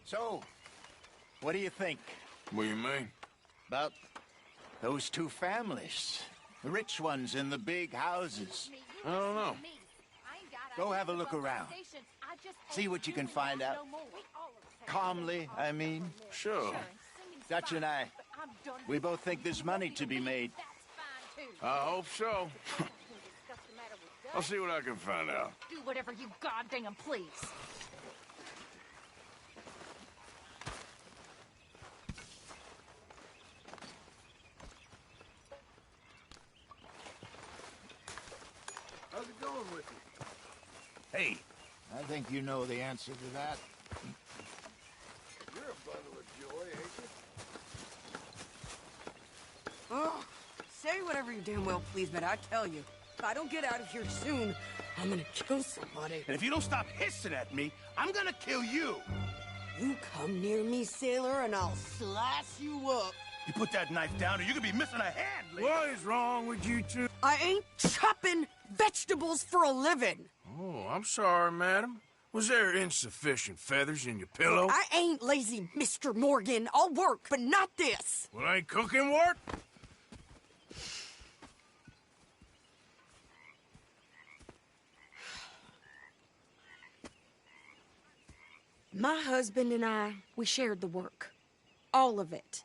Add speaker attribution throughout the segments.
Speaker 1: So, what do you think?
Speaker 2: What do you mean?
Speaker 1: About those two families. The rich ones in the big houses.
Speaker 2: I don't know.
Speaker 1: Go have a look around. See what you can find out. Calmly, I mean.
Speaker 2: Sure.
Speaker 1: Dutch and I, we both think there's money to be made.
Speaker 2: I hope so. I'll see what I can find out.
Speaker 3: Do whatever you goddamn please.
Speaker 2: How's it going with you?
Speaker 1: Hey, I think you know the answer to that.
Speaker 2: You're a bundle of joy, ain't you?
Speaker 4: Oh, say whatever you damn well please, but I tell you, if I don't get out of here soon, I'm gonna kill somebody.
Speaker 5: And if you don't stop hissing at me, I'm gonna kill you.
Speaker 4: You come near me, sailor, and I'll slice you up.
Speaker 5: You put that knife down or you're gonna be missing a hand, lady.
Speaker 2: What is wrong with you two?
Speaker 4: I ain't chopping vegetables for a living.
Speaker 2: Oh, I'm sorry, madam. Was there insufficient feathers in your pillow?
Speaker 4: I ain't lazy, Mr. Morgan. I'll work, but not this.
Speaker 2: Well, ain't cooking work?
Speaker 4: My husband and I, we shared the work. All of it.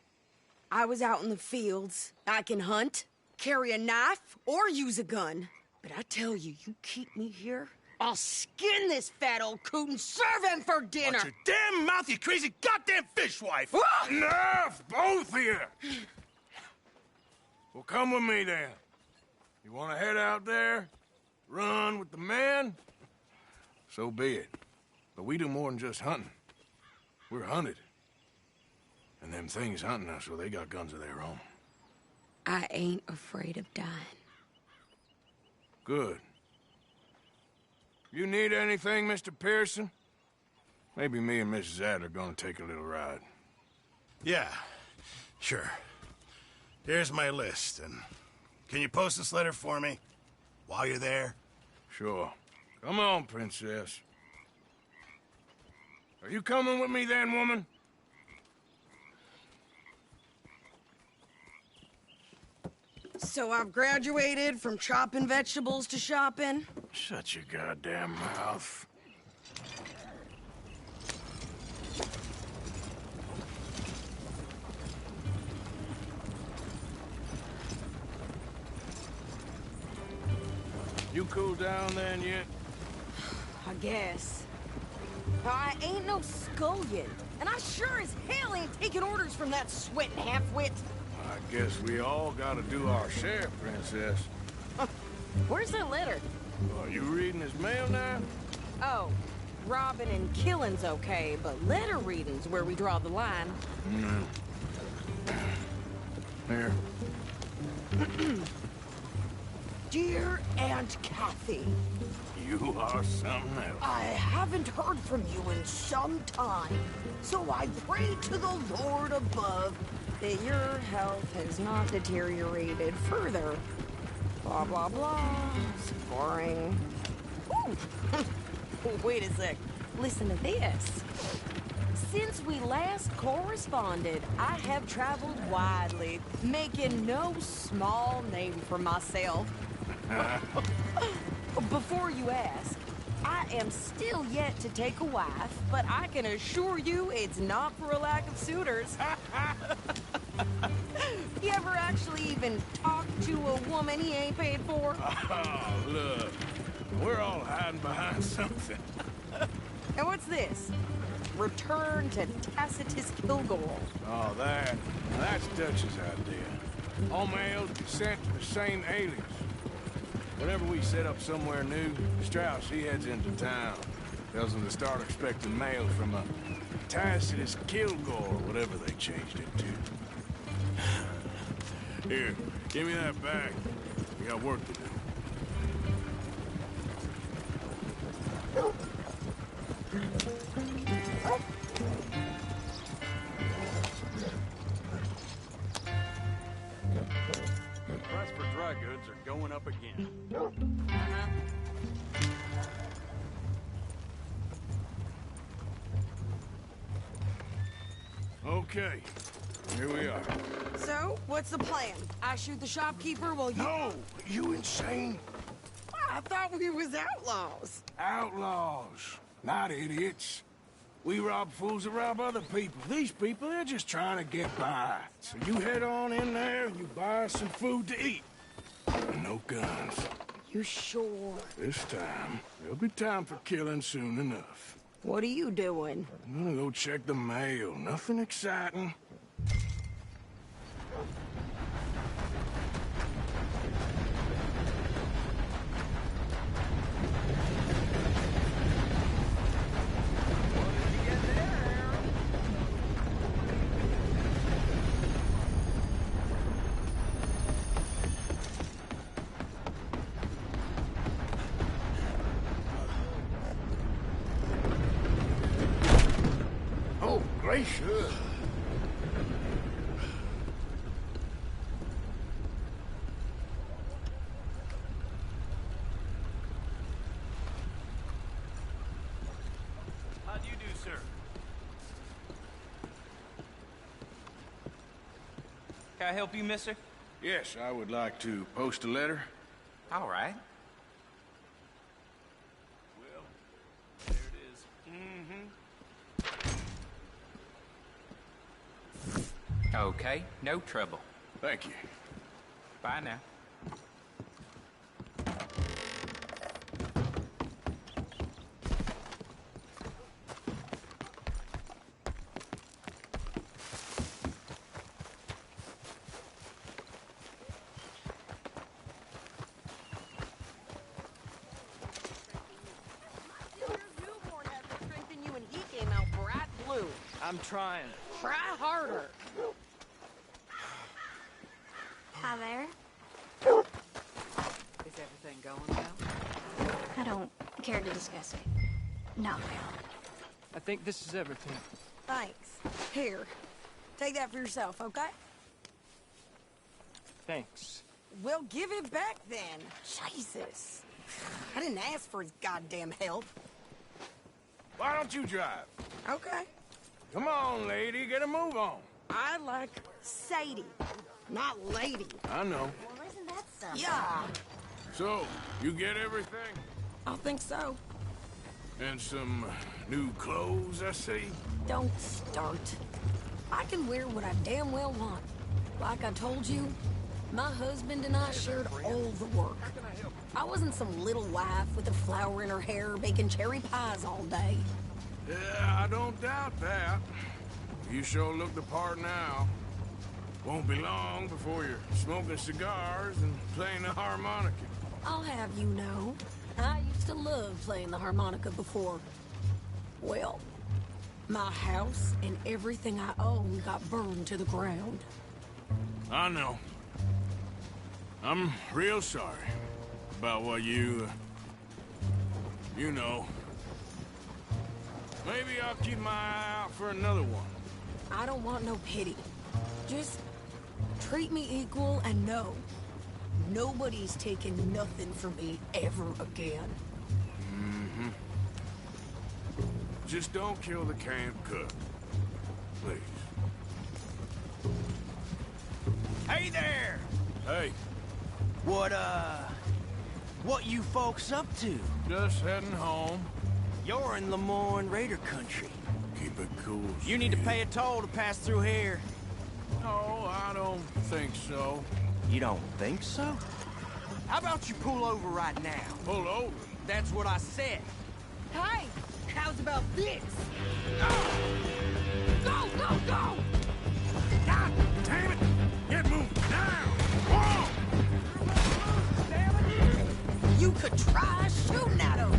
Speaker 4: I was out in the fields. I can hunt, carry a knife, or use a gun. But I tell you, you keep me here, I'll skin this fat old coot and serve him for dinner.
Speaker 5: Watch your damn mouth, you crazy goddamn fishwife!
Speaker 2: Enough, both of you! Well, come with me, then. You want to head out there, run with the men? So be it. But we do more than just hunting. We're hunted. And them things hunting us, well, they got guns of their own.
Speaker 4: I ain't afraid of dying.
Speaker 2: Good. You need anything, Mr. Pearson? Maybe me and Mrs. Adler are gonna take a little ride.
Speaker 5: Yeah, sure. Here's my list, and can you post this letter for me while you're there?
Speaker 2: Sure. Come on, princess. Are you coming with me then, woman?
Speaker 4: So I've graduated from chopping vegetables to shopping.
Speaker 2: Shut your goddamn mouth. You cool down then yet?
Speaker 4: I guess. I ain't no scullion, and I sure as hell ain't taking orders from that sweating half-wit.
Speaker 2: I guess we all gotta do our share, princess.
Speaker 4: Where's that letter?
Speaker 2: Are you reading his mail now?
Speaker 4: Oh, robbing and killing's okay, but letter reading's where we draw the line.
Speaker 2: Here.
Speaker 4: Dear Aunt Kathy,
Speaker 2: You are something else.
Speaker 4: I haven't heard from you in some time, so I pray to the Lord above that your health has not deteriorated further. Blah, blah, blah. It's boring. Ooh. Wait a sec. Listen to this. Since we last corresponded, I have traveled widely, making no small name for myself. Before you ask, I am still yet to take a wife, but I can assure you it's not for a lack of suitors. You ever actually even talk to a woman he ain't paid for?
Speaker 2: Oh, look. We're all hiding behind something.
Speaker 4: And what's this? Return to Tacitus Kilgore.
Speaker 2: Oh, that's Dutch's idea. All mails be sent to the same alias. Whenever we set up somewhere new, Strauss, he heads into town. Tells them to start expecting mail from a Tacitus Kilgore, whatever they changed it to. Here, give me that bag. We got work to do.
Speaker 6: Price for dry goods are going up again.
Speaker 2: Okay, here we are.
Speaker 4: So, what's the plan? I shoot the shopkeeper while you...
Speaker 2: No, you insane?
Speaker 4: I thought we was outlaws.
Speaker 2: Outlaws, not idiots. We rob fools that rob other people. These people, they're just trying to get by. So you head on in there and you buy us some food to eat. No guns.
Speaker 4: You sure?
Speaker 2: This time, there'll be time for killing soon enough.
Speaker 4: What are you doing?
Speaker 2: I'm gonna go check the mail. Nothing exciting. Oh, gracious.
Speaker 6: How do you do, sir? Can I help you, mister?
Speaker 2: Yes, I would like to post a letter.
Speaker 6: All right. Well, there it is. Okay, no trouble.
Speaker 2: Thank you.
Speaker 6: Bye now.
Speaker 7: I'm trying.
Speaker 4: Try harder.
Speaker 8: Hi there.
Speaker 7: Is everything going well?
Speaker 8: I don't care to discuss it. Not well.
Speaker 7: I think this is everything.
Speaker 4: Thanks. Here. Take that for yourself, okay?
Speaker 7: Thanks.
Speaker 4: Well, give it back then. Jesus. I didn't ask for his goddamn help.
Speaker 2: Why don't you drive?
Speaker 4: Okay.
Speaker 2: Come on, lady, get a move on.
Speaker 4: I like Sadie, not lady.
Speaker 2: I know.
Speaker 8: Well, isn't that something?
Speaker 4: Yeah,
Speaker 2: So, you get everything?
Speaker 4: I think so.
Speaker 2: And some new clothes, I see?
Speaker 4: Don't start. I can wear what I damn well want. Like I told you, my husband and I shared all the work. I wasn't some little wife with a flower in her hair baking cherry pies all day.
Speaker 2: Yeah, I don't doubt that. You sure look the part now. Won't be long before you're smoking cigars and playing the harmonica.
Speaker 4: I'll have you know, I used to love playing the harmonica before. Well, my house and everything I own got burned to the ground.
Speaker 2: I know. I'm real sorry about what you know. Maybe I'll keep my eye out for another one.
Speaker 4: I don't want no pity. Just treat me equal and know nobody's taking nothing from me ever again.
Speaker 2: Mm-hmm. Just don't kill the camp cook. Please.
Speaker 1: Hey there!
Speaker 2: Hey,
Speaker 1: What you folks up to?
Speaker 2: just heading home.
Speaker 1: You're in Lemoyne Raider country.
Speaker 2: Keep it cool.
Speaker 1: You need to
Speaker 2: Steve.
Speaker 1: pay a toll to pass through here.
Speaker 2: No, I don't think so.
Speaker 1: You don't think so? How about you pull over right now?
Speaker 2: Pull over.
Speaker 1: That's what I said.
Speaker 4: Hey, how's about this? Go, go, go!
Speaker 2: God damn it! Get moving now! Whoa!
Speaker 4: You could try shooting at him.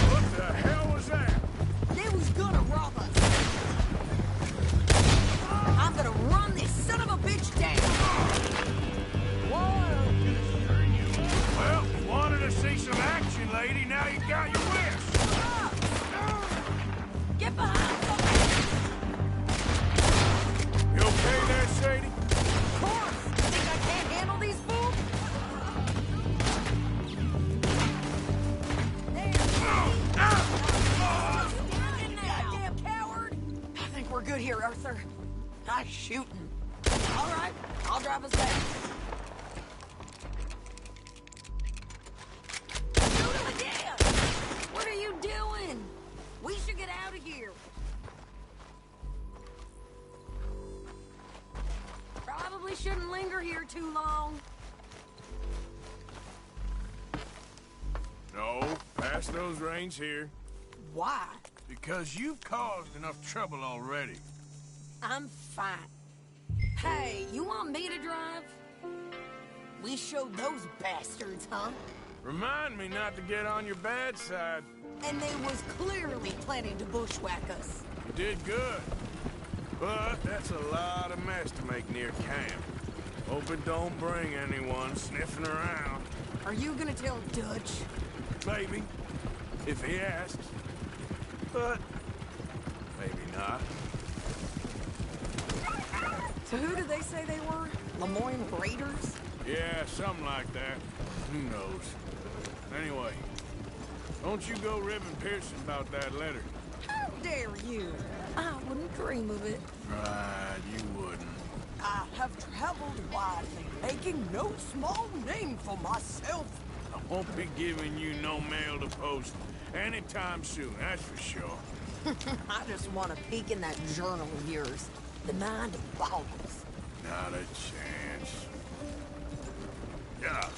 Speaker 2: What the hell was that?
Speaker 4: They was gonna rob us. I'm gonna run this son of a bitch down.
Speaker 2: Well, you wanted to see some action, lady. Now you got your wish.
Speaker 4: we're good here, Arthur. Nice shooting. All right, I'll drive us back. Shoot him again! What are you doing? We should get out of here. Probably shouldn't linger here too long.
Speaker 2: No, pass those reins here.
Speaker 4: Why?
Speaker 2: Because you've caused enough trouble already.
Speaker 4: I'm fine. Hey, you want me to drive? We showed those bastards, huh?
Speaker 2: Remind me not to get on your bad side.
Speaker 4: And they was clearly planning to bushwhack us.
Speaker 2: You did good. But that's a lot of mess to make near camp. Hope it don't bring anyone sniffing around.
Speaker 4: Are you gonna tell Dutch?
Speaker 2: Maybe, if he asks. But maybe not.
Speaker 4: So who did they say they were? Lemoyne Raiders?
Speaker 2: Yeah, something like that. Who knows? Anyway, don't you go ribbing Pearson about that letter.
Speaker 4: How dare you? I wouldn't dream of it.
Speaker 2: Right, you wouldn't.
Speaker 4: I have traveled widely, making no small name for myself.
Speaker 2: I won't be giving you no mail to post anytime soon, that's for sure.
Speaker 4: I just want to peek in that journal of yours. The mind boggles.
Speaker 2: Not a chance. Yeah.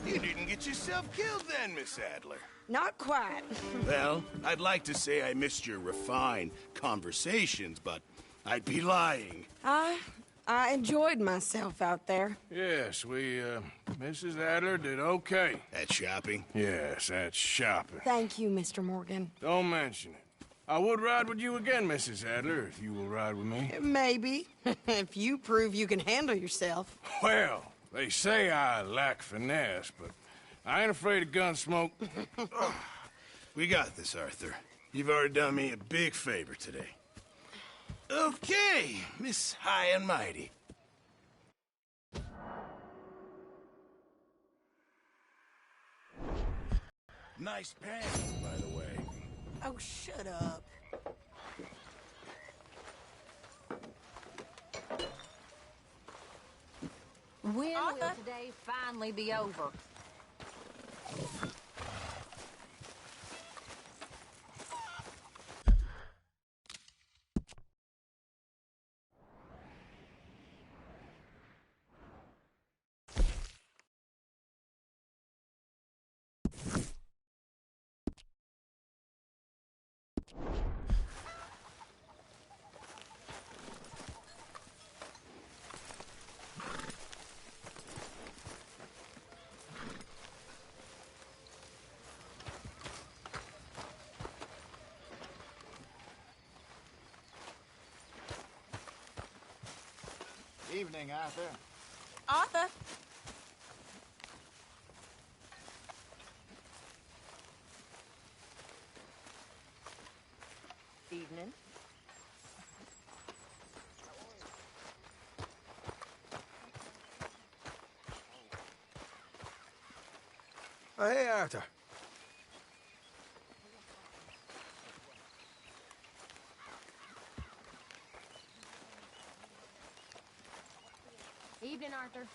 Speaker 5: You didn't get yourself killed then, Miss Adler.
Speaker 4: Not quite.
Speaker 5: Well, I'd like to say I missed your refined conversations, but I'd be lying.
Speaker 4: I enjoyed myself out there.
Speaker 2: Yes, Mrs. Adler did okay.
Speaker 5: At shopping?
Speaker 2: Yes, that's shopping.
Speaker 4: Thank you, Mr. Morgan.
Speaker 2: Don't mention it. I would ride with you again, Mrs. Adler, if you will ride with me.
Speaker 4: Maybe. If you prove you can handle yourself.
Speaker 2: Well, they say I lack finesse, but I ain't afraid of gun smoke.
Speaker 5: We got this, Arthur. You've already done me a big favor today. Okay, Miss High and Mighty. Nice pants, by the way.
Speaker 4: Oh, shut up.
Speaker 3: When will today finally be over?
Speaker 1: Evening, Arthur.
Speaker 4: Arthur? Evening.
Speaker 9: Oh, hey, Arthur.
Speaker 3: Evening, Arthur.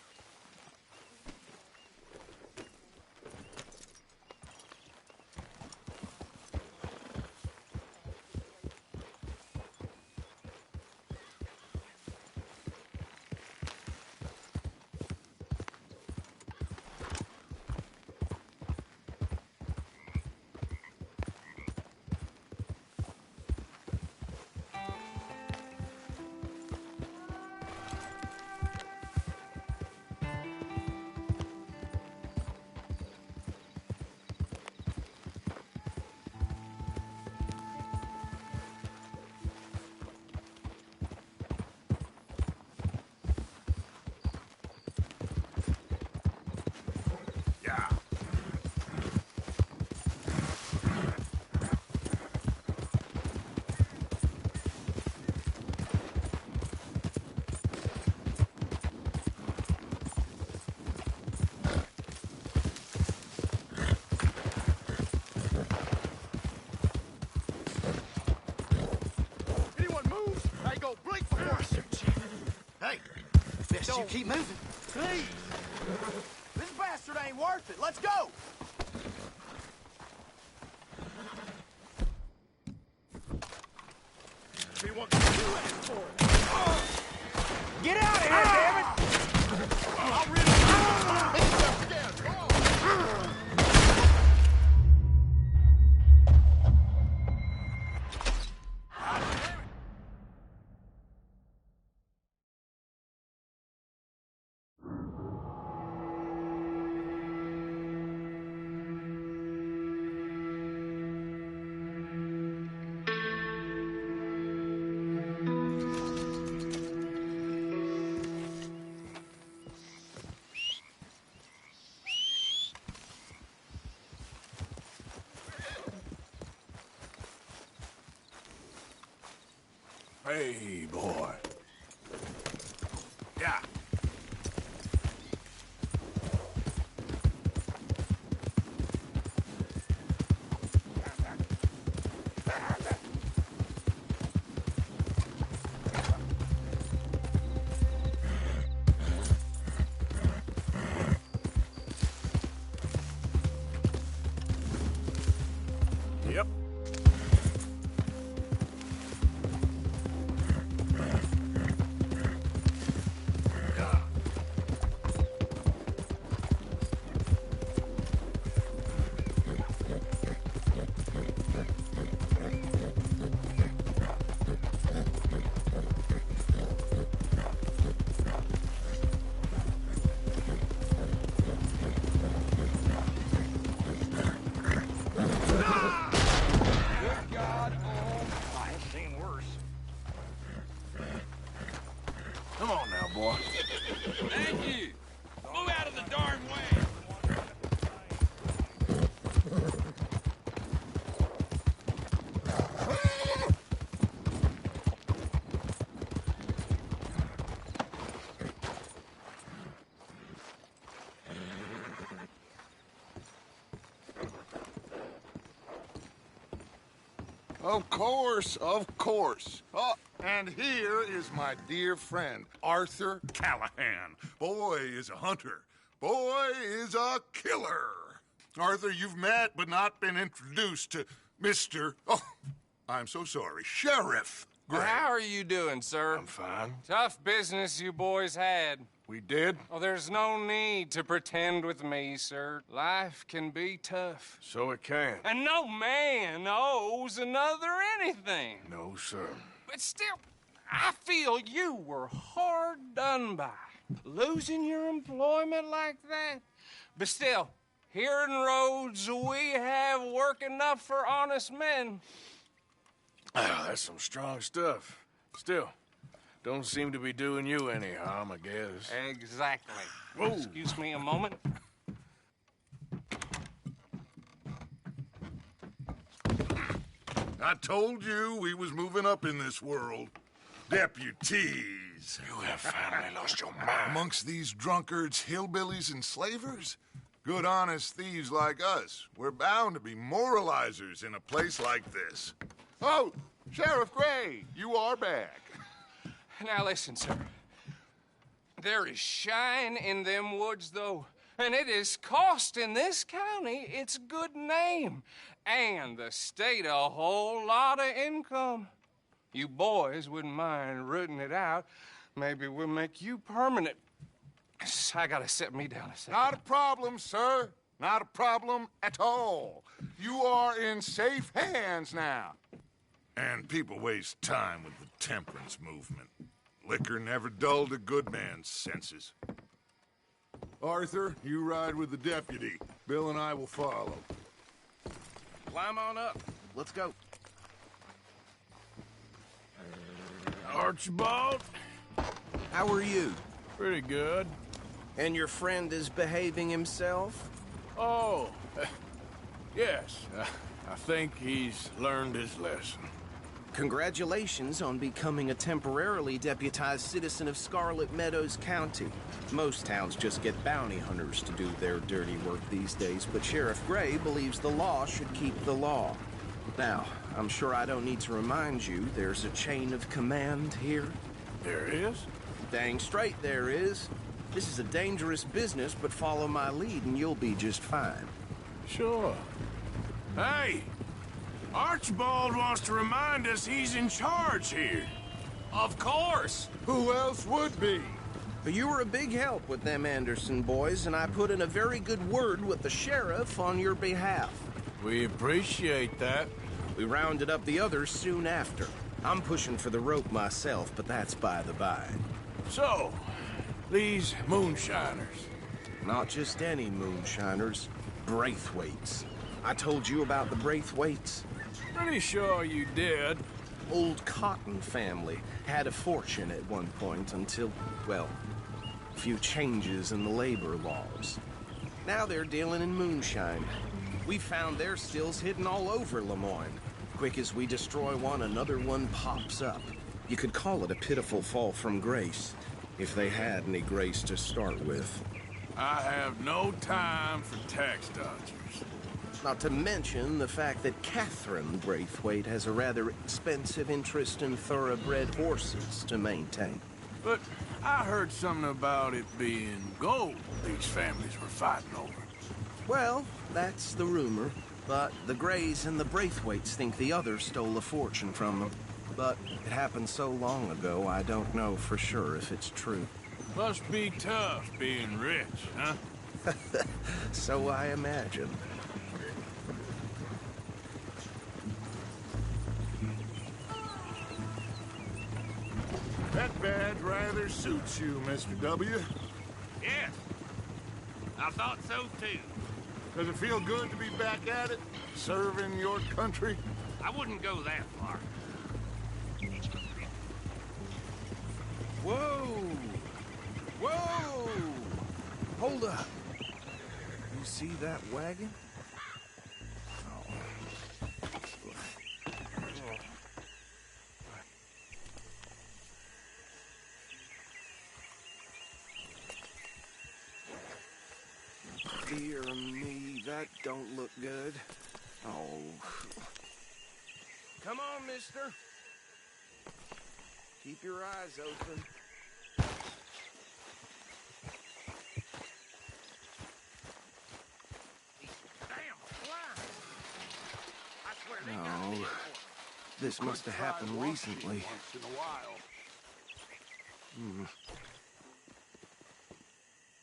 Speaker 1: Guess you keep moving.
Speaker 6: Please!
Speaker 1: This bastard ain't worth it. Let's go!
Speaker 6: See what you in for?
Speaker 1: Get out of here, damn it!
Speaker 6: I'll really
Speaker 2: Hey, boy.
Speaker 5: Yeah.
Speaker 2: Yep. Come on now, boy.
Speaker 6: Thank you! Move out of the darn way!
Speaker 10: Of course, of course. Oh, and here is my dear friend, Arthur Callahan. Boy is a hunter. Boy is a killer. Arthur, you've met but not been introduced to Mr. Oh, I'm so sorry, Sheriff Gray.
Speaker 11: How are you doing, sir?
Speaker 2: I'm fine.
Speaker 11: Tough business you boys had.
Speaker 2: We did?
Speaker 11: Oh, there's no need to pretend with me, sir. Life can be tough.
Speaker 2: So it can.
Speaker 11: And no man owes another anything.
Speaker 2: No, sir.
Speaker 11: But still, I feel you were hard done by. Losing your employment like that. But still, here in Rhodes, we have work enough for honest men.
Speaker 2: Ah, that's some strong stuff. Still, don't seem to be doing you any harm, I guess.
Speaker 11: Exactly.
Speaker 2: Whoa.
Speaker 11: Excuse me a moment.
Speaker 10: I told you we was moving up in this world. Deputies.
Speaker 2: You have finally lost your mind.
Speaker 10: Amongst these drunkards, hillbillies, and slavers? Good, honest thieves like us. We're bound to be moralizers in a place like this. Oh, Sheriff Gray, you are back.
Speaker 11: Now listen, sir. There is shine in them woods, though, and it is costing this county its good name and the state a whole lot of income. You boys wouldn't mind rooting it out. Maybe we'll make you permanent. I gotta set me down a second.
Speaker 10: Not a problem, sir. Not a problem at all. You are in safe hands now. And people waste time with the temperance movement. Liquor never dulled a good man's senses. Arthur, you ride with the deputy. Bill and I will follow.
Speaker 6: Climb on up.
Speaker 1: Let's go.
Speaker 2: Archibald?
Speaker 12: How are you?
Speaker 2: Pretty good.
Speaker 12: And your friend is behaving himself?
Speaker 2: Oh, yes. I think he's learned his lesson.
Speaker 12: Congratulations on becoming a temporarily deputized citizen of Scarlet Meadows County. Most towns just get bounty hunters to do their dirty work these days, but Sheriff Gray believes the law should keep the law. Now, I'm sure I don't need to remind you there's a chain of command here.
Speaker 2: There is?
Speaker 12: Dang straight there is. This is a dangerous business, but follow my lead and you'll be just fine.
Speaker 2: Sure. Hey! Archibald wants to remind us he's in charge here.
Speaker 11: Of course!
Speaker 10: Who else would be?
Speaker 12: But you were a big help with them Anderson boys, and I put in a very good word with the sheriff on your behalf.
Speaker 2: We appreciate that.
Speaker 12: We rounded up the others soon after. I'm pushing for the rope myself, but that's by the by.
Speaker 2: So, these moonshiners.
Speaker 12: Not just any moonshiners. Braithwaites. I told you about the Braithwaites?
Speaker 2: Pretty sure you did.
Speaker 12: Old Cotton family had a fortune at one point until, well, a few changes in the labor laws. Now they're dealing in moonshine. We found their stills hidden all over Lemoyne. Quick as we destroy one, another one pops up. You could call it a pitiful fall from grace, if they had any grace to start with.
Speaker 2: I have no time for tax dodgers.
Speaker 12: Not to mention the fact that Catherine Braithwaite has a rather expensive interest in thoroughbred horses to maintain.
Speaker 2: But I heard something about it being gold these families were fighting over.
Speaker 12: Well, that's the rumor. But the Greys and the Braithwaites think the others stole a fortune from them. But it happened so long ago, I don't know for sure if it's true.
Speaker 2: Must be tough being rich, huh?
Speaker 12: So I imagine.
Speaker 10: That badge rather suits you, Mr. W.
Speaker 13: Yes. I thought so, too.
Speaker 10: Does it feel good to be back at it? Serving your country?
Speaker 13: I wouldn't go that far.
Speaker 12: Whoa! Whoa! Hold up. You see that wagon? Dear me, that don't look good. Oh. Come on, mister. Keep your eyes open. No. This must have happened recently.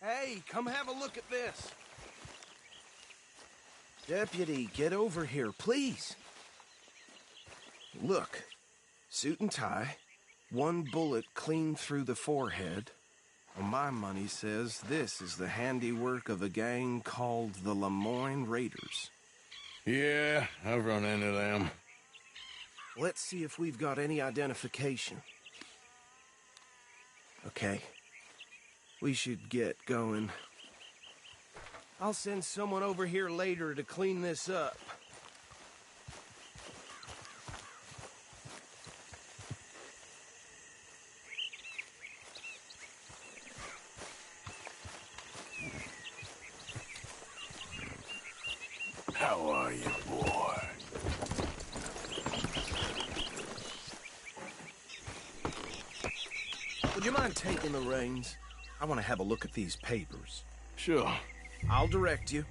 Speaker 12: Hey, come have a look at this. Deputy, get over here, please. Look, suit and tie, one bullet clean through the forehead. Well, my money says this is the handiwork of a gang called the Lemoyne Raiders.
Speaker 2: Yeah, I've run into them.
Speaker 12: Let's see if we've got any identification. Okay. We should get going. I'll send someone over here later to clean this up.
Speaker 2: How are you, boy?
Speaker 12: Would you mind taking the reins? I want to have a look at these papers.
Speaker 2: Sure.
Speaker 12: I'll direct you.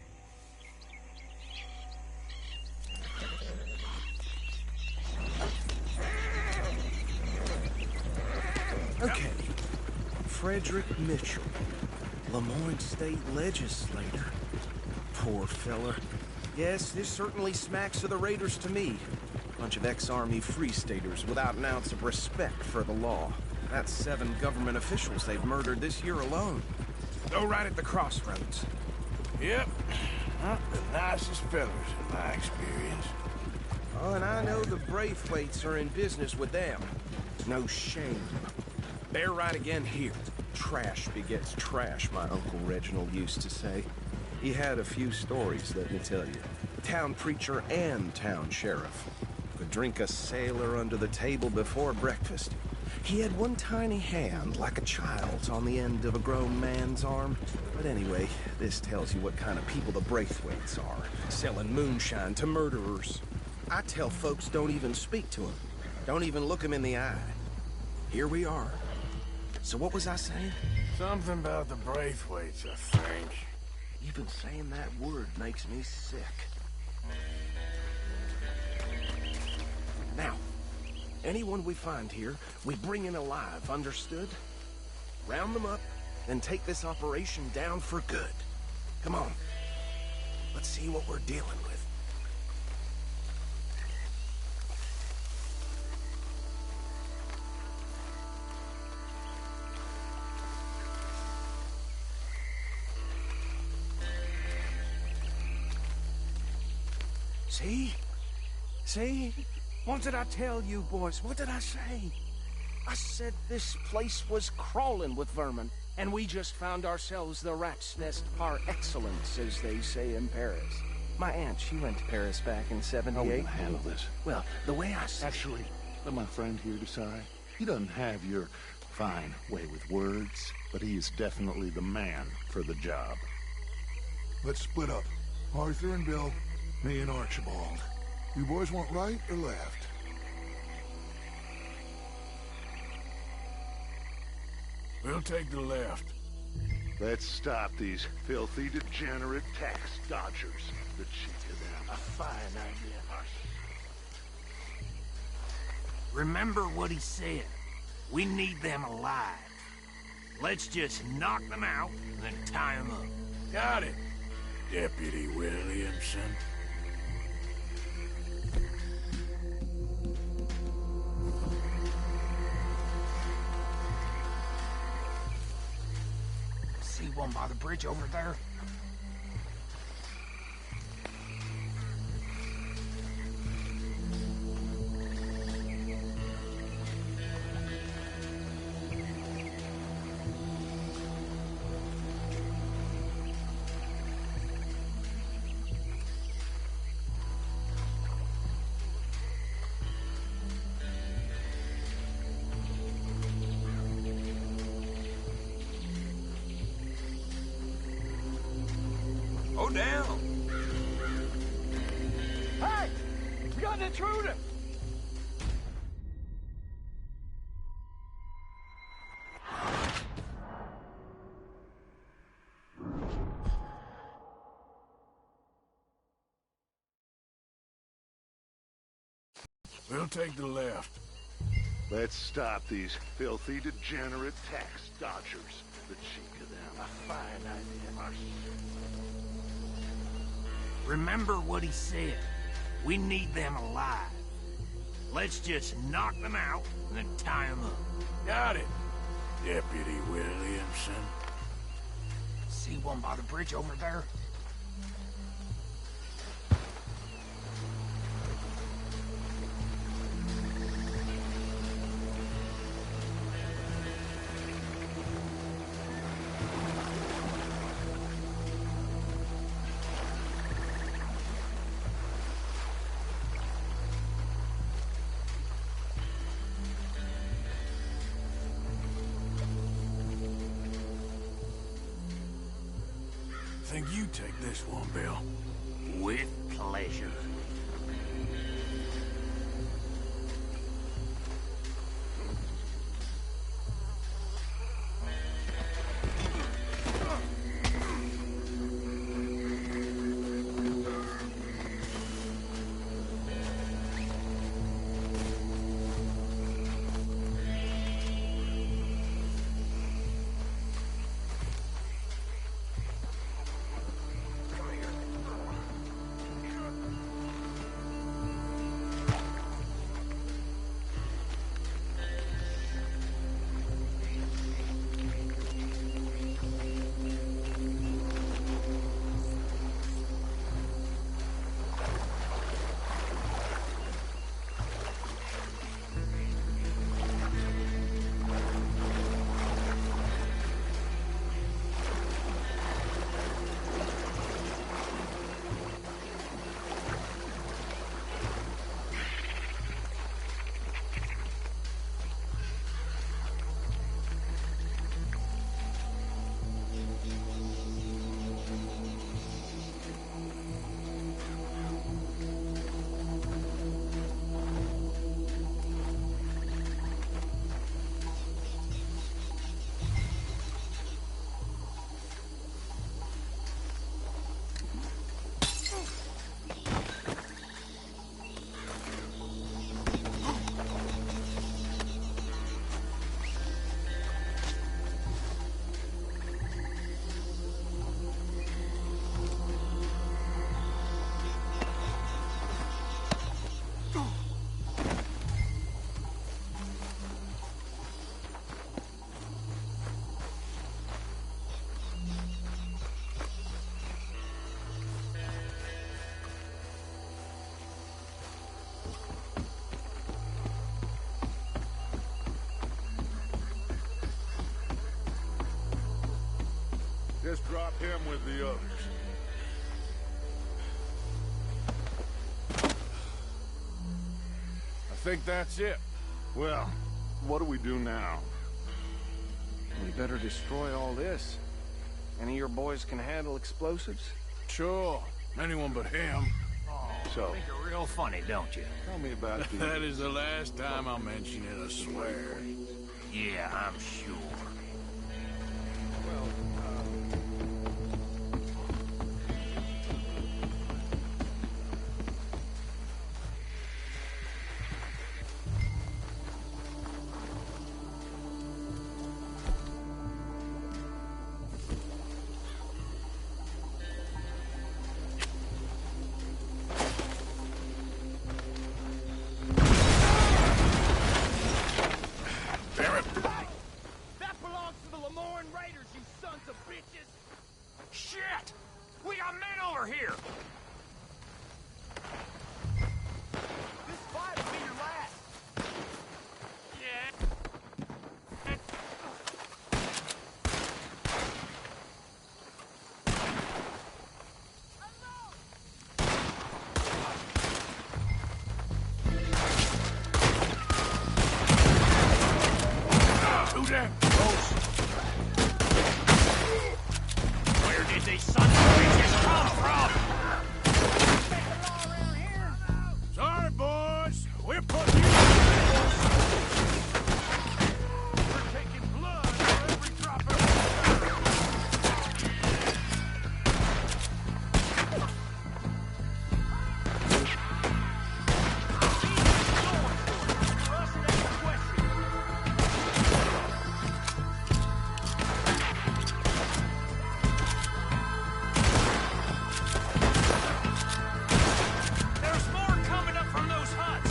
Speaker 12: Okay. Frederick Mitchell, Lemoyne State Legislator. Poor fella. Yes, this certainly smacks of the Raiders to me. Bunch of ex-Army Free Staters without an ounce of respect for the law. That's 7 government officials they've murdered this year alone. Go right at the crossroads.
Speaker 2: Yep. Not the nicest fellas in my experience.
Speaker 12: Oh, and I know the Braithwaites are in business with them. No shame. They're right again here. Trash begets trash, my Uncle Reginald used to say. He had a few stories, let me tell you. Town preacher and town sheriff. Could drink a sailor under the table before breakfast. He had one tiny hand, like a child's, on the end of a grown man's arm. But anyway, this tells you what kind of people the Braithwaites are, selling moonshine to murderers. I tell folks don't even speak to them. Don't even look them in the eye. Here we are. So what was I saying?
Speaker 2: Something about the Braithwaites, I think.
Speaker 12: Even saying that word makes me sick. Now, anyone we find here, we bring in alive, understood? Round them up, and take this operation down for good. Come on. Let's see what we're dealing with. See? See? What did I tell you, boys? What did I say? I said this place was crawling with vermin, and we just found ourselves the rat's nest par excellence, as they say in Paris. My aunt, she went to Paris back in '78.
Speaker 14: How are we gonna handle this?
Speaker 12: Well, the way I see...
Speaker 14: Actually, let my friend here decide. He doesn't have your fine way with words, but he is definitely the man for the job.
Speaker 10: Let's split up. Arthur and Bill, me and Archibald. You boys want right or left?
Speaker 2: We'll take the left.
Speaker 14: Let's stop these filthy, degenerate tax dodgers. The cheek of them.
Speaker 13: A fine idea. Remember what he said. We need them alive. Let's just knock them out and then tie them up.
Speaker 2: Got it, Deputy Williamson.
Speaker 13: See one by the bridge over there?
Speaker 11: Go down.
Speaker 13: Hey! We got an intruder!
Speaker 2: We'll take the left.
Speaker 14: Let's stop these filthy, degenerate tax dodgers. The cheek of them.
Speaker 13: A fine idea. Remember what he said. We need them alive. Let's just knock them out and then tie them up.
Speaker 2: Got it, Deputy Williamson.
Speaker 13: See one by the bridge over there?
Speaker 2: Think you take this one, Bill.
Speaker 13: With pleasure.
Speaker 10: Just drop him with the others.
Speaker 2: I think that's it.
Speaker 14: Well, what do we do now?
Speaker 12: We better destroy all this. Any of your boys can handle explosives?
Speaker 2: Sure. Anyone but him.
Speaker 14: So,
Speaker 13: Think you're real funny, don't you?
Speaker 14: tell me about the...
Speaker 2: That is the last time I'll mention it, I swear.
Speaker 13: Yeah, I'm sure. Shit! We got men over here! This fight will be your last! Yeah.
Speaker 2: Who that?
Speaker 13: Where did these sons of bitches come from?
Speaker 2: Sorry, boys. We're putting you
Speaker 13: We're taking blood for every drop of There's more coming up from those huts!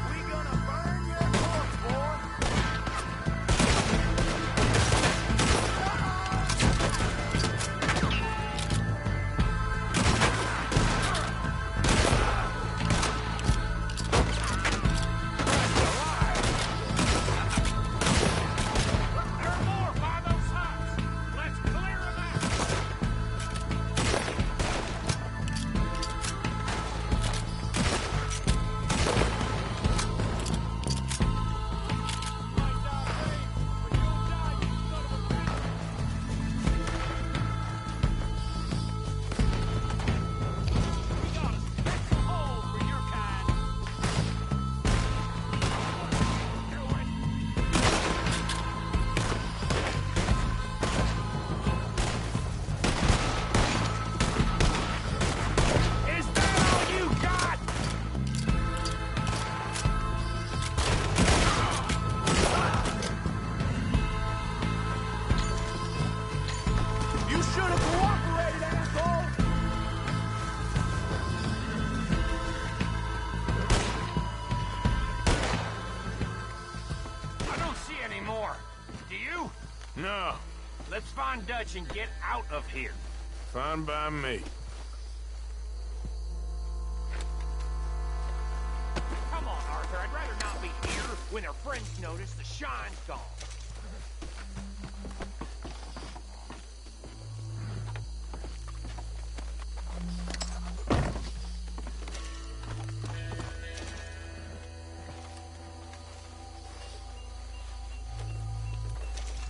Speaker 13: We gonna burn your corpse, boy! There are more by those huts! Let's clear them out! We got a special hole for your kind. Is that all you got? You should have cooperated, asshole! I don't see any more. Do you?
Speaker 2: No.
Speaker 13: Let's find Dutch and get out of here.
Speaker 2: Fine by me.
Speaker 13: Come on, Arthur. I'd rather not be here when their friends notice the shine's gone.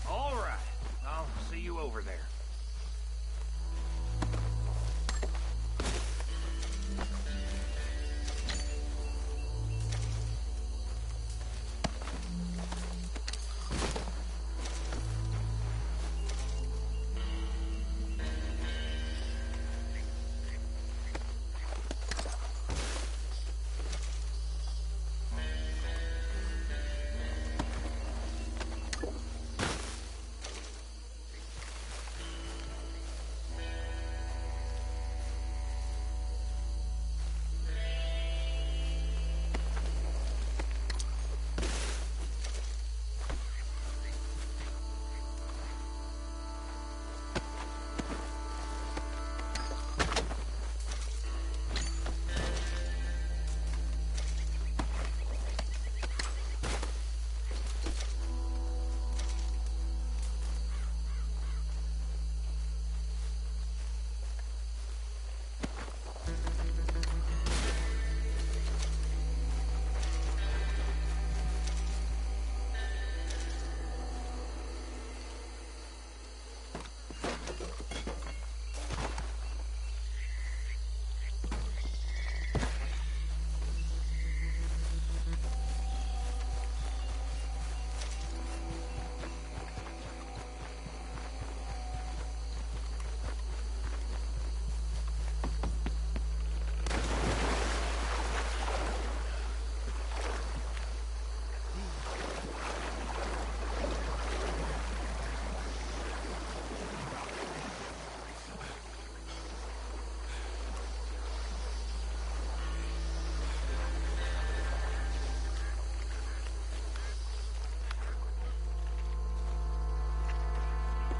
Speaker 13: All right. I'll see you over there.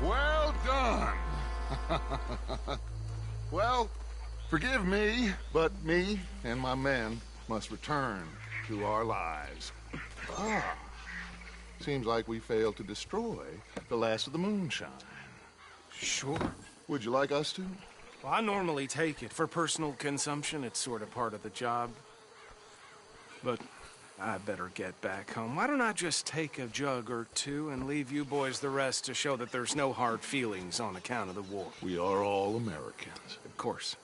Speaker 10: Well done. Well, forgive me, but me and my men must return to our lives. Ah, seems like we failed to destroy the last of the moonshine.
Speaker 12: Sure.
Speaker 10: Would you like us to?
Speaker 12: Well, I normally take it. For personal consumption, it's sort of part of the job. But I better get back home. Why don't I just take a jug or two and leave you boys the rest to show that there's no hard feelings on account of the war?
Speaker 10: We are all Americans.
Speaker 12: Of course.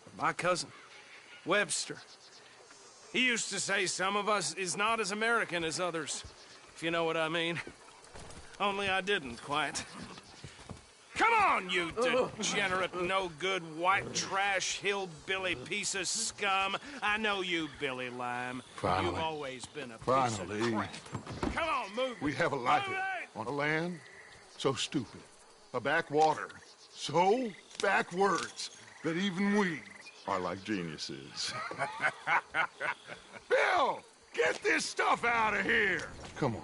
Speaker 12: But my cousin, Webster, he used to say some of us is not as American as others, if you know what I mean. Only I didn't quite. Come on, you degenerate, no-good, white trash, hillbilly piece of scum. I know you, Billy Lime.
Speaker 10: Finally.
Speaker 12: You've always been a piece of crap. Come on, move it.
Speaker 10: We have a life
Speaker 12: Move
Speaker 10: on a land so stupid, a backwater so backwards that even we are like geniuses. Bill, get this stuff out of here. Come on,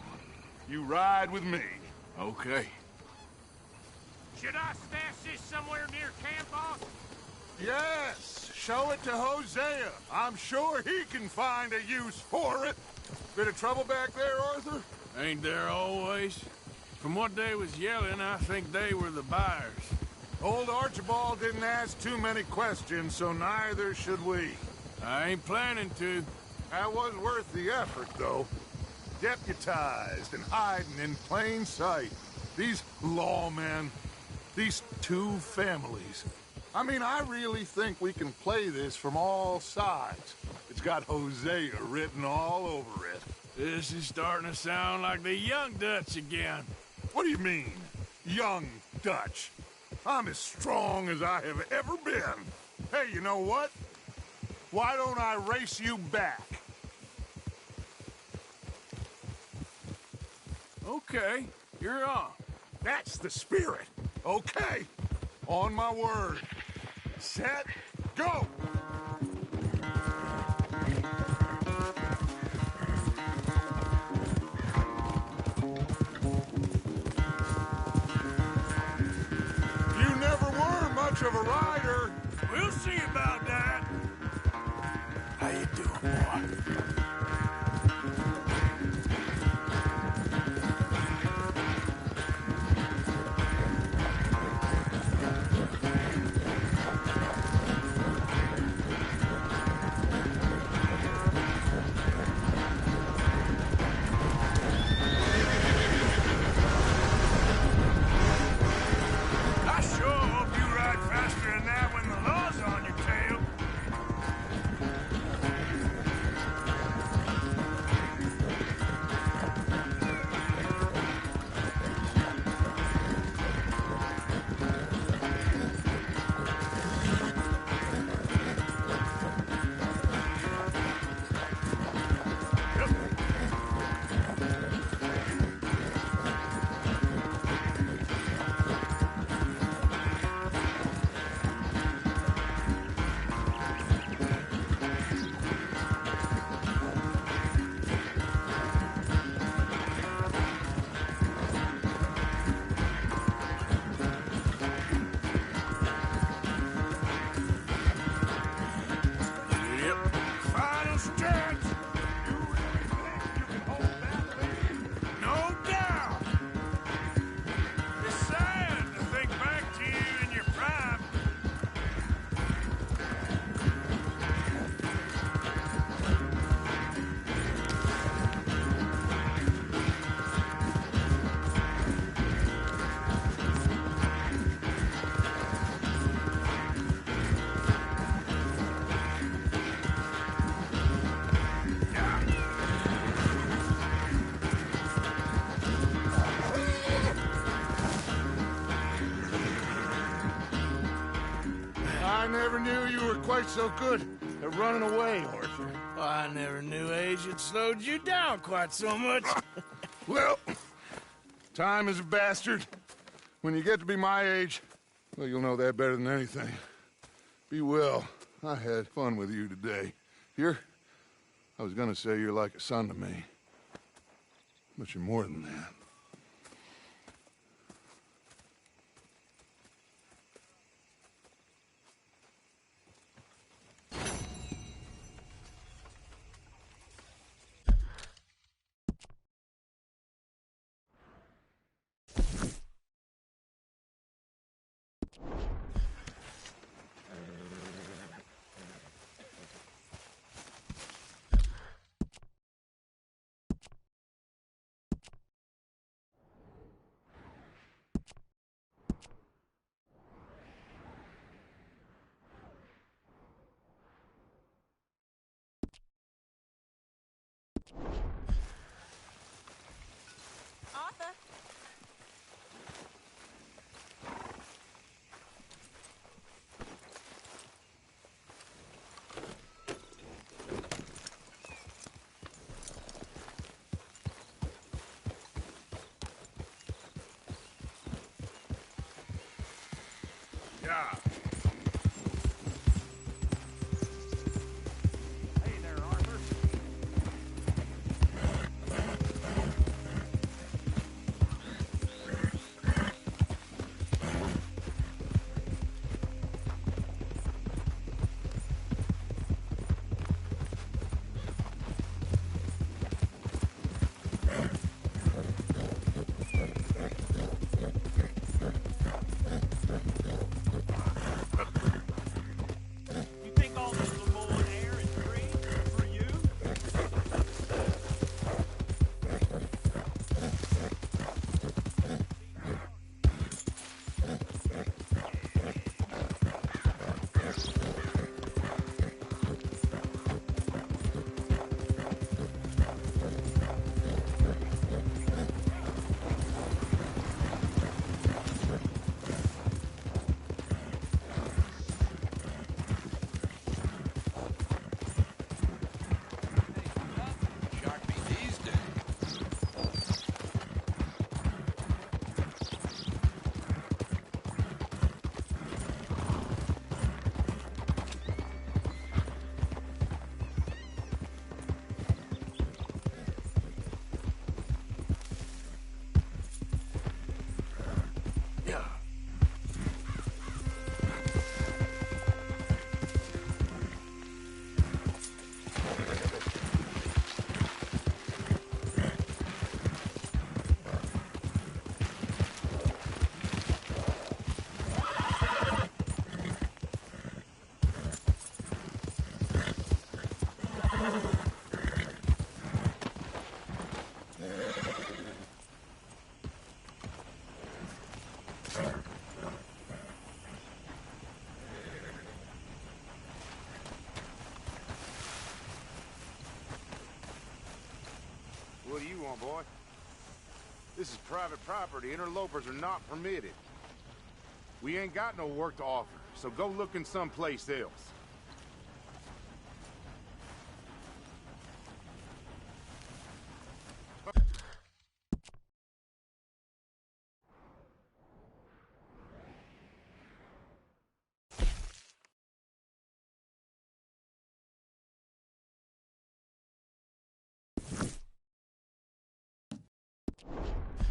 Speaker 10: you ride with me.
Speaker 2: Okay.
Speaker 13: Should I stash this somewhere near camp, boss?
Speaker 10: Yes, show it to Hosea. I'm sure he can find a use for it. Bit of trouble back there, Arthur?
Speaker 2: Ain't there always? From what they was yelling, I think they were the buyers.
Speaker 10: Old Archibald didn't ask too many questions, so neither should we.
Speaker 2: I ain't planning to.
Speaker 10: That was worth the effort, though. Deputized and hiding in plain sight. These lawmen, these two families. I mean, I really think we can play this from all sides. It's got Hosea written all over it.
Speaker 2: This is starting to sound like the Young Dutch again.
Speaker 10: What do you mean, Young Dutch? I'm as strong as I have ever been. Hey, you know what? Why don't I race you back?
Speaker 2: Okay, you're on.
Speaker 10: That's the spirit. Okay. On my word. Set, go! You never were much of a rider.
Speaker 2: We'll see about that.
Speaker 10: How you doing, boy? I never knew you were quite so good at running away, Arthur.
Speaker 2: I never knew age had slowed you down quite so much.
Speaker 10: Well, time is a bastard. When you get to be my age, well, you'll know that better than anything. Be well. I had fun with you today. I was gonna say you're like a son to me. But you're more than that.
Speaker 2: job.
Speaker 13: Hey there, Arthur. You think all this Lemoyne air is free for you?
Speaker 11: Shock me these days.
Speaker 2: What do you want, boy? This is private property. Interlopers are not permitted. We ain't got no work to offer, so go looking someplace else.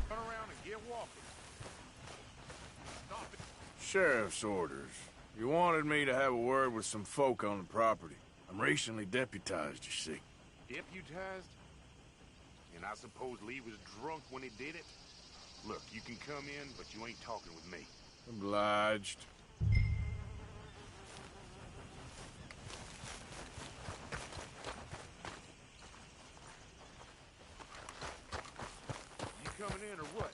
Speaker 2: Turn around and get walking. Stop it. Sheriff's orders. You wanted me to have a word with some folk on the property. I'm recently deputized, you see.
Speaker 10: Deputized? And I suppose Lee was drunk when he did it? Look, you can come in, but you ain't talking with me.
Speaker 2: Obliged. You coming in or what?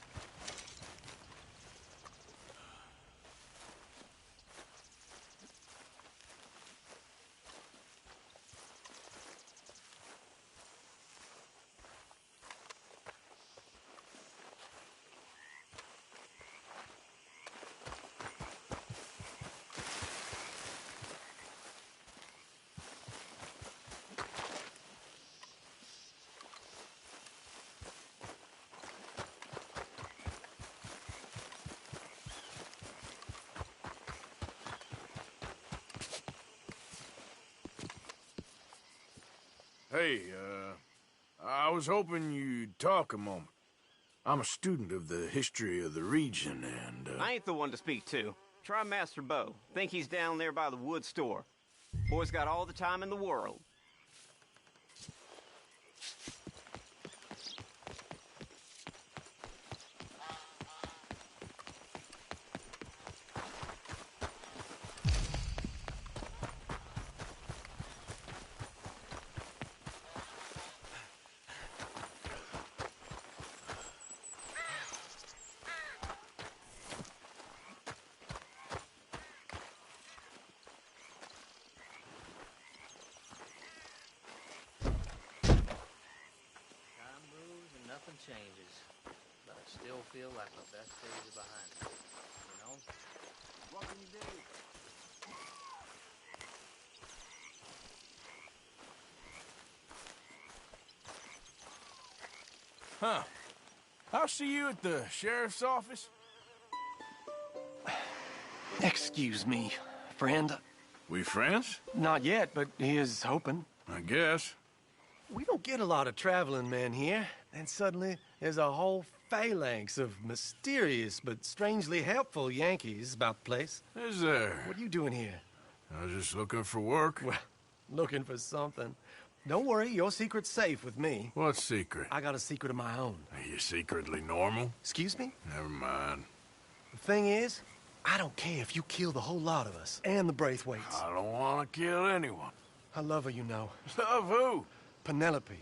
Speaker 2: Hey, I was hoping you'd talk a moment. I'm a student of the history of the region, and,
Speaker 15: I ain't the one to speak to. Try Master Bo. Think he's down there by the wood store. Boy's got all the time in the world.
Speaker 16: Nothing changes, but I still feel like my best days are behind me. You know? What can you do?
Speaker 2: Huh. I'll see you at the sheriff's office.
Speaker 17: Excuse me, friend.
Speaker 2: We friends?
Speaker 17: Not yet, but he is hoping.
Speaker 2: I guess.
Speaker 17: We don't get a lot of traveling men here, and suddenly there's a whole phalanx of mysterious but strangely helpful Yankees about the place.
Speaker 2: Is there?
Speaker 17: What are you doing here?
Speaker 2: I was just looking for work.
Speaker 17: Well, looking for something. Don't worry, your secret's safe with me.
Speaker 2: What secret?
Speaker 17: I got a secret of my own.
Speaker 2: Are you secretly normal?
Speaker 17: Excuse me?
Speaker 2: Never mind.
Speaker 17: The thing is, I don't care if you kill the whole lot of us, and the Braithwaites.
Speaker 2: I don't want to kill anyone.
Speaker 17: I love her, you know.
Speaker 2: Love who?
Speaker 17: Penelope.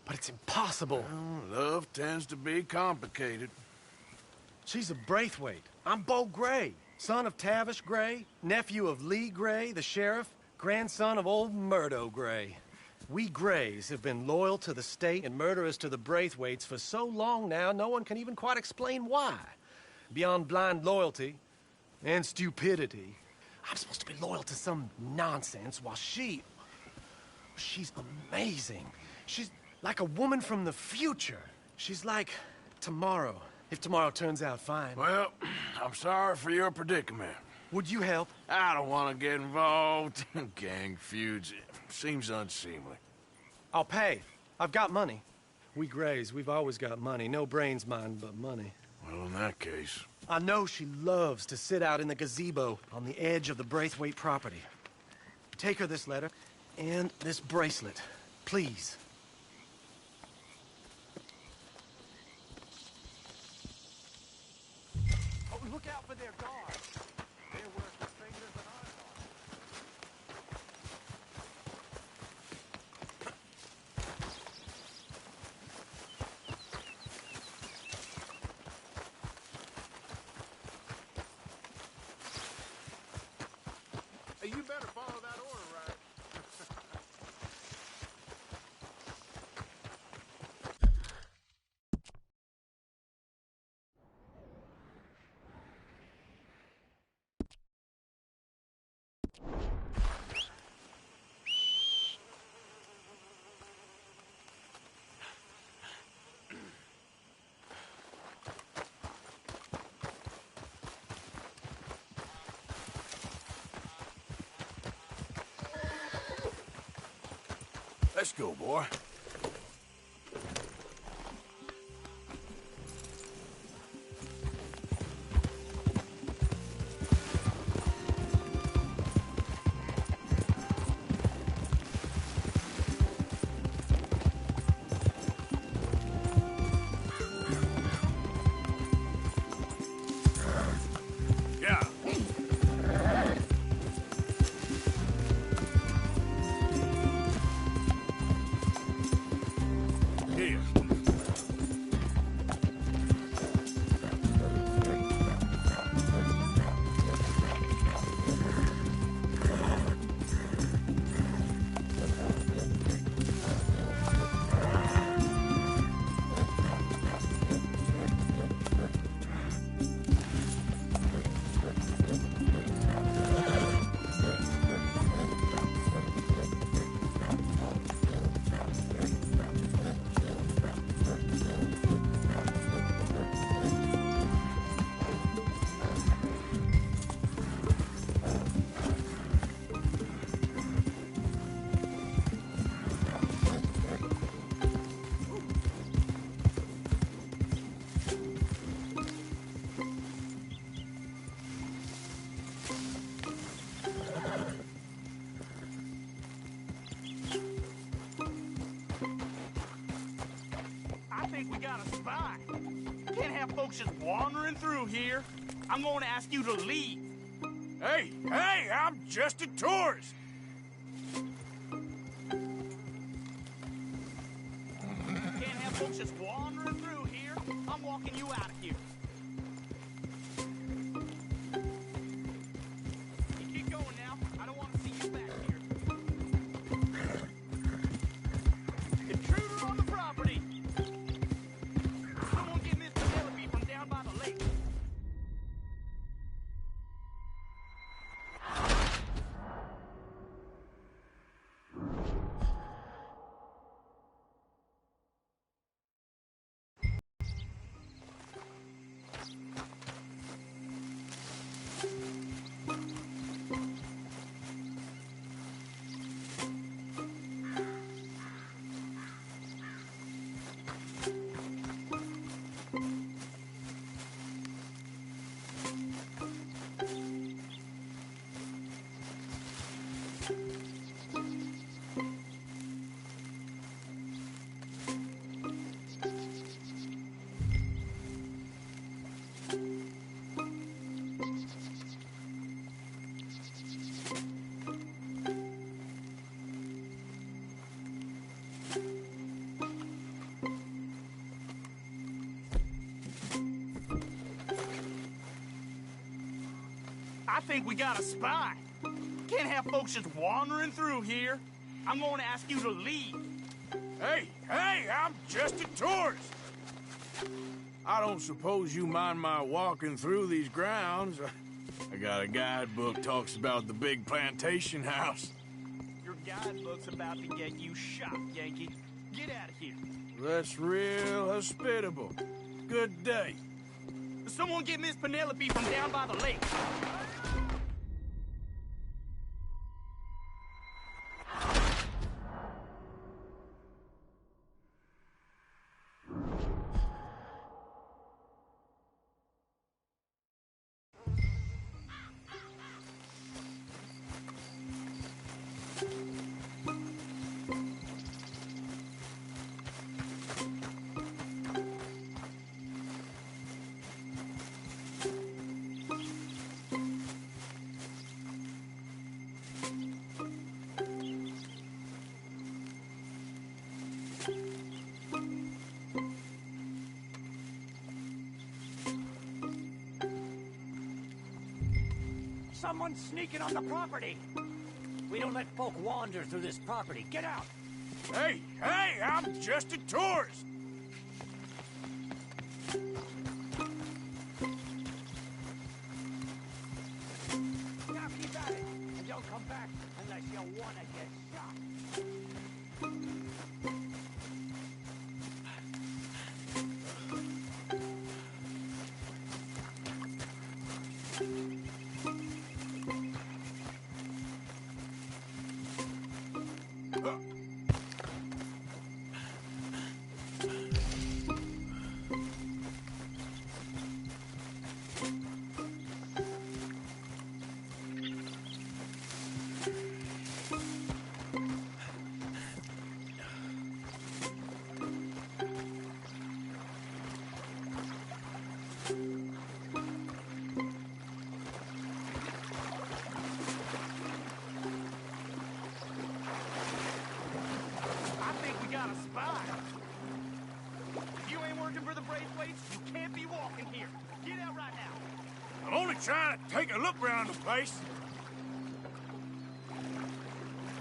Speaker 17: But it's impossible.
Speaker 2: Well, love tends to be complicated.
Speaker 17: She's a Braithwaite. I'm Bo Gray, son of Tavish Gray, nephew of Lee Gray, the sheriff, grandson of old Murdo Gray. We Grays have been loyal to the state and murderous to the Braithwaites for so long now, no one can even quite explain why. Beyond blind loyalty and stupidity, I'm supposed to be loyal to some nonsense while she's amazing. She's like a woman from the future. She's like tomorrow, if tomorrow turns out fine.
Speaker 2: Well, I'm sorry for your predicament.
Speaker 17: Would you help?
Speaker 2: I don't want to get involved in gang feuds. It seems unseemly.
Speaker 17: I'll pay. I've got money. We Grays, we've always got money. No brains, mind, but money.
Speaker 2: Well, in that case...
Speaker 17: I know she loves to sit out in the gazebo on the edge of the Braithwaite property. Take her this letter and this bracelet, please. Oh, look out for their guards. They're worse for strangers than I
Speaker 2: Hey, you better follow that order, right? Let's go, boy.
Speaker 18: We got a spy. Can't have folks just wandering through here. I'm going to ask you to leave.
Speaker 2: Hey, I'm just a tourist.
Speaker 18: Can't have folks just wandering through here. I'm walking you out of here. You keep going now. I don't want to see you back here. Intruder on the property. Someone get Miss Penelope from down by the lake. I think we got a spy. Can't have folks just wandering through here. I'm going to ask you to leave.
Speaker 2: Hey, I'm just a tourist. I don't suppose you mind my walking through these grounds. I got a guidebook talks about the big plantation house.
Speaker 18: Your guidebook's about to get you shot, Yankee. Get out of here.
Speaker 2: That's real hospitable. Good day.
Speaker 18: Someone get Miss Penelope from down by the lake.
Speaker 13: Someone's sneaking on the property. We don't let folk wander through this property. Get out.
Speaker 2: Hey, I'm just a tourist.
Speaker 13: Now keep at it, and don't come back unless you want to get shot.
Speaker 2: I'm only trying to take a look around the place.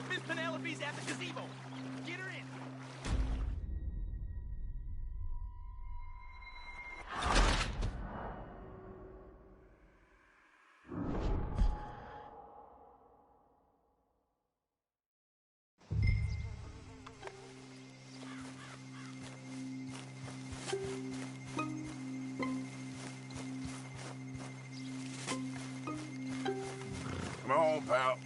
Speaker 18: Miss Penelope's at the gazebo. Get her in.
Speaker 2: Come on, pal.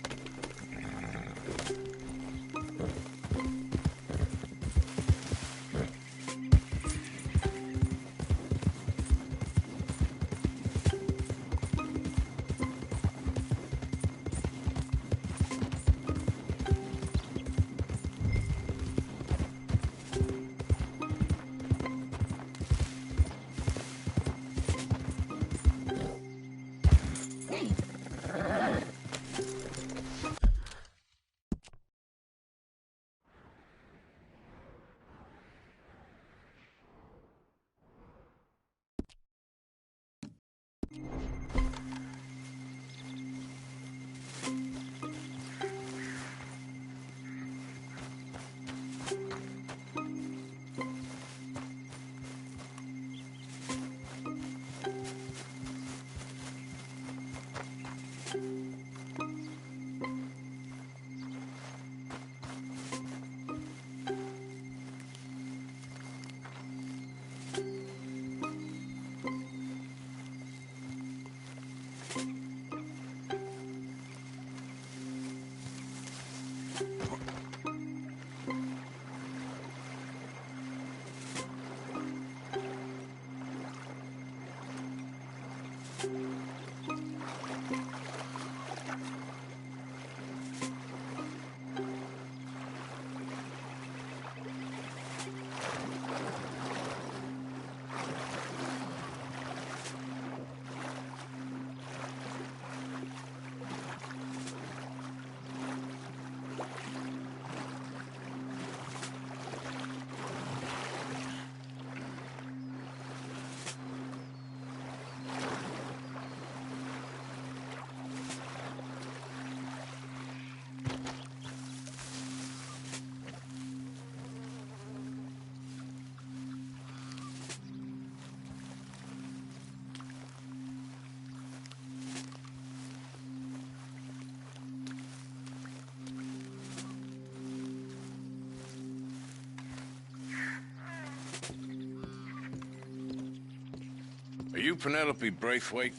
Speaker 2: Are you Penelope Braithwaite?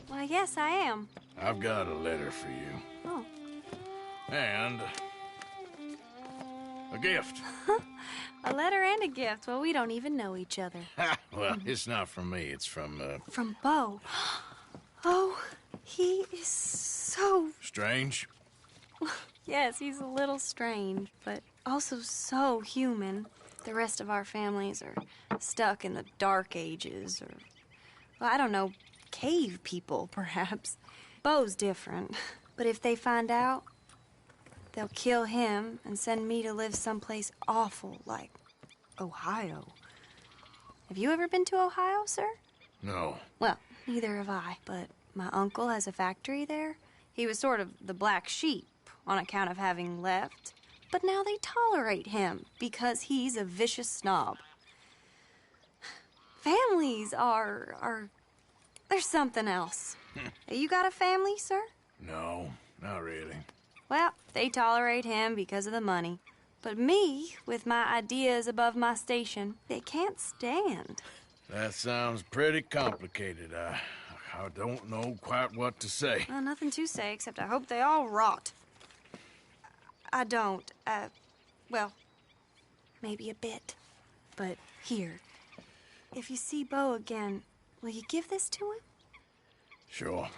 Speaker 8: Why, yes, I am.
Speaker 2: I've got a letter for you.
Speaker 8: Oh.
Speaker 2: And a gift.
Speaker 8: A letter and a gift. Well, we don't even know each other.
Speaker 2: Well, it's not from me. It's from,
Speaker 8: From Bo. Oh, he is so...
Speaker 2: Strange?
Speaker 8: Yes, he's a little strange, but also so human. The rest of our families are stuck in the dark ages, or, well, I don't know, cave people, perhaps. Bo's different, but if they find out, they'll kill him and send me to live someplace awful like Ohio. Have you ever been to Ohio, sir?
Speaker 2: No.
Speaker 8: Well, neither have I, but my uncle has a factory there. He was sort of the black sheep on account of having left, but now they tolerate him because he's a vicious snob. Families are there's something else. You got a family, sir?
Speaker 2: No, not really.
Speaker 8: Well, they tolerate him because of the money. But me, with my ideas above my station, they can't stand.
Speaker 2: That sounds pretty complicated. I don't know quite what to say.
Speaker 8: Well, nothing to say, except I hope they all rot. I don't. Well, maybe a bit. But here, if you see Bo again, will you give this to him?
Speaker 2: Sure.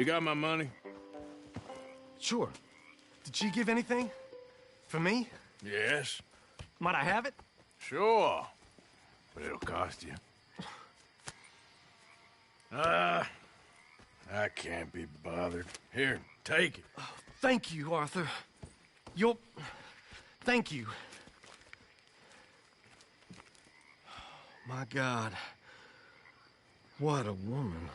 Speaker 2: You got my money?
Speaker 17: Sure. Did she give anything? For me?
Speaker 2: Yes.
Speaker 17: Might I have it?
Speaker 2: Sure. But it'll cost you. I can't be bothered. Here, take it.
Speaker 17: Oh, thank you, Arthur. Thank you. My God. What a woman.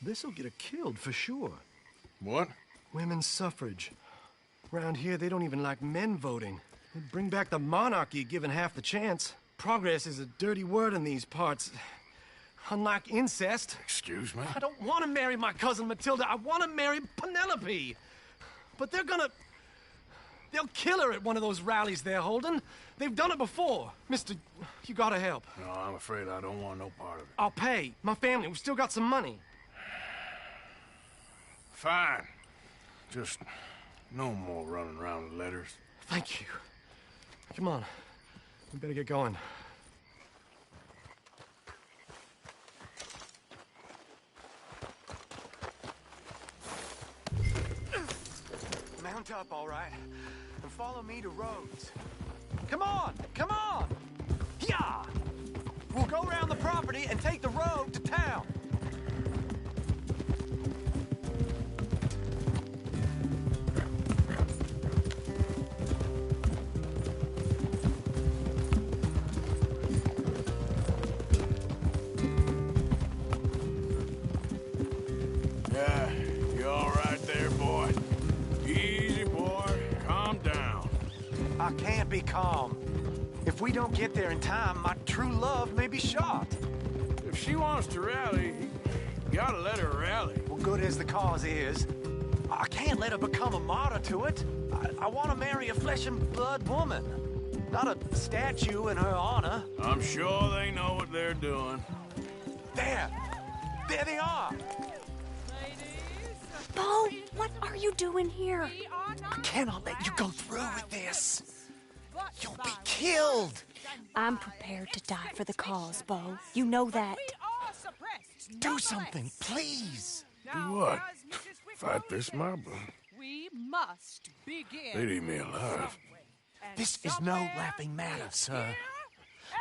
Speaker 17: This'll get her killed for sure.
Speaker 2: What?
Speaker 17: Women's suffrage. Around here, they don't even like men voting. They'd bring back the monarchy given half the chance. Progress is a dirty word in these parts. Unlike incest.
Speaker 2: Excuse me?
Speaker 17: I don't want to marry my cousin Matilda. I want to marry Penelope. But they'll kill her at one of those rallies they're holding. They've done it before. Mister, you gotta help.
Speaker 2: No, I'm afraid I don't want no part of it.
Speaker 17: I'll pay. My family, we've still got some money.
Speaker 2: Fine. Just no more running around with letters.
Speaker 17: Thank you. Come on. We better get going. Mount up, all right, and follow me to Rhodes. Come on! Come on! Yeah! We'll go around the property and take the road to town.
Speaker 2: Yeah, you all right there, boy? Easy, boy. Calm down.
Speaker 17: I can't be calm. If we don't get there in time, my true love may be shot.
Speaker 2: If she wants to rally, you gotta let her rally.
Speaker 17: Well, good as the cause is, I can't let her become a martyr to it. I want to marry a flesh and blood woman, not a statue in her honor.
Speaker 2: I'm sure they know what they're doing.
Speaker 17: There they are.
Speaker 8: Bo, what are you doing here?
Speaker 17: I cannot let you go through with this. You'll be killed.
Speaker 8: I'm prepared to die for the cause, Bo. You know that.
Speaker 17: Do something, please.
Speaker 2: Do what? Fight this mob?
Speaker 19: We must begin.
Speaker 2: They'd eat me alive.
Speaker 17: This is no laughing matter, sir.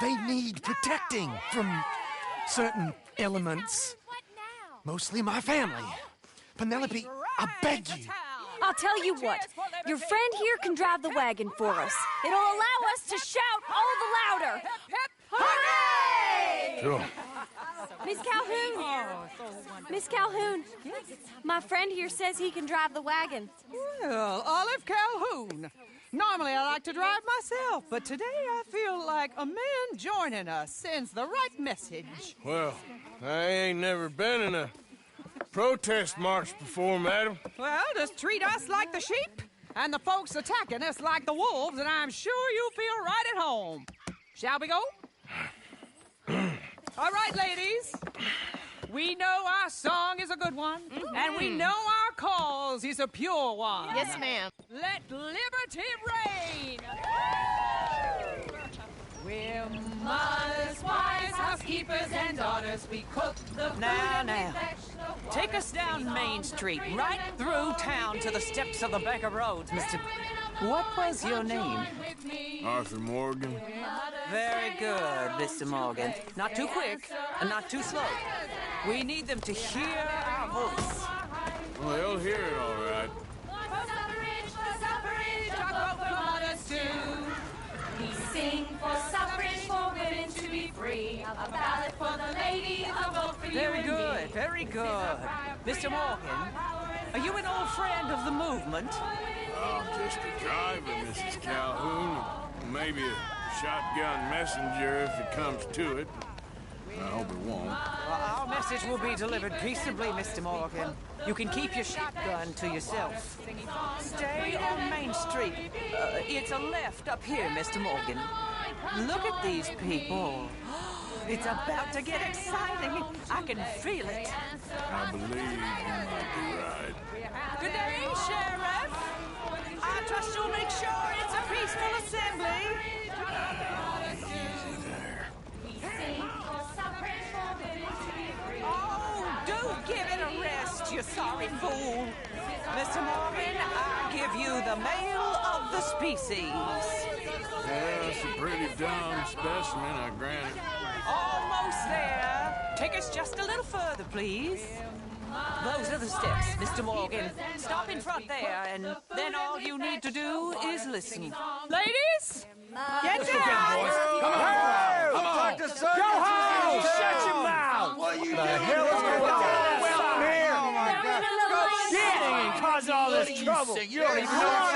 Speaker 17: They need protecting from certain elements. Mostly my family. Penelope, I beg you.
Speaker 8: I'll tell you what. Your friend here can drive the wagon for us. It'll allow us to shout all the louder. Hooray!
Speaker 2: Sure.
Speaker 8: Miss Calhoun. Miss Calhoun. My friend here says he can drive the wagon.
Speaker 19: Well, Olive Calhoun. Normally I like to drive myself, but today I feel like a man joining us sends the right message.
Speaker 2: Well, I ain't never been in a protest march before, madam.
Speaker 19: Well, just treat us like the sheep, and the folks attacking us like the wolves, and I'm sure you feel right at home. Shall we go? All right, ladies. We know our song is a good one, and we know our cause is a pure one.
Speaker 3: Yes, ma'am.
Speaker 19: Let liberty reign! We're mothers, wives, housekeepers, and daughters. We cook the food and we fetch the water.
Speaker 18: Take us down Main Street, right through town to the steps of the Baker Roads, Mr. What was your name?
Speaker 2: Arthur Morgan.
Speaker 18: Very good, Mr. Morgan. Not too quick and not too slow. We need them to hear our voice.
Speaker 2: Well, they'll hear it all right.
Speaker 20: We sing for suffrage, for women to be free. A ballad for the lady, a vote for you and me.
Speaker 18: Very good, very good. Mr. Morgan, are you an old friend of the movement?
Speaker 2: I'm just a driver, Mrs. Calhoun. Maybe a shotgun messenger if it comes to it. I hope it won't.
Speaker 18: Well, our message will be delivered peaceably, Mr. Morgan. You can keep your shotgun to yourself. Stay on Main Street. It's a left up here, Mr. Morgan. Look at these people. It's about to get exciting. I can feel it.
Speaker 2: I believe you might be right.
Speaker 18: Good day, Sheriff. I trust you'll make sure it's a peaceful assembly.
Speaker 20: We sing for suffrage, for women to be free.
Speaker 18: Oh, sorry fool. Mr. Morgan, I give you the male of the species.
Speaker 2: Yeah, that's a pretty dumb specimen, I grant it.
Speaker 18: Almost there. Take us just a little further, please. Those are the steps, Mr. Morgan. Stop in front there, and then all you need to do is listen.
Speaker 19: Ladies, get down!
Speaker 9: Come on! Come on! Go home! Shut your mouth!
Speaker 10: What are you
Speaker 9: The hell is going on here?
Speaker 10: Oh my God!
Speaker 9: Get and cause all this trouble.
Speaker 10: You don't even know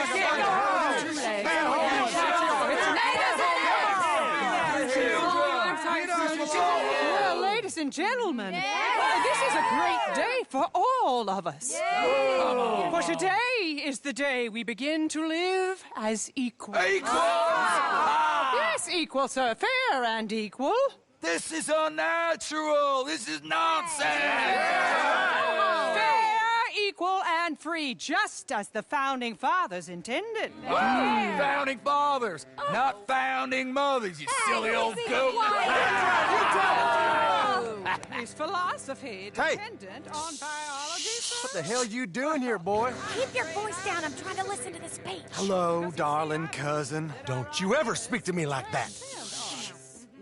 Speaker 19: Well, ladies and gentlemen, this is a great day for all of us. For today is the day we begin to live as equals. Yes, equal, sir. Fair and equal.
Speaker 9: This is unnatural. This is nonsense.
Speaker 19: Fair, equal, and free, just as the Founding Fathers intended.
Speaker 9: Founding fathers, not founding mothers, you silly old goat.
Speaker 19: Is philosophy dependent on biology?
Speaker 17: What the hell you doing here, boy?
Speaker 21: Keep your voice down. I'm trying to listen to the speech.
Speaker 17: Hello, darling cousin. Don't you ever speak to me like that.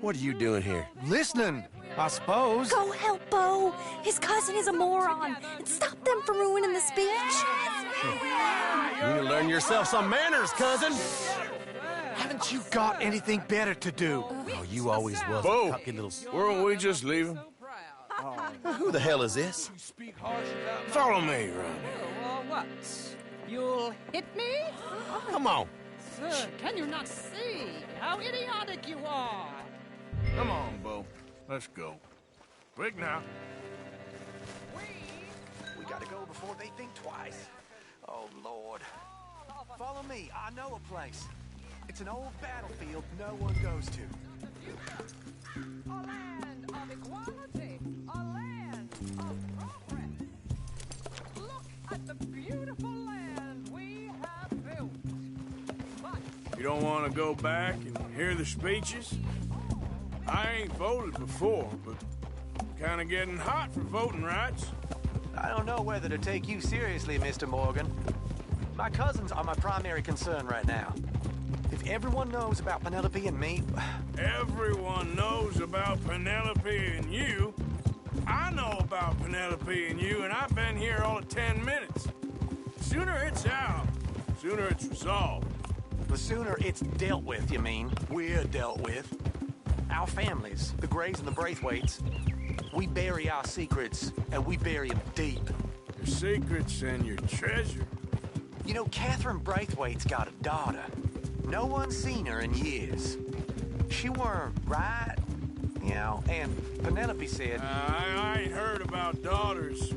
Speaker 9: What are you doing here?
Speaker 17: Listening, I suppose.
Speaker 21: Go help Bo. His cousin is a moron. And stop them from ruining the speech.
Speaker 17: You need to learn yourself some manners, cousin. Haven't you got anything better to do? Oh, you always was
Speaker 2: Bo,
Speaker 17: a cocky little...
Speaker 2: weren't we just leaving?
Speaker 17: Who the hell is this?
Speaker 2: Follow me, around
Speaker 19: Well, what? You'll hit me?
Speaker 17: Come on.
Speaker 19: Sir, can you not see how idiotic you are?
Speaker 2: Come on, Bo. Let's go. Quick now.
Speaker 17: We gotta go before they think twice. Oh, Lord. Follow me. I know a place. It's an old battlefield no one goes to.
Speaker 19: A land of equality. A land of progress. Look at the beautiful land we have built. But
Speaker 2: You don't want to go back and hear the speeches? I ain't voted before, but kind of getting hot for voting rights.
Speaker 22: I don't know whether to take you seriously, Mr. Morgan. My cousins are my primary concern right now. If everyone knows about Penelope and me...
Speaker 2: Everyone knows about Penelope and you. I know about Penelope and you, and I've been here all of 10 minutes. Sooner it's out, sooner it's resolved.
Speaker 22: The sooner it's dealt with, you mean? We're dealt with. Our families, the Grays and the Braithwaites, we bury our secrets, and we bury them deep.
Speaker 2: Your secrets and your treasure.
Speaker 22: You know, Catherine Braithwaite's got a daughter. No one's seen her in years. She weren't right, you know, and Penelope said...
Speaker 2: I ain't heard about daughters.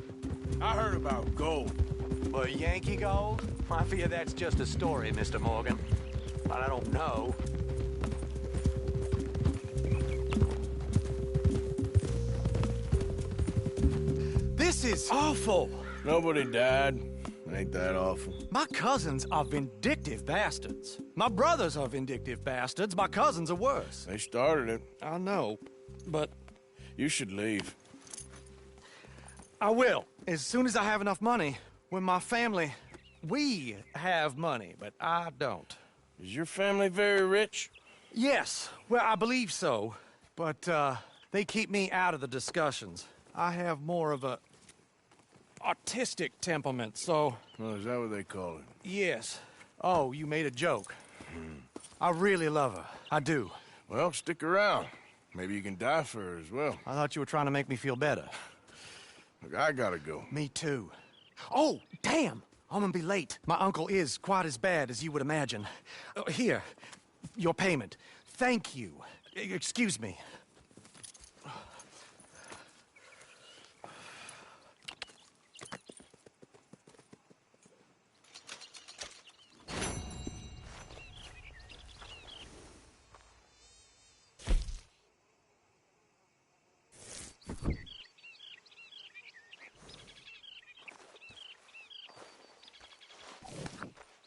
Speaker 2: I heard about gold.
Speaker 22: Well, Yankee gold? I fear that's just a story, Mr. Morgan. But I don't know.
Speaker 17: This is awful.
Speaker 2: Nobody died. Ain't that awful?
Speaker 17: My cousins are vindictive bastards. My brothers are vindictive bastards. My cousins are worse.
Speaker 2: They started it.
Speaker 17: I know, but...
Speaker 2: You should leave.
Speaker 17: I will, as soon as I have enough money. When my family... We have money, but I don't.
Speaker 2: Is your family very rich?
Speaker 17: Yes, well, I believe so. But, they keep me out of the discussions. I have more of a... artistic temperament, so...
Speaker 2: Oh, is that what they call it?
Speaker 17: Yes. Oh, you made a joke. I really love her. I do.
Speaker 2: Well, stick around. Maybe you can die for her as well.
Speaker 17: I thought you were trying to make me feel better.
Speaker 2: Look, I gotta go.
Speaker 17: Me too. Oh, damn! I'm gonna be late. My uncle is quite as bad as you would imagine. Here, your payment. Thank you. Excuse me.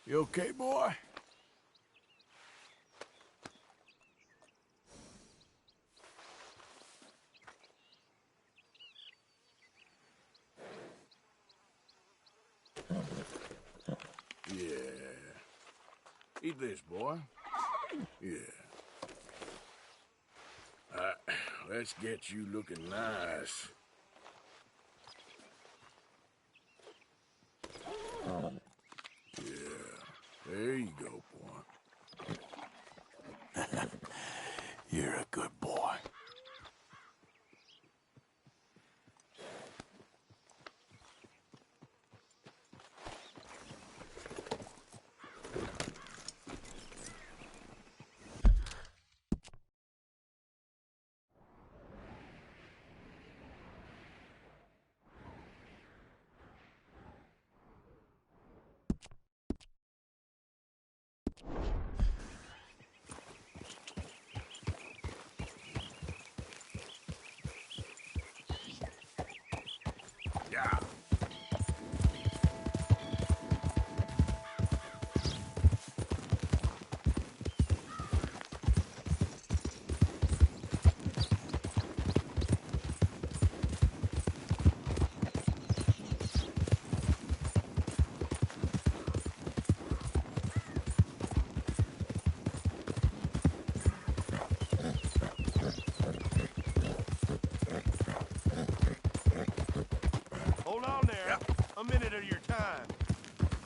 Speaker 2: You okay, boy? Eat this, boy. Yeah. Let's get you looking nice. Yeah. There you go, boy. You're a good boy.
Speaker 4: Hold on there. A minute of your time.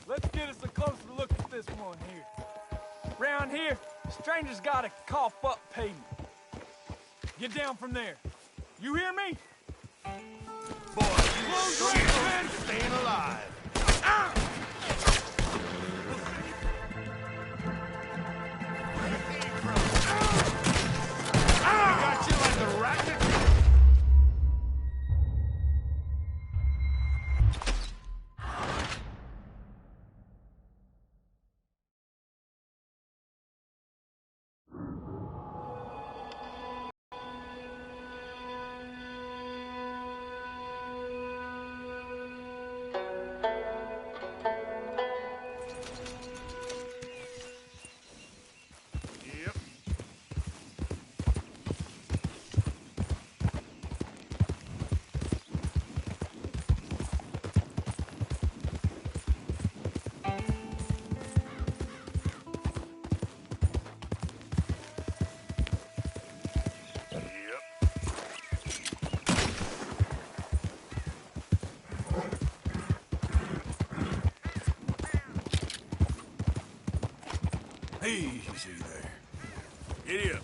Speaker 9: Let's get us a closer look at this one here. Round here, strangers gotta cough up payment. Get down from there. You hear me?
Speaker 4: Boy, you staying alive. Got you like a rat.
Speaker 2: Easy there. Giddy up.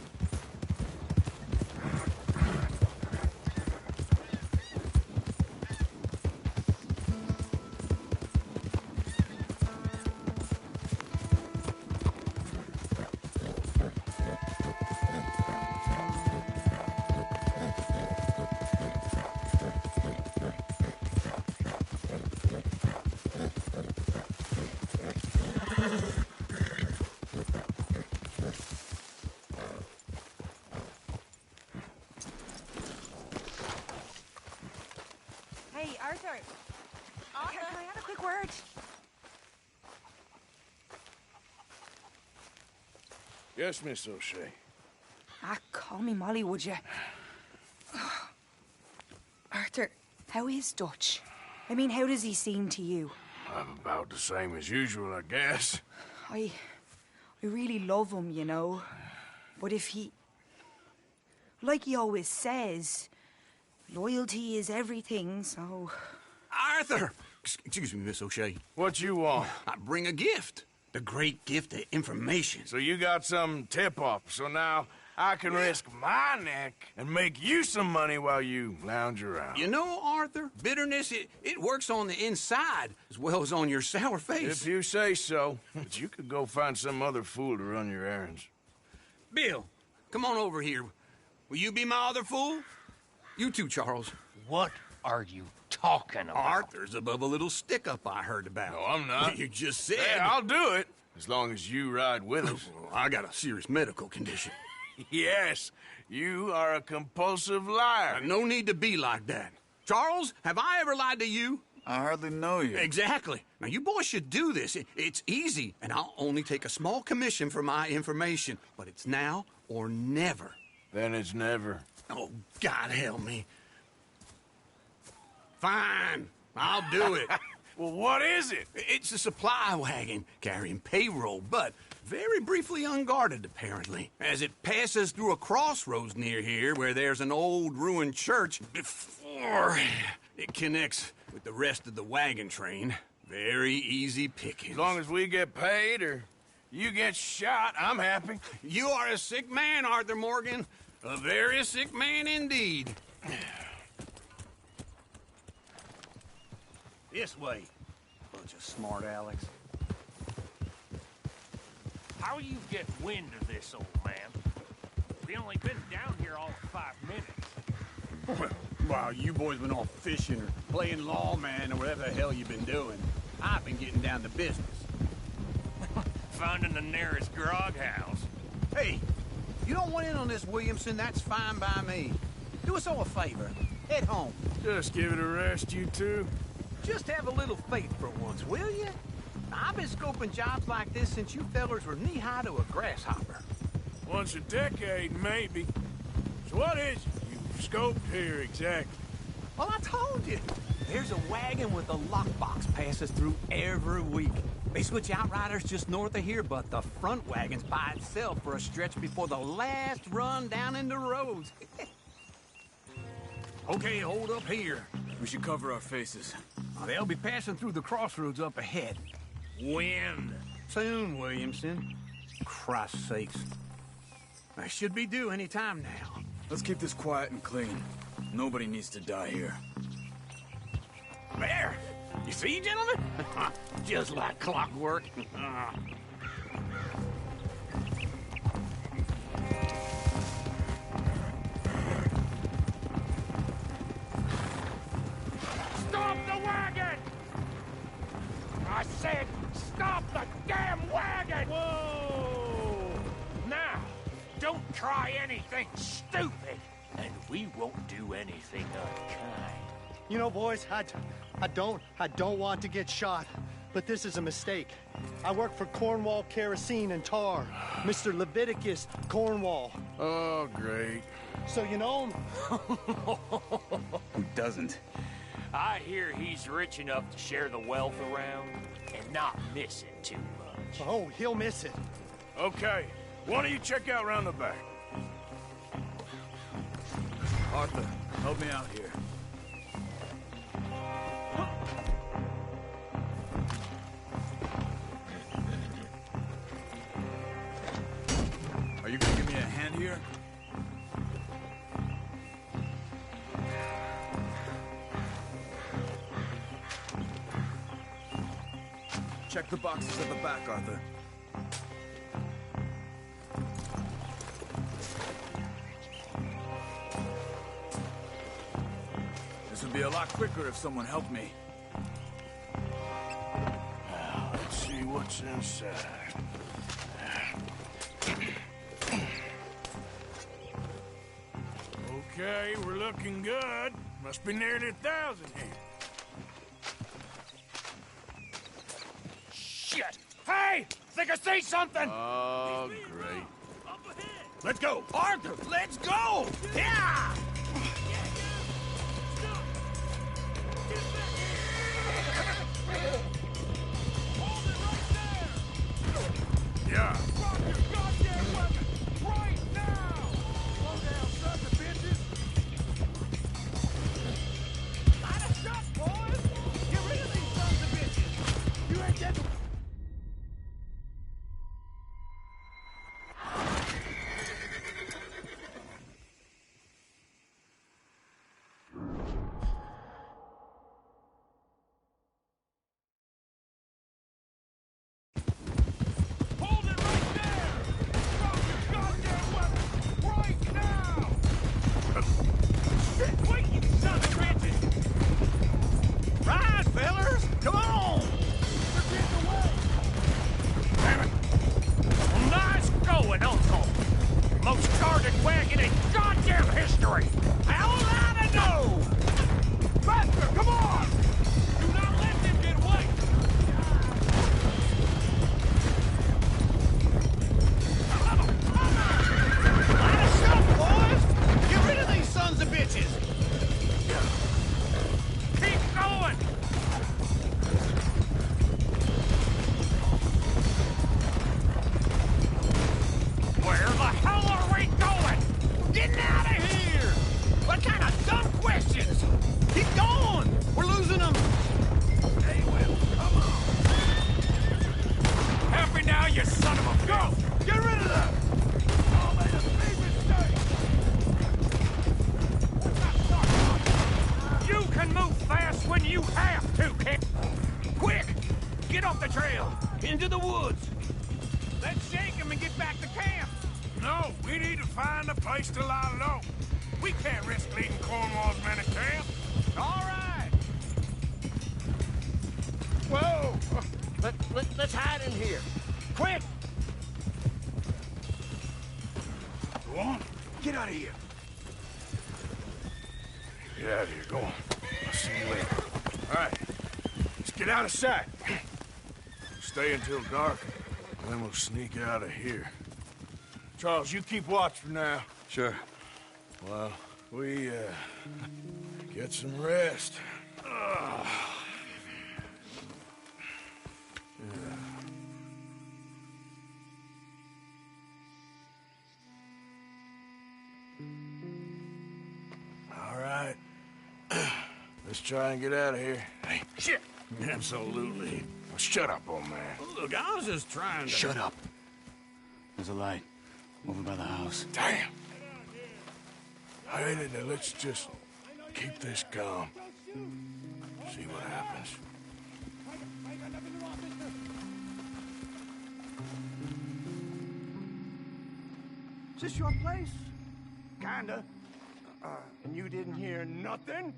Speaker 18: Hey, Arthur. Arthur, can I have a quick word?
Speaker 2: Yes, Miss O'Shea.
Speaker 18: Ah, call me Molly, would you? Arthur, how is Dutch? I mean, how does he seem to you?
Speaker 2: I'm about the same as usual, I guess.
Speaker 18: I really love him, you know. But if he... Like he always says, loyalty is everything, so...
Speaker 7: Arthur! Excuse me, Miss O'Shea.
Speaker 2: What you want?
Speaker 7: I bring a gift. The great gift of information.
Speaker 2: So you got some tip-off, so now I can risk my neck and make you some money while you lounge around.
Speaker 7: You know, Arthur, bitterness, it works on the inside as well as on your sour face.
Speaker 2: If you say so. But you could go find some other fool to run your errands.
Speaker 7: Bill, come on over here. Will you be my other fool? You too, Charles.
Speaker 13: What are you talking about?
Speaker 7: Arthur's above a little stick-up I heard about.
Speaker 2: No, I'm not.
Speaker 7: You just said...
Speaker 2: Hey, I'll do it, as long as you ride with us.
Speaker 7: I got a serious medical condition.
Speaker 2: Yes, you are a compulsive liar.
Speaker 7: No need to be like that. Charles, have I ever lied to you?
Speaker 6: I hardly know you.
Speaker 7: Exactly. Now, you boys should do this. It's easy, and I'll only take a small commission for my information. But it's now or never.
Speaker 2: Then it's never.
Speaker 7: Oh, God help me. Fine. I'll do it.
Speaker 2: Well, what is it?
Speaker 7: It's a supply wagon carrying payroll, but Very briefly unguarded, apparently, as it passes through a crossroads near here where there's an old ruined church before it connects with the rest of the wagon train. Very easy pickings.
Speaker 2: As long as we get paid or you get shot, I'm happy.
Speaker 7: You are a sick man, Arthur Morgan. A very sick man indeed.
Speaker 22: This way. Bunch of smart Alex.
Speaker 13: How you get wind of this, old man? We only been down here all of 5 minutes.
Speaker 6: While you boys been off fishing or playing lawman or whatever the hell you've been doing, I've been getting down to business.
Speaker 13: Finding the nearest grog house.
Speaker 6: Hey, you don't want in on this, Williamson, that's fine by me. Do us all a favor. Head home.
Speaker 2: Just give it a rest, you two.
Speaker 6: Just have a little faith for once, will you? I've been scoping jobs like this since you fellers were knee-high to a grasshopper.
Speaker 2: Once a decade, maybe. So what is it you've scoped here exactly?
Speaker 6: Well, I told you. There's a wagon with a lockbox passes through every week. They switch outriders just north of here, but the front wagon's by itself for a stretch before the last run down into roads. Okay, hold up here.
Speaker 9: We should cover our faces.
Speaker 6: They'll be passing through the crossroads up ahead.
Speaker 13: When?
Speaker 6: Soon, Williamson. Christ's sakes. I should be due any time now.
Speaker 9: Let's keep this quiet and clean. Nobody needs to die here.
Speaker 6: There! You see, gentlemen? Just like clockwork.
Speaker 13: Stop the wagon! I said, stop the damn wagon! Whoa! Now, don't try anything stupid, and we won't do anything unkind.
Speaker 1: You know, boys, I don't want to get shot, but this is a mistake. I work for Cornwall Kerosene and Tar, Mr. Leviticus Cornwall.
Speaker 2: Oh, great.
Speaker 1: So you know him?
Speaker 9: Who doesn't?
Speaker 13: I hear he's rich enough to share the wealth around and not miss it too much.
Speaker 1: Oh, he'll miss it.
Speaker 2: Okay, why don't you check out around the back?
Speaker 9: Arthur, help me out here. Are you gonna give me a hand here? Check the boxes at the back, Arthur. This would be a lot quicker if someone helped me.
Speaker 2: Let's see what's inside. Okay, we're looking good. Must be nearly 1,000 here.
Speaker 13: Shit! Hey! Think I see something!
Speaker 2: Oh, great.
Speaker 6: Let's go! Arthur, let's go! Yeah!
Speaker 2: Yeah.
Speaker 13: Drop your goddamn weapon right now! Slow down, sons of bitches! Light a shot, boys! Get rid of these sons of bitches! You ain't getting... Hold it right there! Drop your goddamn weapon right now! Shit, wait, you sons of bitches!
Speaker 6: Rise, fellers! Come on!
Speaker 13: They're getting away! Damn it! Nice going, Uncle! Most guarded wagon in goddamn history! How will I know? Faster, come on! Do not let them get away!
Speaker 6: Line us up, boys! Get rid of these sons of bitches!
Speaker 13: Keep going!
Speaker 6: Keep going! We're losing them!
Speaker 13: Hey, Will, come on! Help me now, you son of a bitch! Go! Get rid of them! Oh, made a big mistake! You can move fast when you have to, kid! Quick! Get off the trail! Into the woods! Let's shake him and get back to camp! No, we need to find a place to lie low. We can't risk leading Cornwall's men to camp. All right!
Speaker 4: Whoa! Let's hide in here. Quick!
Speaker 2: Go on.
Speaker 4: Get out of here.
Speaker 2: Get out of here. Go on. I'll see you later. All right. Let's get out of sight. Stay until dark, and then we'll sneak out of here. Charles, you keep watch for now.
Speaker 5: Sure.
Speaker 2: Well, we, get some rest. All right. Let's try and get out of here. Hey, shit! Absolutely. Well, shut up, old man.
Speaker 7: Look, I was just trying to...
Speaker 5: Shut up. There's a light over by the house.
Speaker 2: Damn! Hey, let's just keep this calm. See what happens.
Speaker 4: Is this your place? Kinda. And you didn't hear nothing?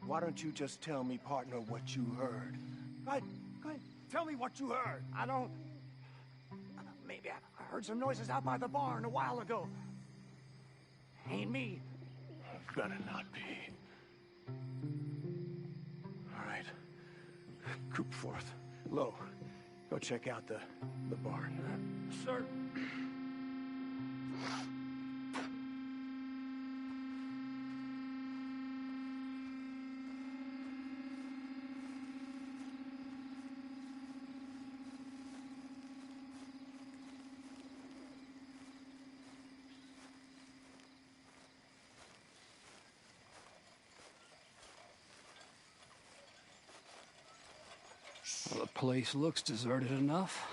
Speaker 4: Why don't you just tell me, partner, what you heard? Go ahead. Tell me what you heard. I don't... Maybe I heard some noises out by the barn a while ago. Ain't me.
Speaker 2: Better not be.
Speaker 4: All right. Coop forth. Low. Go check out the barn. Sir.
Speaker 14: Well, the place looks deserted enough.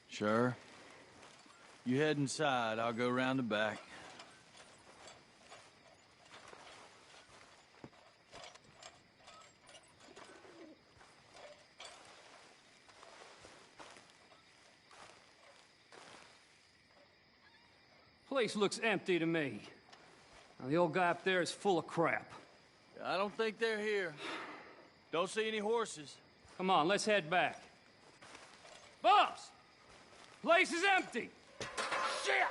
Speaker 5: Sure. You head inside, I'll go round the back.
Speaker 14: Place looks empty to me. Now, the old guy up there is full of crap.
Speaker 5: I don't think they're here. Don't see any horses.
Speaker 14: Come on, let's head back. Bubs! Place is empty!
Speaker 13: Shit!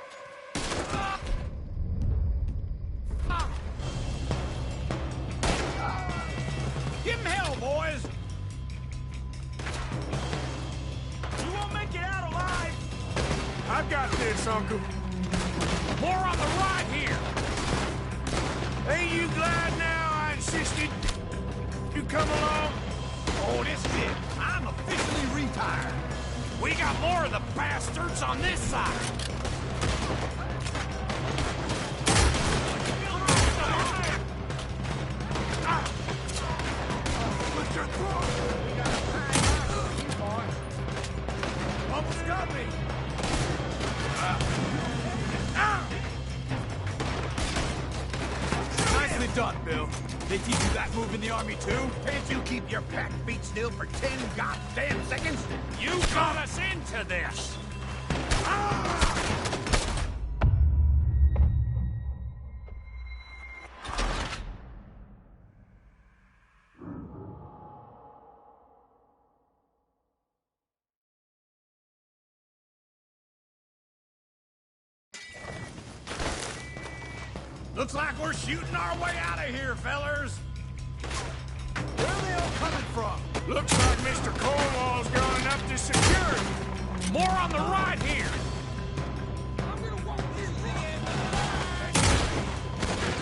Speaker 6: Give him hell, boys! You won't make it out alive!
Speaker 2: I've got this, Uncle.
Speaker 13: More on the right here!
Speaker 2: Ain't you glad now I insisted you come along?
Speaker 6: Oh, this is it. I'm officially retired.
Speaker 13: We got more of the bastards on this side!
Speaker 6: Almost got me. Nicely done, Bill. They teach you that move in the army, too? Can't you keep your packed feet still for 10 goddamn seconds?
Speaker 13: You got us into this!
Speaker 6: Looks like we're shooting our way out of here, fellers. Where are they all coming from?
Speaker 2: Looks like Mr. Cornwall's gone up to security.
Speaker 13: More on the right here!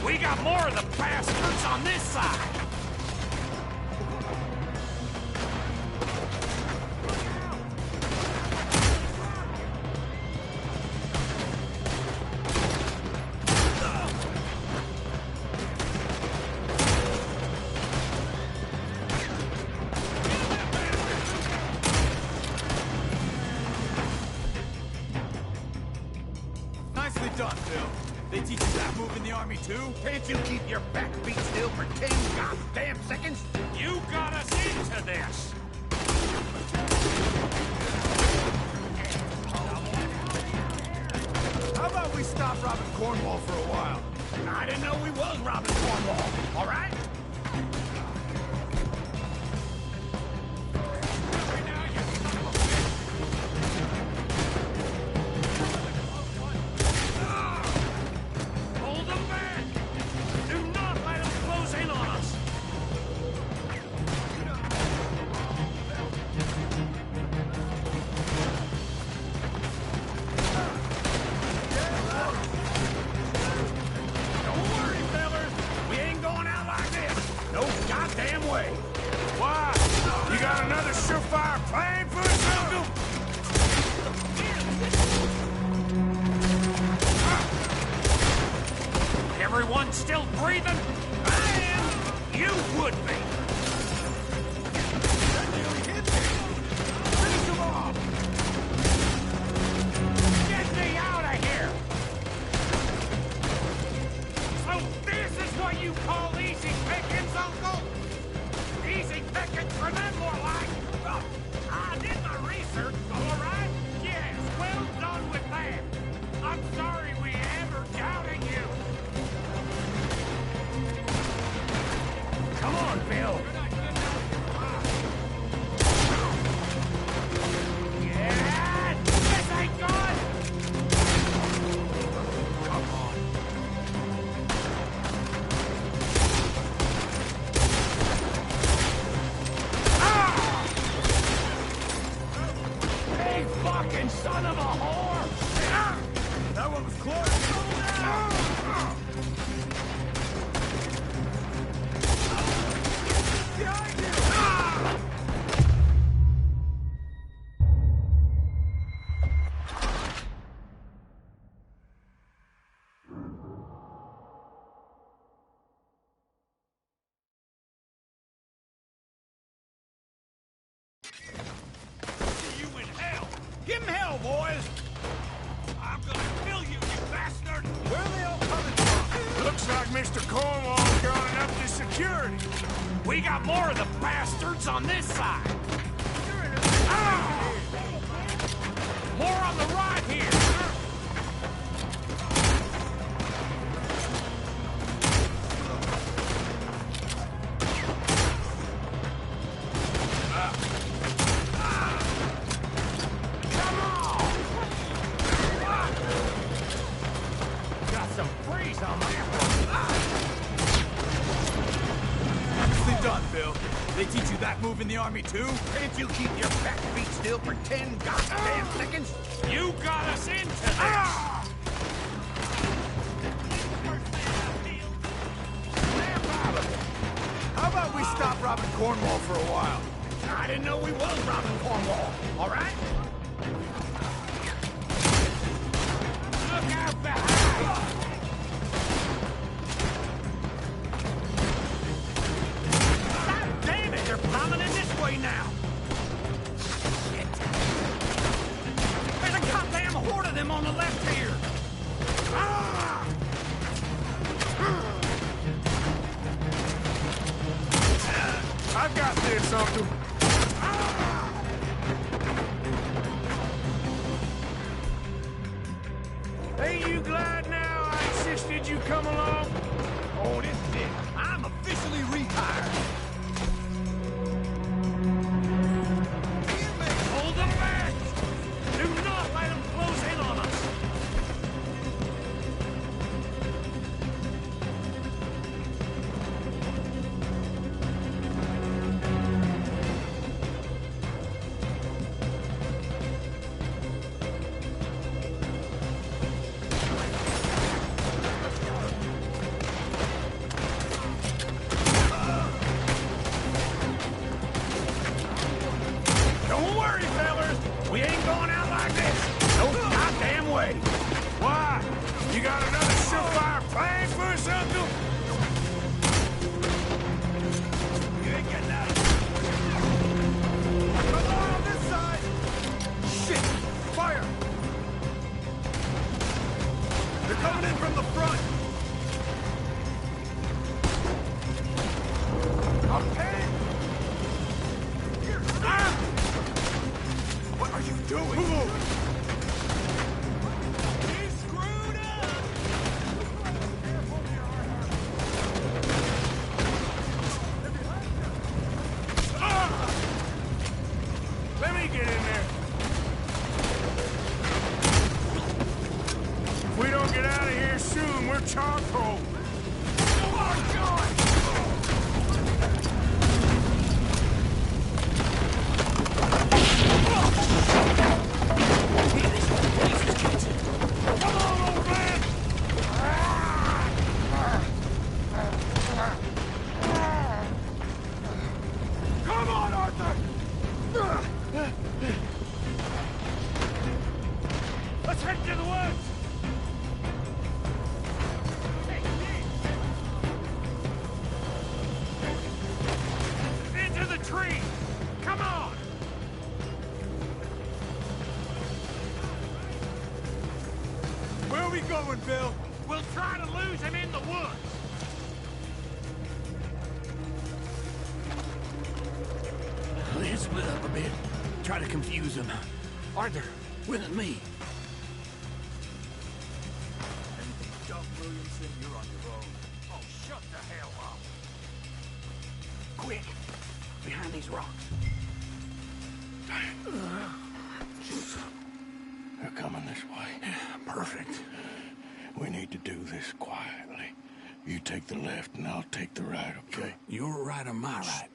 Speaker 13: We got more of the bastards on this side!
Speaker 6: done, Phil. They teach you that move in the army too?
Speaker 13: Can't you keep your backbeat still for 10 goddamn seconds? You got us into this!
Speaker 4: How about we stop robbing Cornwall for a while?
Speaker 13: I didn't know we was robbing Cornwall, all right? Hold them back! Do not let them close in on us! Don't worry, fellas. We ain't going out like this. No goddamn way.
Speaker 2: Why? You got another surefire plan for us, Uncle?
Speaker 13: Everyone still breathing? I am. You would be. Finish them off. Get me out of here. So this is what you call easy pickings, Uncle? Easy pickings for them, more like. I did my research, all right? Yes, well done with that. I'm sorry we ever doubted you. Come on, Bill. Yeah, this ain't good. Come on. Hey, fucking son of a whore! That one was close. Behind you! See you in hell! Give him hell, boys! I'm gonna kill you, you bastard! Where are they all coming from?
Speaker 2: Looks like Mr. Cornwall's gone up to security.
Speaker 13: We got more of the bastards on this side. More on the right here. Come on. Got some freeze on my
Speaker 6: Nicely done, Phil. They teach you that move in the army too?
Speaker 13: Can't you keep your backbeat still for 10 goddamn seconds? You got us into this!
Speaker 4: How about we stop robbing Cornwall for a while?
Speaker 13: I didn't know we was robbing Cornwall, all right? Look out behind! God damn it, they're coming in this way now! Shit! There's a goddamn horde of them on the left here! Ah!
Speaker 2: I've got this, Uncle. Ain't you glad now I insisted you come along?
Speaker 13: Oh, this is it. I'm officially retired. Hold them back! Do not let them close in on us! Don't worry, fellas. We ain't going out like this. No goddamn way.
Speaker 2: Why? You got another surefire plan for us, Uncle?
Speaker 4: You ain't getting out of here. Come on this side! Shit! Fire!
Speaker 9: front! Okay!
Speaker 7: What are you doing?
Speaker 9: Move! He's screwed up!
Speaker 2: Let me get in there. If we don't get out of here soon, we're charcoal.
Speaker 9: Oh, God!
Speaker 2: Come on, old man!
Speaker 9: Come on, Arthur!
Speaker 2: Let's head to the woods! Into the tree! Come on!
Speaker 9: Where are we going, Bill?
Speaker 13: We'll try to lose him in the woods.
Speaker 7: Let's split up a bit. Try to confuse him. Arthur, with me.
Speaker 9: Doug Williamson, you're on your own.
Speaker 13: Oh, shut the hell up.
Speaker 7: Quick, behind these rocks.
Speaker 10: They're coming this way.
Speaker 7: Perfect.
Speaker 10: We need to do this quietly. You take the left and I'll take the right, okay?
Speaker 7: Your right or my right?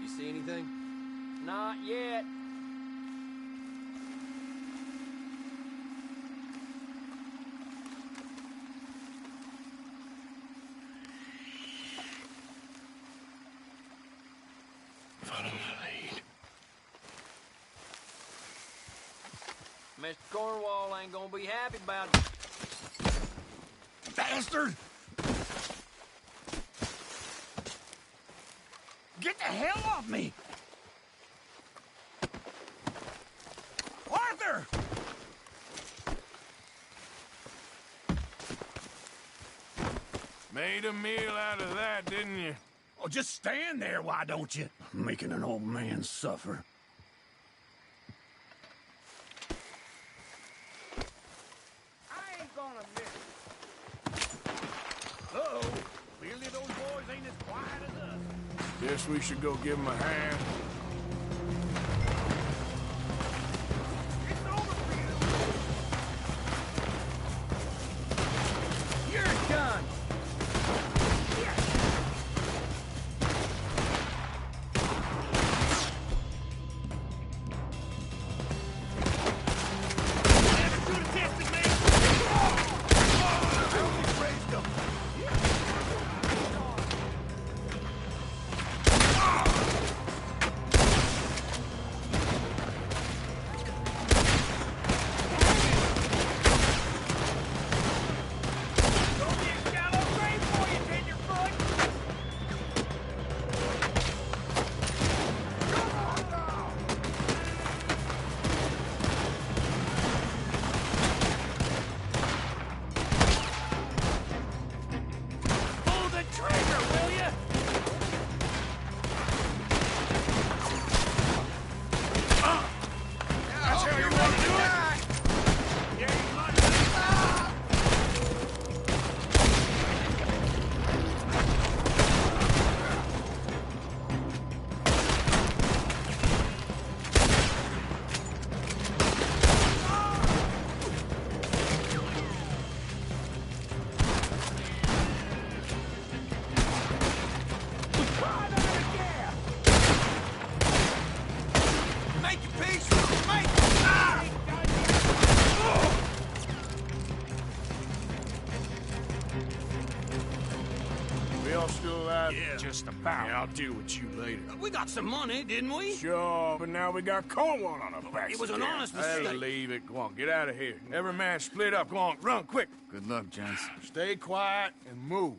Speaker 16: You see anything?
Speaker 14: Not yet.
Speaker 10: Follow my lead.
Speaker 14: Mr. Cornwall ain't gonna be happy about it.
Speaker 7: Bastard! Get the hell off me! Arthur!
Speaker 2: Made a meal out of that, didn't you?
Speaker 7: Oh, just stand there, why don't you? Making an old man suffer.
Speaker 13: I ain't gonna miss it.
Speaker 7: Uh-oh. Clearly those boys ain't as quiet as us.
Speaker 2: Guess we should go give him a hand.
Speaker 13: It's over for you.
Speaker 14: You're done.
Speaker 2: Yeah, just about. Yeah, I'll deal with you later.
Speaker 7: We got some money, didn't we?
Speaker 2: Sure, but now we got Cornwall on our backs.
Speaker 7: It was an honest
Speaker 2: Hey,
Speaker 7: mistake.
Speaker 2: leave it. Go on, get out of here. Every man split up. Go on, run, quick.
Speaker 5: Good luck, gents.
Speaker 2: Stay quiet and move.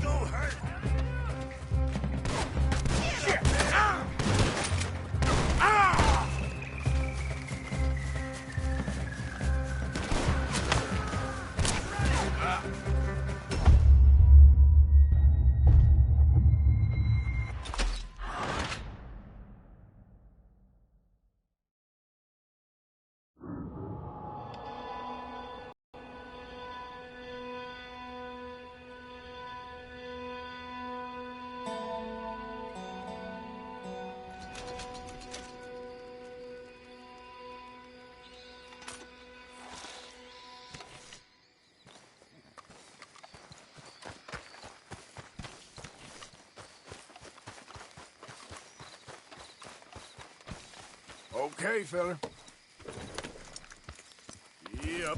Speaker 4: go hurt.
Speaker 13: Shit! Ah! Ah!
Speaker 2: Okay, fella. Yep.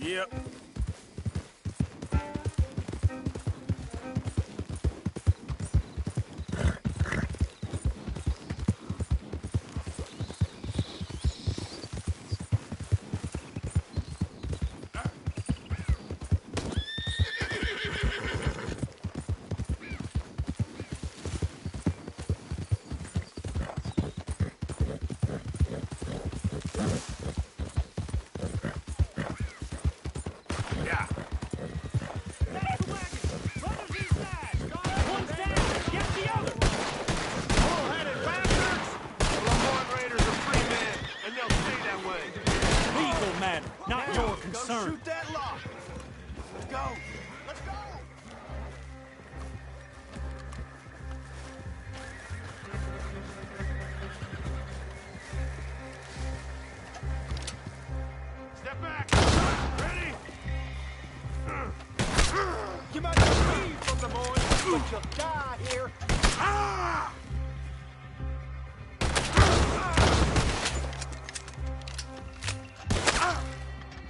Speaker 2: Yep.
Speaker 4: Not your concern. Go shoot that lock. Let's go. Let's go.
Speaker 13: Step back. Ready?
Speaker 4: You might be from the morning, but you'll die here. Ah!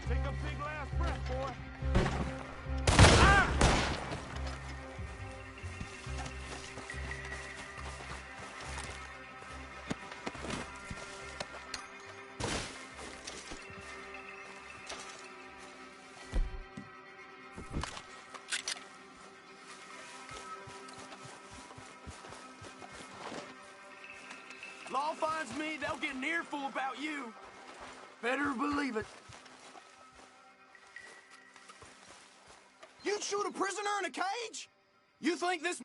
Speaker 13: Take a big last breath, boy.
Speaker 4: Law finds me, they'll get an earful about you. Better believe it. You'd shoot a prisoner in a cage? You think this...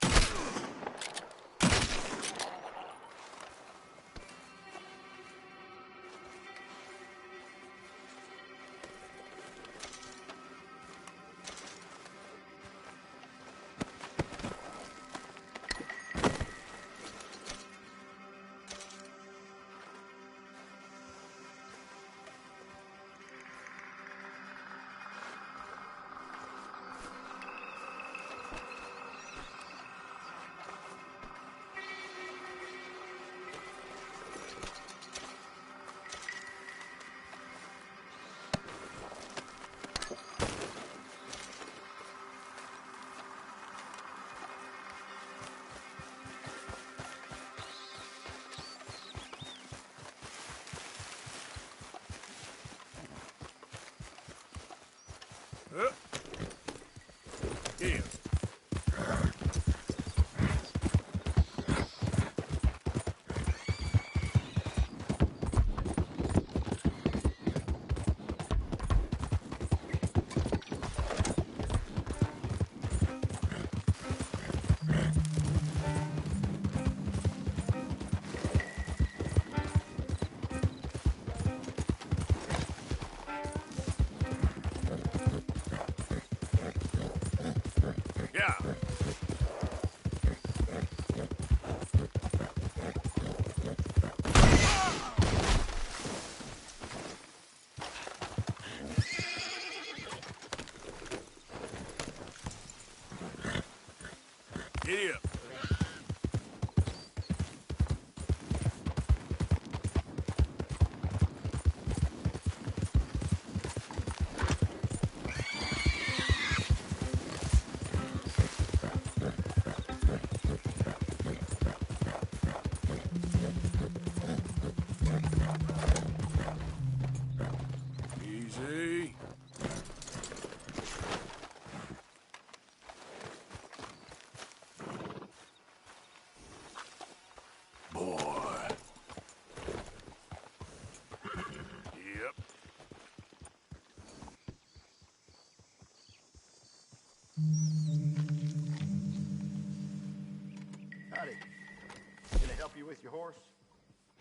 Speaker 11: Howdy. Can I help you with your horse?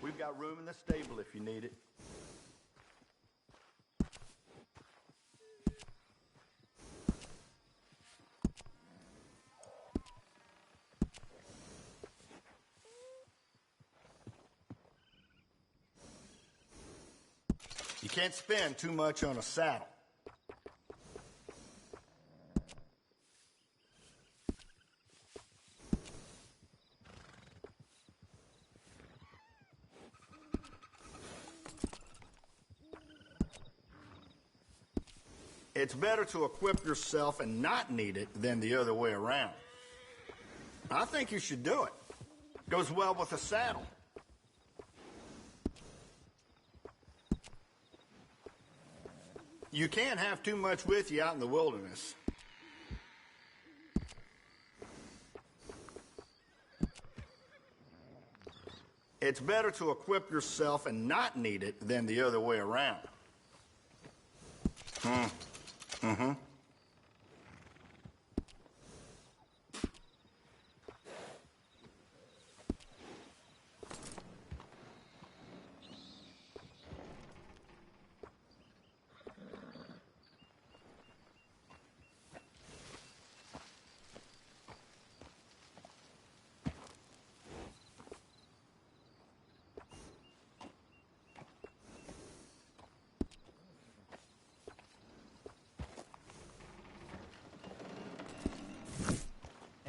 Speaker 11: We've got room in the stable if you need it. You can't spend too much on a saddle. It's better to equip yourself and not need it than the other way around. I think you should do it. Goes well with a saddle. You can't have too much with you out in the wilderness. It's better to equip yourself and not need it than the other way around. Mm-hmm.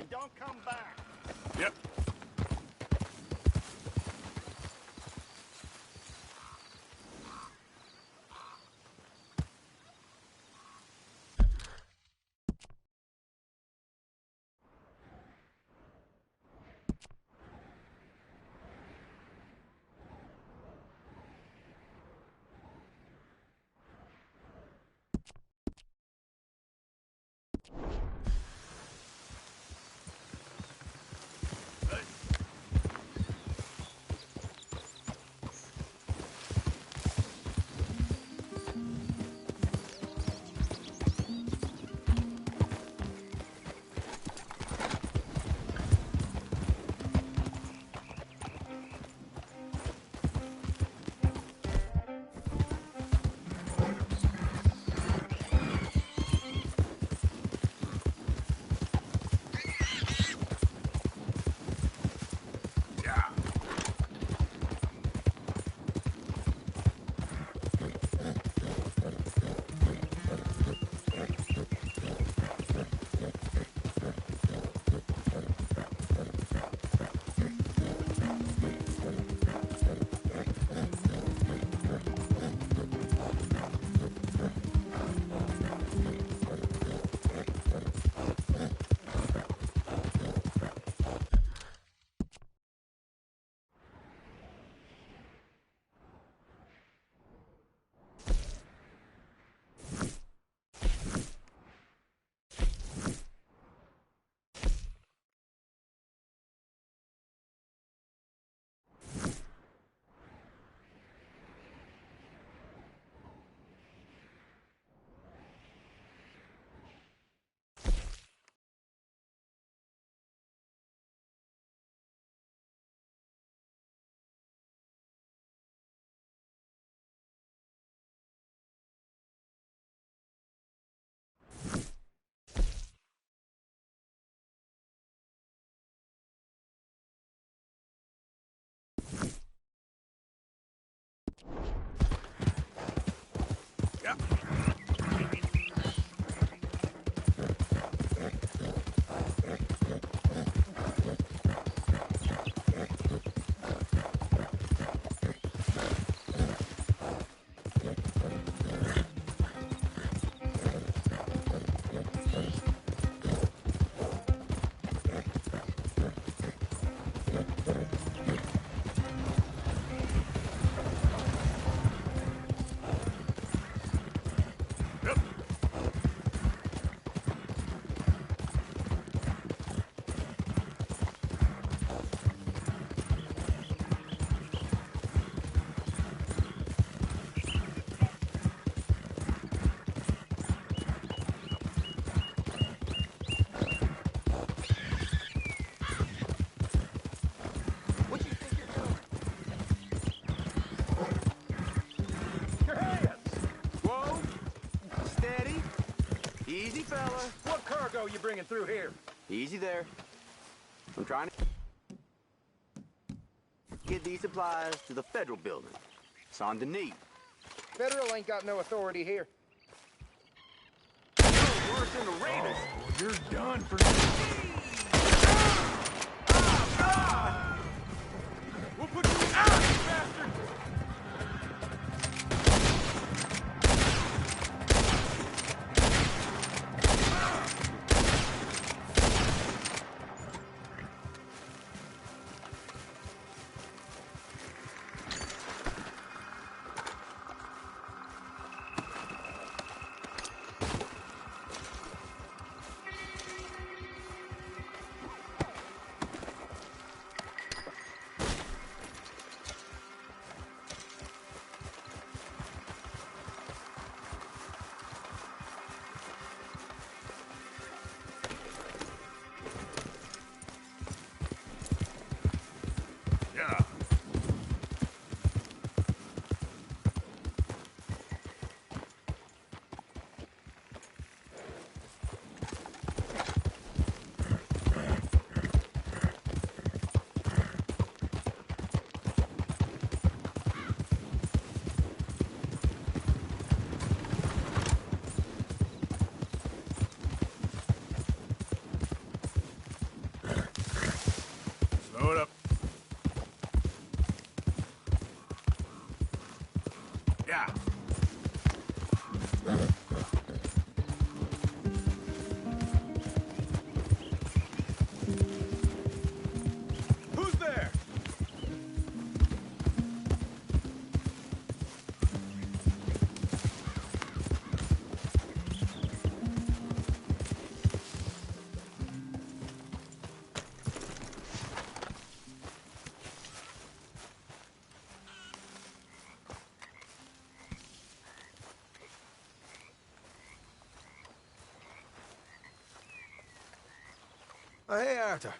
Speaker 11: Don't come back.
Speaker 2: Yep.
Speaker 9: fella. What cargo you bringing through here?
Speaker 12: Easy there. I'm trying to get these supplies to the federal building. Saint Denis.
Speaker 9: Federal ain't got no authority here.
Speaker 12: Worse than the Raiders.
Speaker 9: Oh, you're done for We'll put you out, you bastard!
Speaker 2: Load up. Yeah.
Speaker 9: Who's there?
Speaker 17: Oh, hey, Arthur.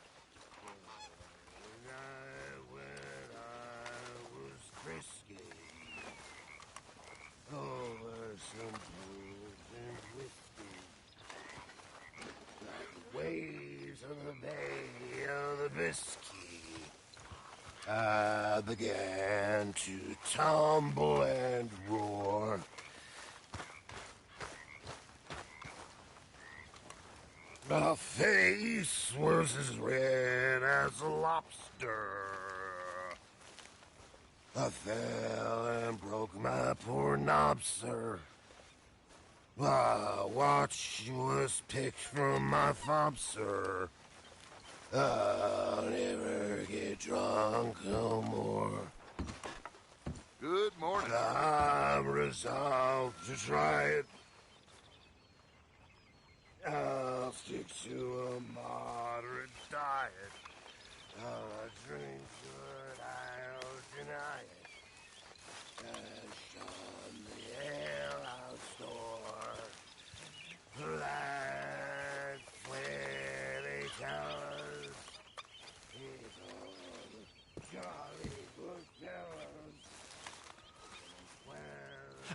Speaker 15: Waves of the Bay of the Biscay, I began to tumble and roar. My face was as red as a lobster. I fell and broke my poor knob, sir. My watch was picked from my fob, sir. I'll never get drunk no more.
Speaker 10: Good morning.
Speaker 15: I'm resolved to try it. I'll stick to a moderate diet. I'll drink good, I'll deny it. And shun the ale-out store. That's where they tell us it's all jolly good fellas.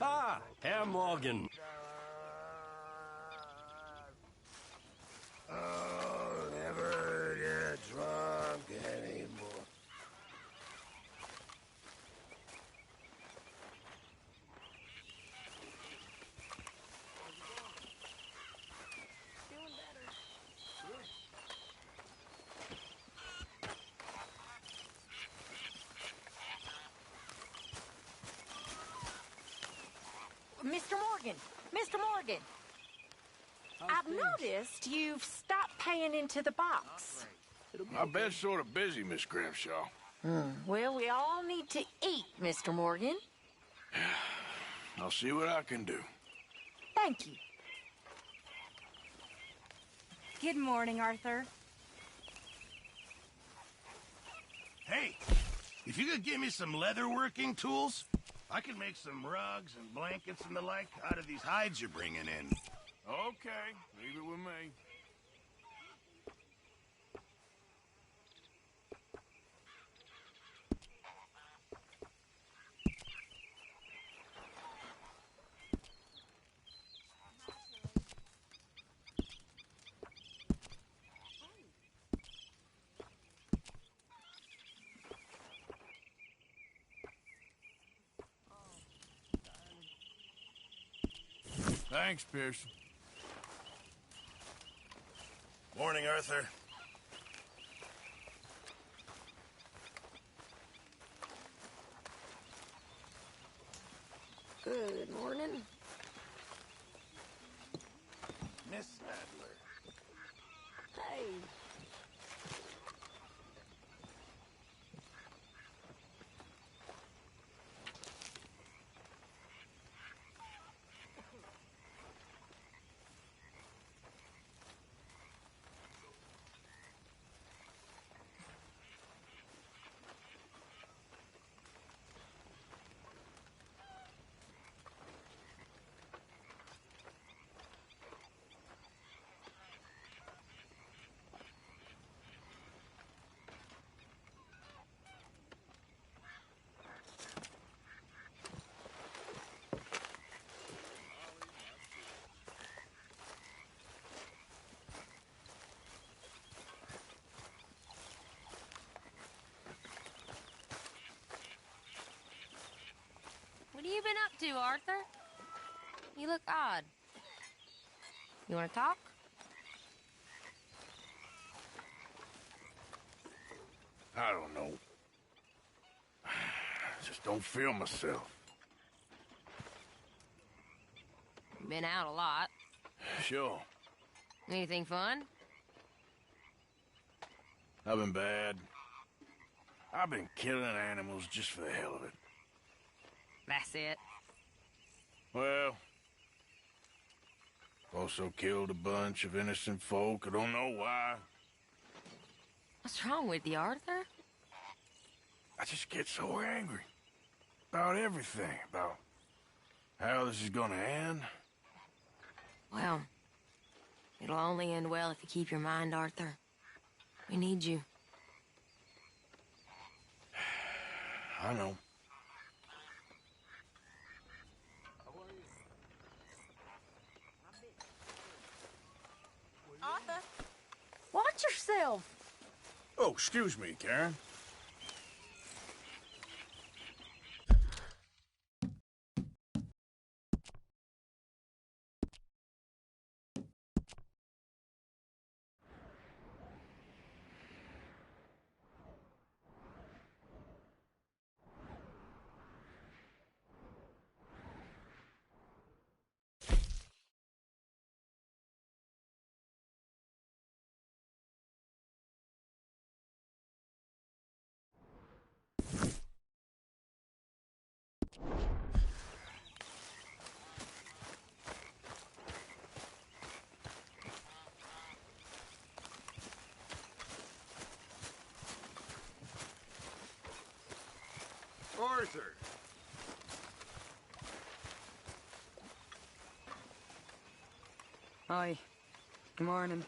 Speaker 23: Ah, Herr Morgan.
Speaker 15: I'll never get drunk anymore.
Speaker 3: Mr. Morgan! Mr. Morgan! I've noticed you've stopped paying into the box.
Speaker 2: My bed's sort of busy, Miss Grimshaw.
Speaker 3: Well, we all need to eat, Mr. Morgan.
Speaker 2: I'll see what I can do.
Speaker 3: Thank you.
Speaker 24: Good morning, Arthur.
Speaker 15: Hey, if you could give me some leatherworking tools, I can make some rugs and blankets and the like out of these hides you're bringing in.
Speaker 2: Okay, leave it with me. Thanks, Pearson.
Speaker 15: Morning, Arthur.
Speaker 3: Good morning.
Speaker 15: Miss Adler.
Speaker 3: Hey.
Speaker 8: What have you been up to, Arthur? You look odd. You want to talk?
Speaker 2: I don't know. I just don't feel myself.
Speaker 8: Been out a lot.
Speaker 2: Sure.
Speaker 8: Anything fun?
Speaker 2: I've been bad. I've been killing animals just for the hell of it.
Speaker 8: That's it.
Speaker 2: Well, also killed a bunch of innocent folk. I don't know why.
Speaker 8: What's wrong with you, Arthur?
Speaker 2: I just get so angry. About everything. About how this is gonna end.
Speaker 8: Well, it'll only end well if you keep your mind, Arthur. We need you.
Speaker 2: I know.
Speaker 3: Arthur, watch yourself.
Speaker 2: Oh, excuse me, Karen.
Speaker 10: Arthur.
Speaker 18: Hi. Good morning.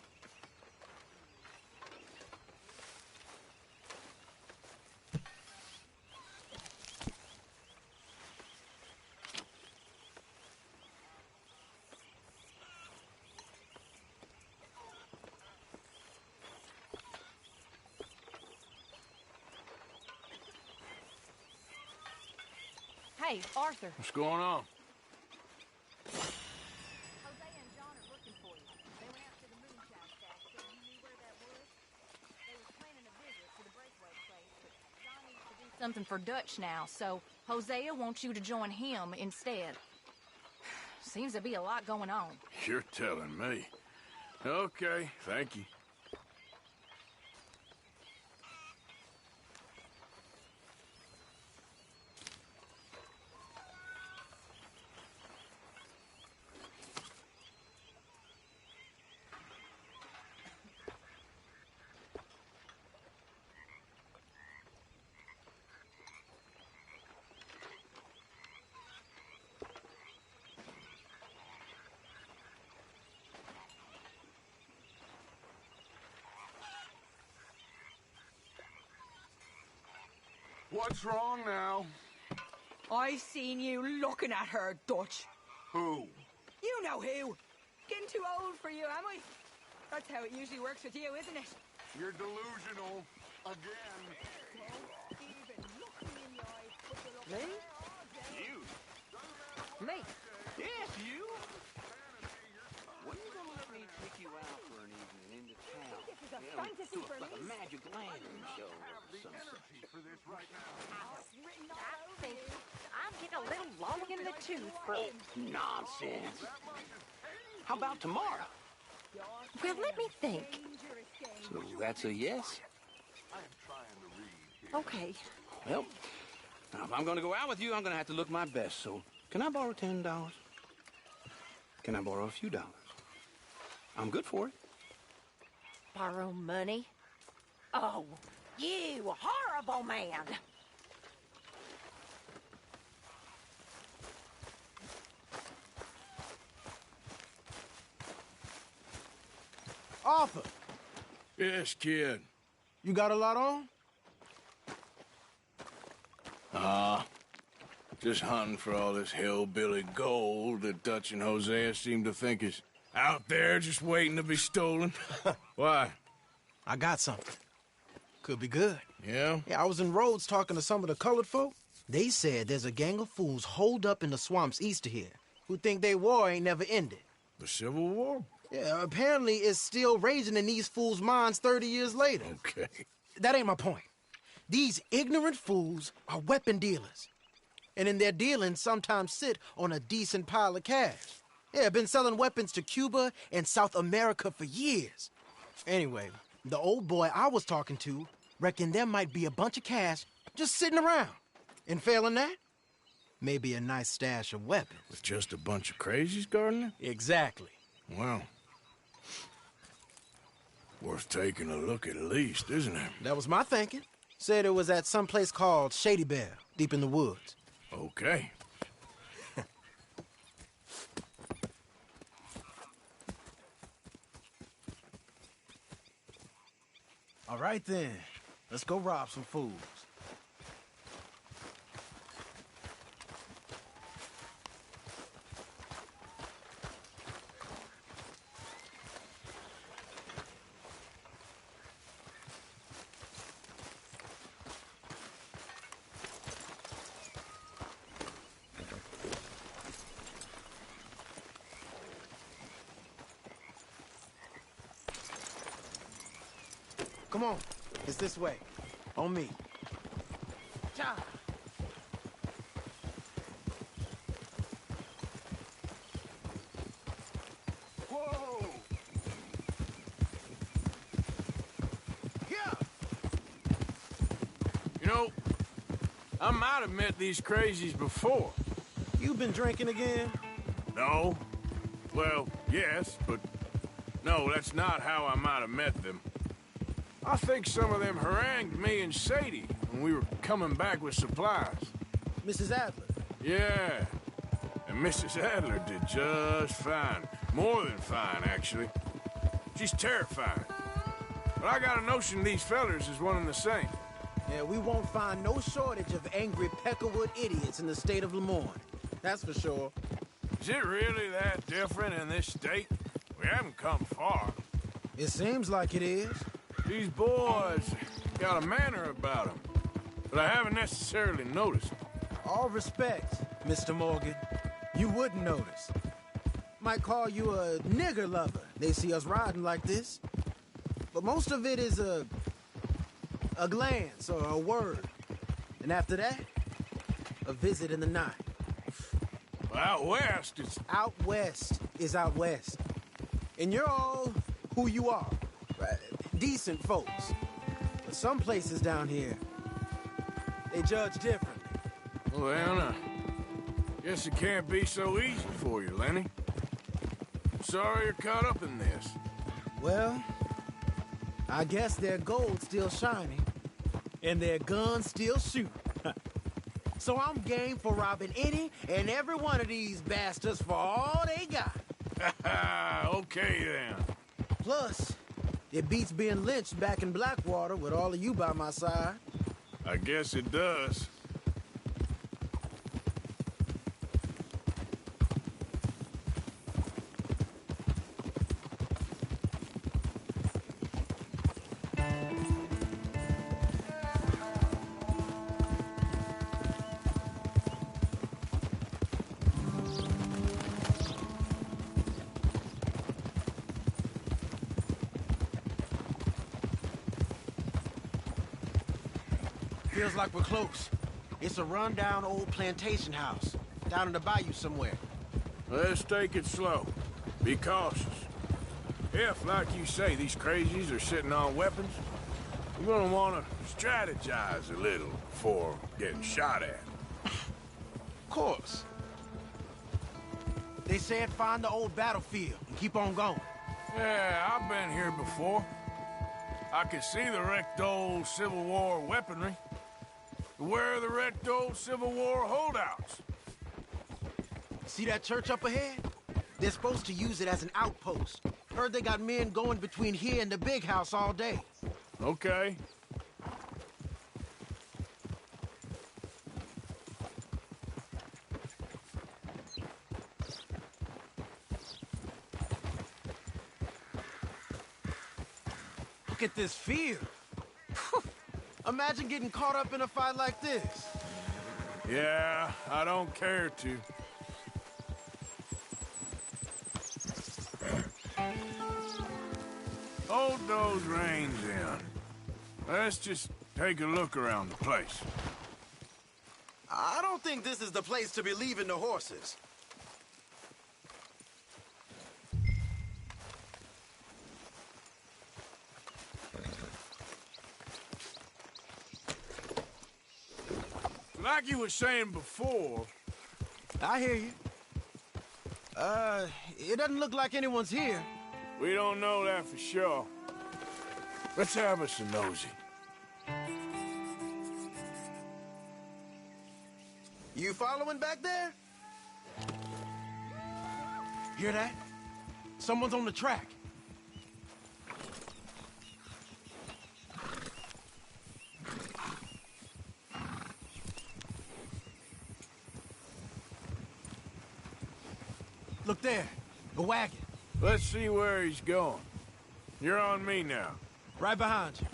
Speaker 3: Hey, Arthur.
Speaker 2: What's going on?
Speaker 3: Jose and John are looking for you. They went out to the moonshine shack, so you knew where that was. They were planning a visit to the breakaway place, but John needs to do something for Dutch now, so Hosea wants you to join him instead. Seems to be a lot going on.
Speaker 2: You're telling me. Okay, thank you.
Speaker 10: What's wrong now?
Speaker 18: I seen you looking at her, Dutch.
Speaker 10: Who?
Speaker 18: You know who. Getting too old for you, am I? That's how it usually works with you, isn't it?
Speaker 10: You're delusional. Again.
Speaker 18: Don't even look me in the eye. Put your look
Speaker 15: You?
Speaker 18: Me?
Speaker 15: Yes, you?
Speaker 3: a fantasy for me.
Speaker 7: Like a magic lantern show or something.
Speaker 18: I'm getting a little long in the tooth for...
Speaker 7: Oh, nonsense. How about tomorrow?
Speaker 18: Well, let me think.
Speaker 7: So that's a yes?
Speaker 18: Okay.
Speaker 7: Well, now if I'm going to go out with you, I'm going to have to look my best. So can I borrow $10? Can I borrow a few dollars? I'm good for it.
Speaker 18: Borrow money? Oh, you horrible man.
Speaker 19: Arthur!
Speaker 2: Yes, kid.
Speaker 19: You got a lot on?
Speaker 2: Just hunting for all this hillbilly gold that Dutch and Hosea seem to think is out there just waiting to be stolen. Why?
Speaker 19: I got something. Could be good.
Speaker 2: Yeah?
Speaker 19: Yeah, I was in Rhodes talking to some of the colored folk. They said there's a gang of fools holed up in the swamps east of here who think their war ain't never ended.
Speaker 2: The Civil War?
Speaker 19: Yeah, apparently it's still raging in these fools' minds 30 years later.
Speaker 2: Okay.
Speaker 19: That ain't my point. These ignorant fools are weapon dealers. And in their dealing, sometimes sit on a decent pile of cash. Yeah, been selling weapons to Cuba and South America for years. Anyway, the old boy I was talking to reckoned there might be a bunch of cash just sitting around. And failing that, maybe a nice stash of weapons.
Speaker 2: With just a bunch of crazies guarding it?
Speaker 19: Exactly.
Speaker 2: Well, worth taking a look at least, isn't it?
Speaker 19: That was my thinking. Said it was at some place called Shady Bell, deep in the woods.
Speaker 2: Okay.
Speaker 19: All right then, let's go rob some fools. Come on, it's this way. On me. Ja.
Speaker 2: Whoa!
Speaker 19: Yeah.
Speaker 2: You know, I might have met these crazies before.
Speaker 19: You been drinking again?
Speaker 2: No. Well, yes, but no, that's not how I might have met them. I think some of them harangued me and Sadie when we were coming back with supplies.
Speaker 19: Mrs. Adler?
Speaker 2: Yeah. And Mrs. Adler did just fine. More than fine, actually. She's terrifying. But I got a notion these fellers is one and the same.
Speaker 19: Yeah, we won't find no shortage of angry Peckerwood idiots in the state of Lemoyne. That's for sure.
Speaker 2: Is it really that different in this state? We haven't come far.
Speaker 19: It seems like it is.
Speaker 2: These boys got a manner about them, but I haven't necessarily noticed.
Speaker 19: All respect, Mr. Morgan. You wouldn't notice. Might call you a nigger lover. They see us riding like this. But most of it is a glance or a word. And after that, a visit in the night.
Speaker 2: Well, out west, it's...
Speaker 19: Out west is out west. And you're all who you are. Decent folks. But some places down here, they judge differently.
Speaker 2: Well, then, guess it can't be so easy for you, Lenny. Sorry you're caught up in this.
Speaker 19: Well, I guess their gold's still shining, and their guns still shoot. So I'm game for robbing any and every one of these bastards for all they got.
Speaker 2: Okay, then.
Speaker 19: Plus, it beats being lynched back in Blackwater with all of you by my side.
Speaker 2: I guess it does.
Speaker 19: Feels like we're close. It's a rundown old plantation house, down in the bayou somewhere.
Speaker 2: Let's take it slow. Be cautious. If, like you say, these crazies are sitting on weapons, you're gonna want to strategize a little before getting shot at.
Speaker 19: Of course. They said find the old battlefield and keep on going.
Speaker 2: Yeah, I've been here before. I can see the wrecked old Civil War weaponry. Where are the wrecked old Civil War holdouts?
Speaker 19: See that church up ahead? They're supposed to use it as an outpost. Heard they got men going between here and the big house all day.
Speaker 2: Okay.
Speaker 19: Look at this field. Imagine getting caught up in a fight like this.
Speaker 2: Yeah, I don't care to. Hold those reins in. Let's just take a look around the place.
Speaker 19: I don't think this is the place to be leaving the horses.
Speaker 2: Like you were saying before...
Speaker 19: I hear you. It doesn't look like anyone's here.
Speaker 2: We don't know that for sure. Let's have us a nosy.
Speaker 19: You following back there? Hear that? Someone's on the track. Look there, a wagon.
Speaker 2: Let's see where he's going. You're on me now.
Speaker 19: Right behind you.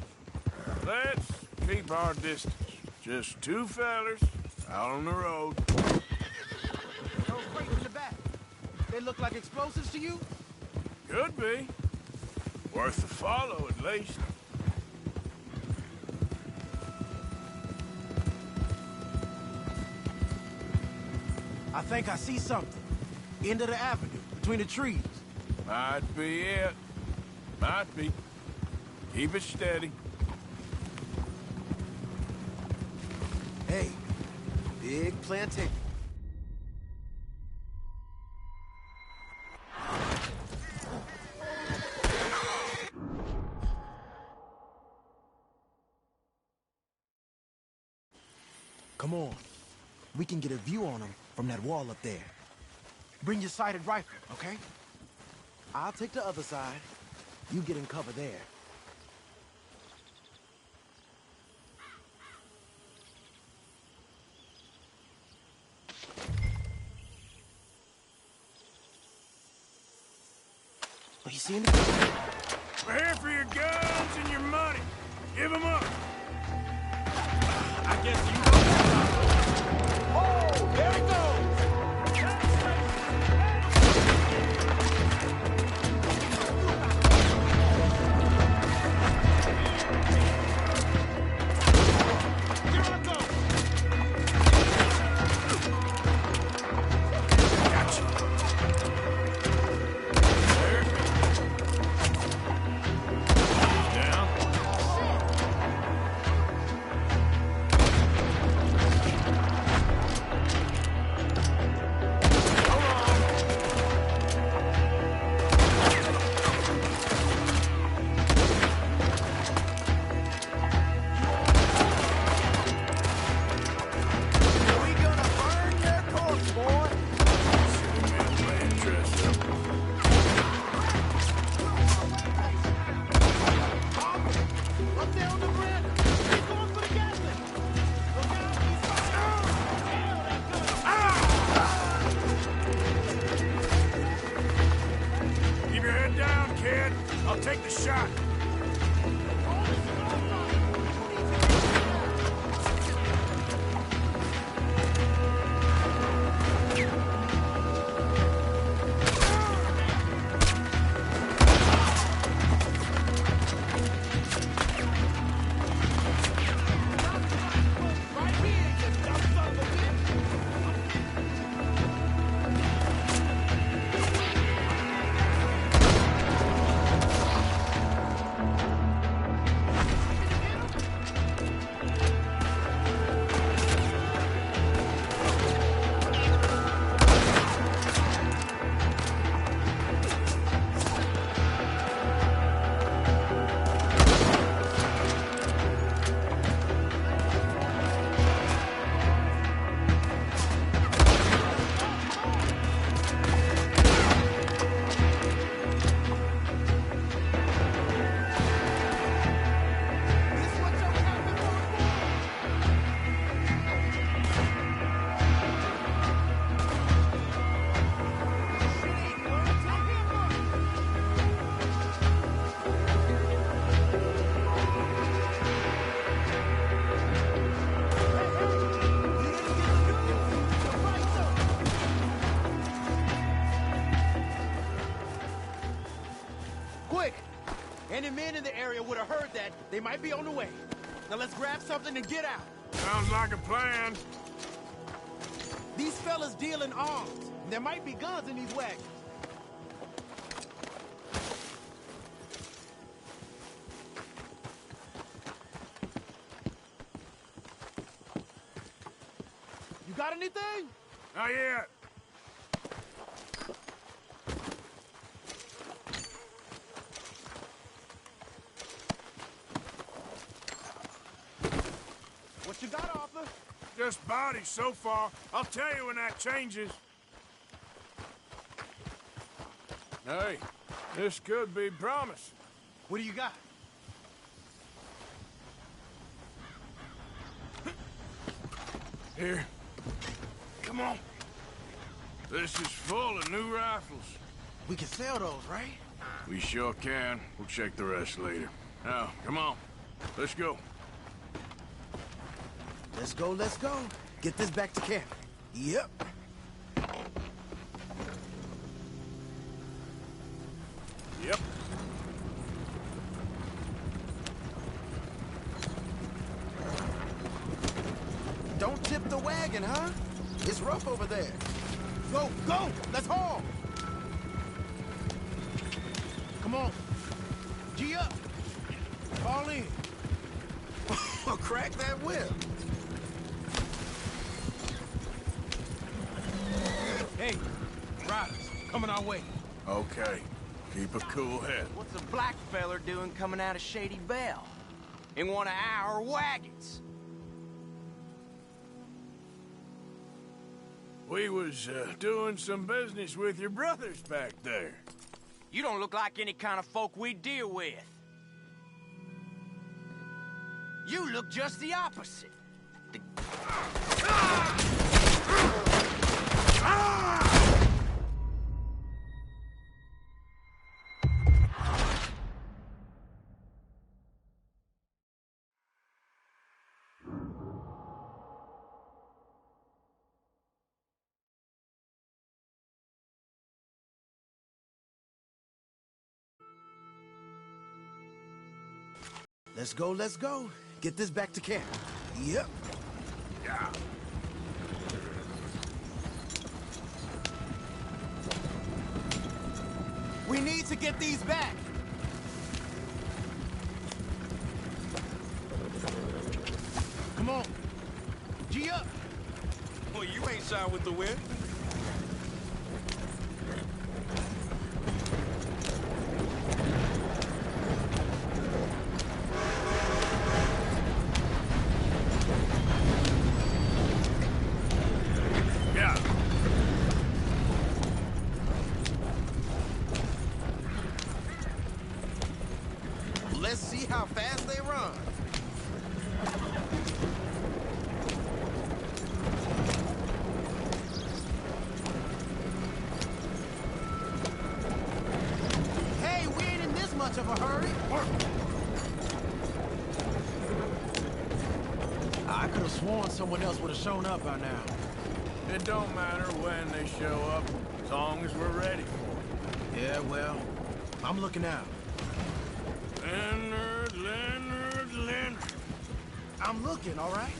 Speaker 2: Let's keep our distance. Just two fellers out on the road.
Speaker 19: Those crates in the back. They look like explosives to you?
Speaker 2: Could be. Worth a follow, at least.
Speaker 19: I think I see something. End of the avenue, between the trees.
Speaker 2: Might be it. Might be. Keep it steady.
Speaker 19: Hey, big plantation. Come on. We can get a view on them from that wall up there. Bring your sighted rifle, okay? I'll take the other side. You get in cover there. Are you seeing it?
Speaker 2: We're here for your guns and your money. Give them up.
Speaker 9: I guess you know.
Speaker 2: Oh, there it goes.
Speaker 19: any men in the area would have heard that, they might be on the way. Now let's grab something and get out.
Speaker 2: Sounds like a plan.
Speaker 19: These fellas deal in arms. There might be guns in these wagons. You got anything?
Speaker 2: Not yet.
Speaker 19: What you got, Arthur?
Speaker 2: Just bodies so far. I'll tell you when that changes. Hey, this could be promising.
Speaker 19: What do you got?
Speaker 2: Here. Come on. This is full of new rifles.
Speaker 19: We can sell those, right?
Speaker 2: We sure can. We'll check the rest later. Now, come on. Let's go.
Speaker 19: Let's go, let's go. Get this back to camp. Yep.
Speaker 2: Yep.
Speaker 19: Don't tip the wagon, huh? It's rough over there. Go, go! Let's haul! Come on. G up. Fall in. Crack that whip. Hey, riders, coming our way.
Speaker 2: Okay. Keep a cool head.
Speaker 1: What's a black feller doing coming out of Shady Belle? In one of our wagons?
Speaker 2: We was doing some business with your brothers back there.
Speaker 1: You don't look like any kind of folk we deal with. You look just the opposite.
Speaker 19: Let's go, let's go. Get this back to camp. Yep.
Speaker 2: Yeah.
Speaker 19: We need to get these back. Come on. G up.
Speaker 13: Well, you ain't shy with the wind.
Speaker 19: Let's see how fast they run. Hey, we ain't in this much of a hurry. I could have sworn someone else would have shown up by now.
Speaker 2: It don't matter when they show up, as long as we're ready for them.
Speaker 19: Yeah, well, I'm looking out.
Speaker 2: Leonard.
Speaker 19: I'm looking, all right?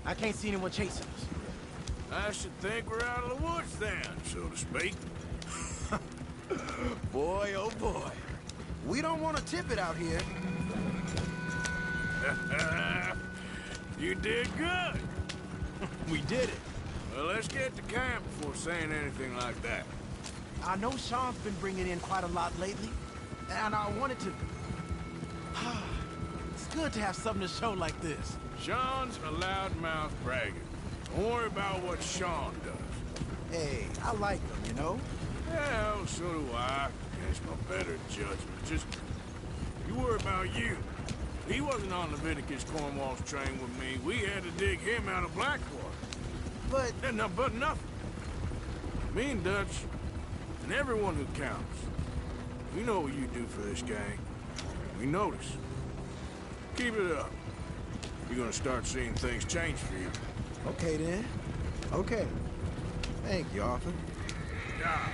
Speaker 19: I can't see anyone chasing us.
Speaker 2: I should think we're out of the woods then, so to speak.
Speaker 19: Boy, oh boy. We don't want to tip it out here.
Speaker 2: You did good.
Speaker 19: We did it.
Speaker 2: Well, let's get to camp before saying anything like that.
Speaker 19: I know Sean's been bringing in quite a lot lately, and I wanted to... It's good to have something to show like this.
Speaker 2: Sean's a loudmouth bragger. Don't worry about what Sean does.
Speaker 19: Hey, I like him, you know?
Speaker 2: Well, so do I. Against my better judgment. Just, you worry about you. He wasn't on Leviticus Cornwall's train with me. We had to dig him out of Blackwater.
Speaker 19: But
Speaker 2: nothing. Me and Dutch, and everyone who counts, we know what you do for this gang. We notice. Keep it up. You're gonna start seeing things change for you.
Speaker 19: Okay, then. Okay. Thank you, Arthur.
Speaker 2: Yeah.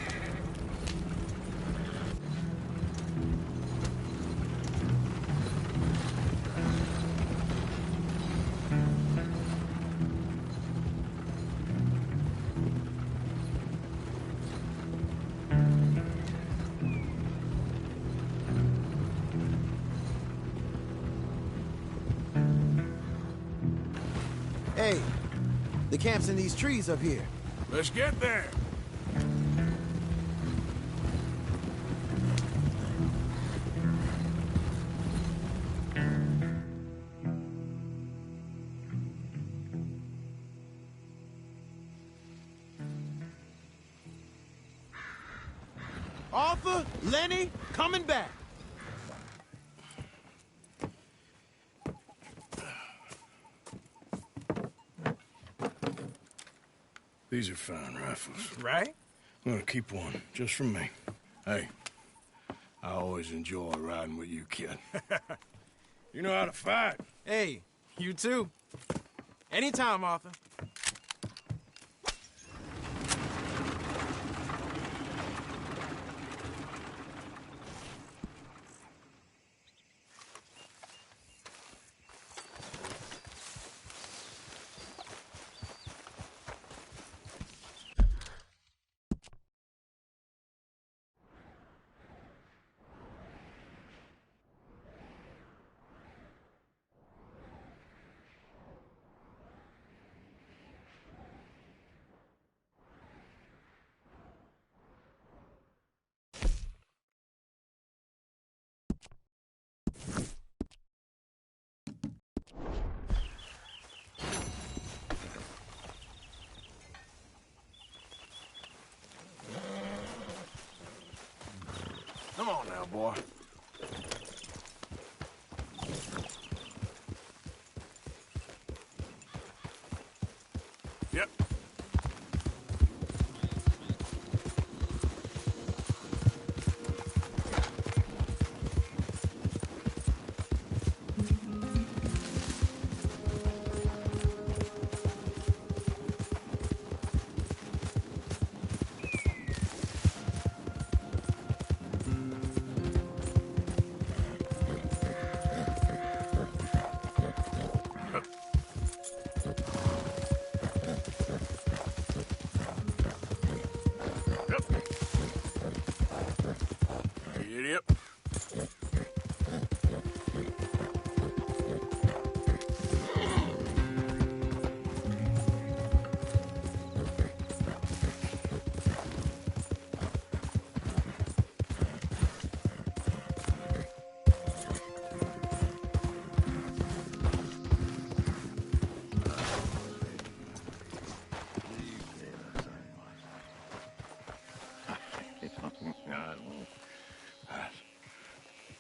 Speaker 19: Hey, the camp's in these trees up here.
Speaker 2: Let's get there.
Speaker 19: Arthur, Lenny, coming back.
Speaker 2: These are fine rifles.
Speaker 9: Right?
Speaker 2: I'm gonna keep one, just for me. Hey, I always enjoy riding with you, kid. You know how to fight.
Speaker 17: Hey, you too. Anytime, Arthur.
Speaker 2: Come on now, boy. Yep. Yep.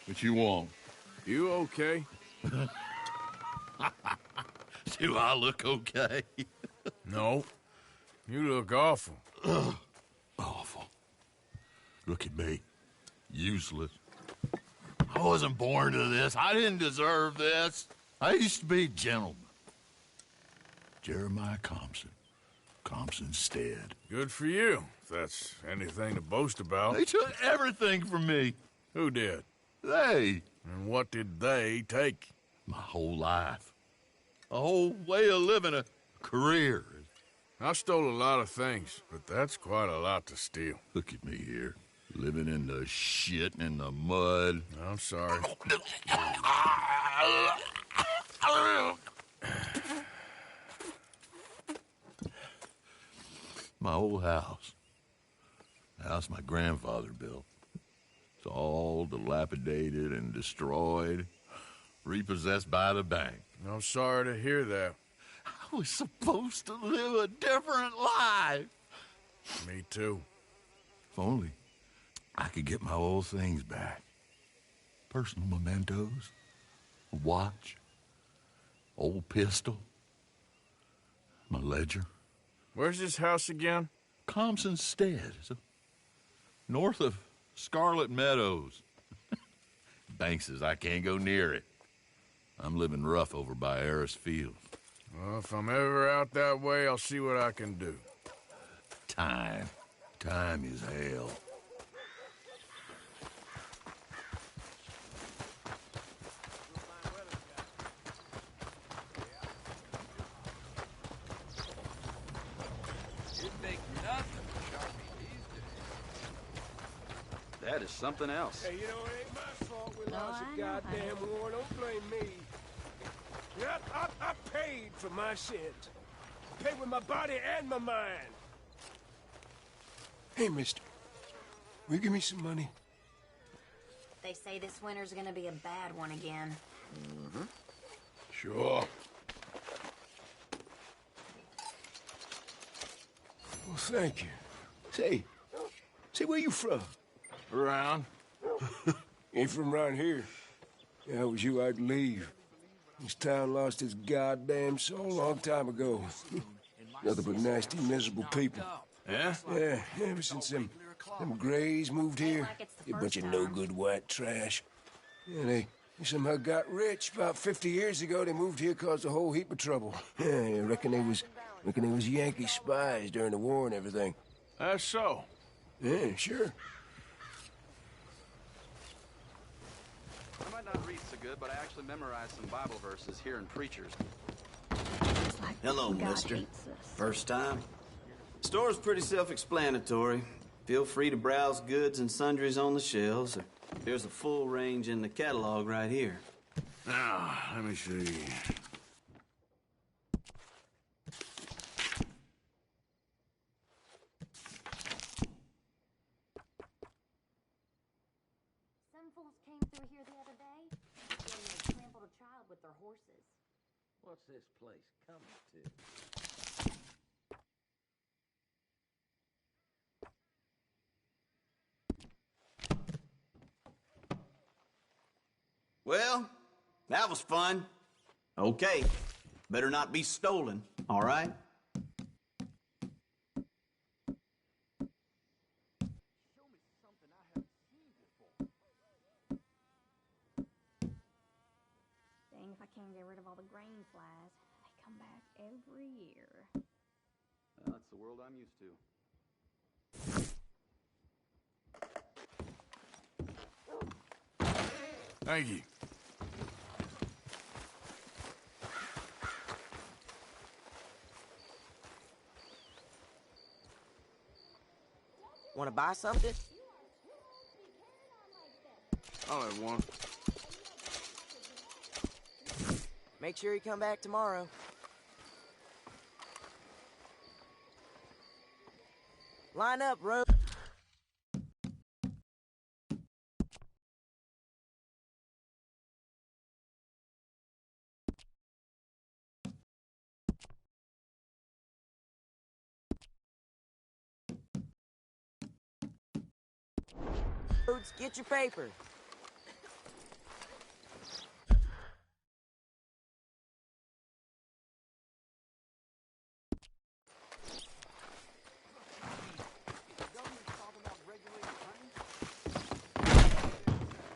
Speaker 10: What you want?
Speaker 2: You okay?
Speaker 10: Do I look okay?
Speaker 2: No. You look awful.
Speaker 10: Awful. Look at me. Useless. I wasn't born to this. I didn't deserve this. I used to be a gentleman. Jeremiah Compson. Compson's stead.
Speaker 2: Good for you, if that's anything to boast about.
Speaker 10: They took everything from me.
Speaker 2: Who did?
Speaker 10: They.
Speaker 2: And what did they take?
Speaker 10: My whole life. A whole way of living, a career.
Speaker 2: I stole a lot of things, but that's quite a lot to steal.
Speaker 10: Look at me here, living in the shit and the mud.
Speaker 2: I'm sorry.
Speaker 10: My old house. The house my grandfather built. It's all dilapidated and destroyed, repossessed by the bank.
Speaker 2: I'm sorry to hear that.
Speaker 10: I was supposed to live a different life.
Speaker 2: Me too.
Speaker 10: If only I could get my old things back. Personal mementos, a watch, old pistol, my ledger.
Speaker 2: Where's this house again?
Speaker 10: Compson's Stead, north of Scarlet Meadows. Bank says I can't go near it. I'm living rough over by Harris Field.
Speaker 2: Well, if I'm ever out that way, I'll see what I can do.
Speaker 10: Time. Time is hell.
Speaker 12: That is something else.
Speaker 9: Hey, you know, it ain't my fault we lost a goddamn war. Don't blame me. Yeah, I paid for my sins. Pay with my body and my mind.
Speaker 6: Hey, mister. Will you give me some money?
Speaker 3: They say this winter's gonna be a bad one again.
Speaker 6: Mm-hmm. Sure. Well, thank you. Say, where you from?
Speaker 2: Around.
Speaker 6: Ain't from around here. If I was you, I'd leave. This town lost its goddamn soul a long time ago. Nothing but nasty, miserable people.
Speaker 2: Yeah?
Speaker 6: Yeah, ever since them Grays moved here, a bunch of no-good white trash. Yeah, they somehow got rich. About 50 years ago, they moved here, caused a whole heap of trouble. Yeah, I reckon they was Yankee spies during the war and everything.
Speaker 2: That's so.
Speaker 6: Yeah, sure.
Speaker 20: I might not read so good, but I actually memorized some Bible verses here in preachers.
Speaker 21: Hello, mister. First time? Store's pretty self-explanatory. Feel free to browse goods and sundries on the shelves. There's a full range in the catalog right here.
Speaker 2: Now, let me see.
Speaker 3: Some fools came through here the other day, and they trampled a child with their horses.
Speaker 16: What's this place coming to?
Speaker 21: Well, that was fun. Okay. Better not be stolen, all right?
Speaker 3: Dang, if I can't get rid of all the grain flies, they come back every year.
Speaker 20: That's the world I'm used to.
Speaker 2: Thank you.
Speaker 18: Want to buy something?
Speaker 2: I'll have one.
Speaker 18: Make sure you come back tomorrow. Line up, Rose. Get your paper.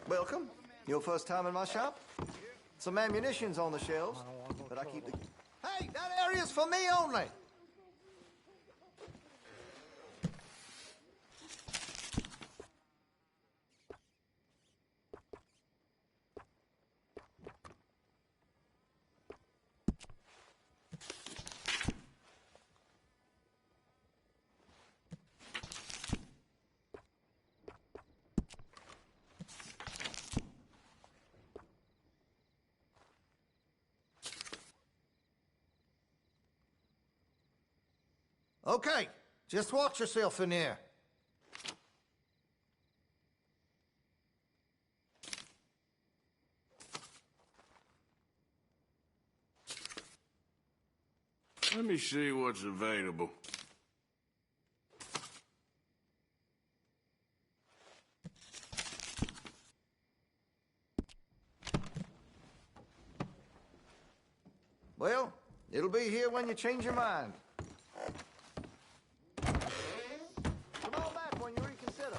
Speaker 12: Welcome. Your first time in my shop? Some ammunition's on the shelves, but I keep the... Hey, that area's for me only! Okay, just watch yourself in here.
Speaker 2: Let me see what's available.
Speaker 12: Well, it'll be here when you change your mind. Come on back when you reconsider.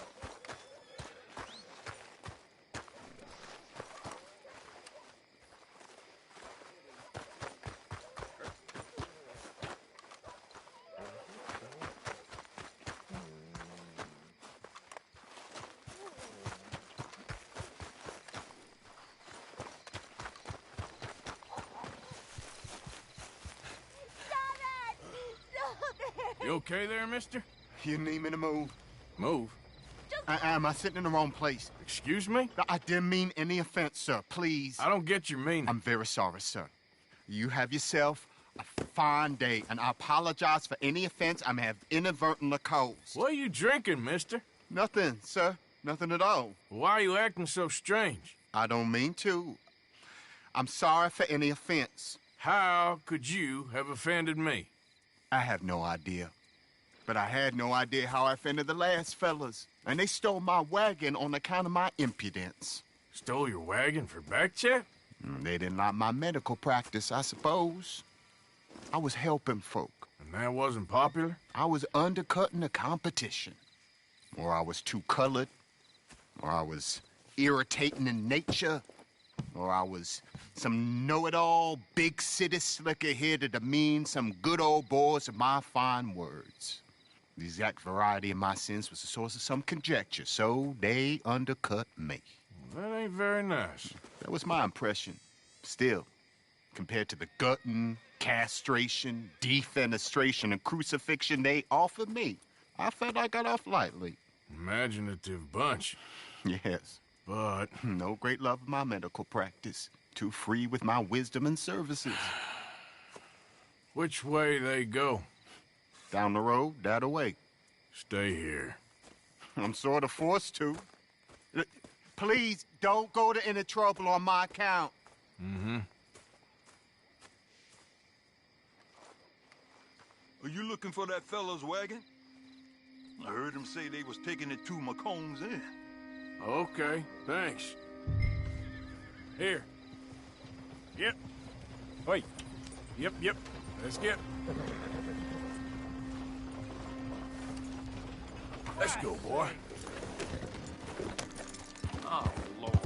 Speaker 2: You okay there, mister?
Speaker 22: You need me to move?
Speaker 2: Move?
Speaker 22: Am I sitting in the wrong place?
Speaker 2: Excuse me?
Speaker 22: I didn't mean any offense, sir. Please.
Speaker 2: I don't get your meaning.
Speaker 22: I'm very sorry, sir. You have yourself a fine day, and I apologize for any offense I may have inadvertently caused.
Speaker 2: What are you drinking, mister?
Speaker 22: Nothing, sir. Nothing at all.
Speaker 2: Why are you acting so strange?
Speaker 22: I don't mean to. I'm sorry for any offense.
Speaker 2: How could you have offended me?
Speaker 22: I have no idea. But I had no idea how I offended the last fellas. And they stole my wagon on account of my impudence.
Speaker 2: Stole your wagon for back check?
Speaker 22: They didn't like my medical practice, I suppose. I was helping folk.
Speaker 2: And that wasn't popular?
Speaker 22: I was undercutting the competition. Or I was too colored. Or I was irritating in nature. Or I was some know-it-all, big city slicker here to demean some good old boys of my fine words. The exact variety of my sins was the source of some conjecture, so they undercut me.
Speaker 2: Well, that ain't very nice.
Speaker 22: That was my impression. Still, compared to the gutting, castration, defenestration, and crucifixion they offered me, I felt I got off lightly.
Speaker 2: Imaginative bunch.
Speaker 22: Yes.
Speaker 2: But
Speaker 22: no great love of my medical practice. Too free with my wisdom and services.
Speaker 2: Which way they go?
Speaker 22: Down the road, that way.
Speaker 2: Stay here.
Speaker 22: I'm sort of forced to. Please, don't go to any trouble on my account.
Speaker 2: Mm-hmm.
Speaker 4: Are you looking for that fellow's wagon? I heard him say they was taking it to McComb's Inn.
Speaker 2: Okay, thanks. Here. Yep. Wait. Yep. Let's get. Let's go, boy. Oh, Lord.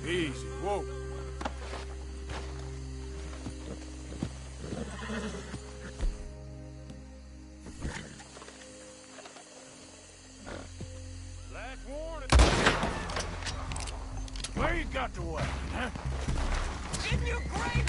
Speaker 2: Easy, whoa.
Speaker 4: Last warning. Where you got the weapon, huh? In your grave!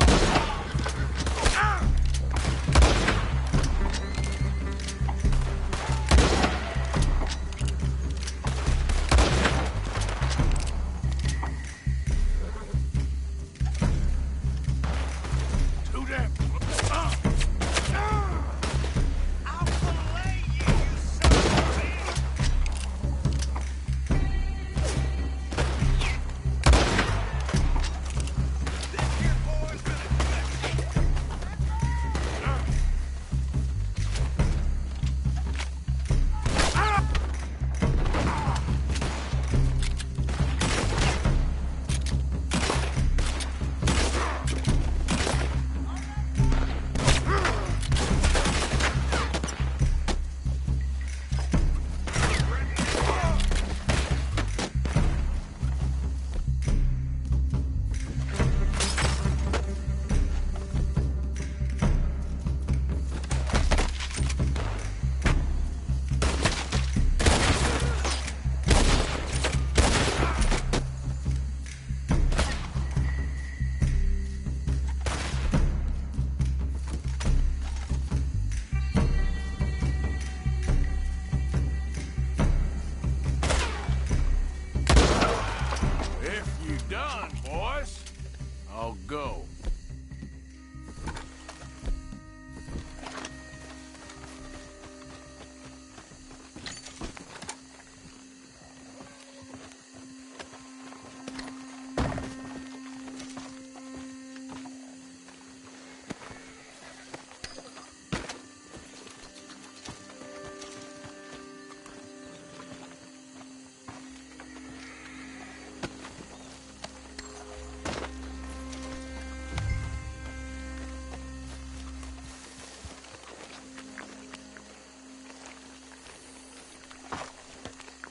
Speaker 2: go.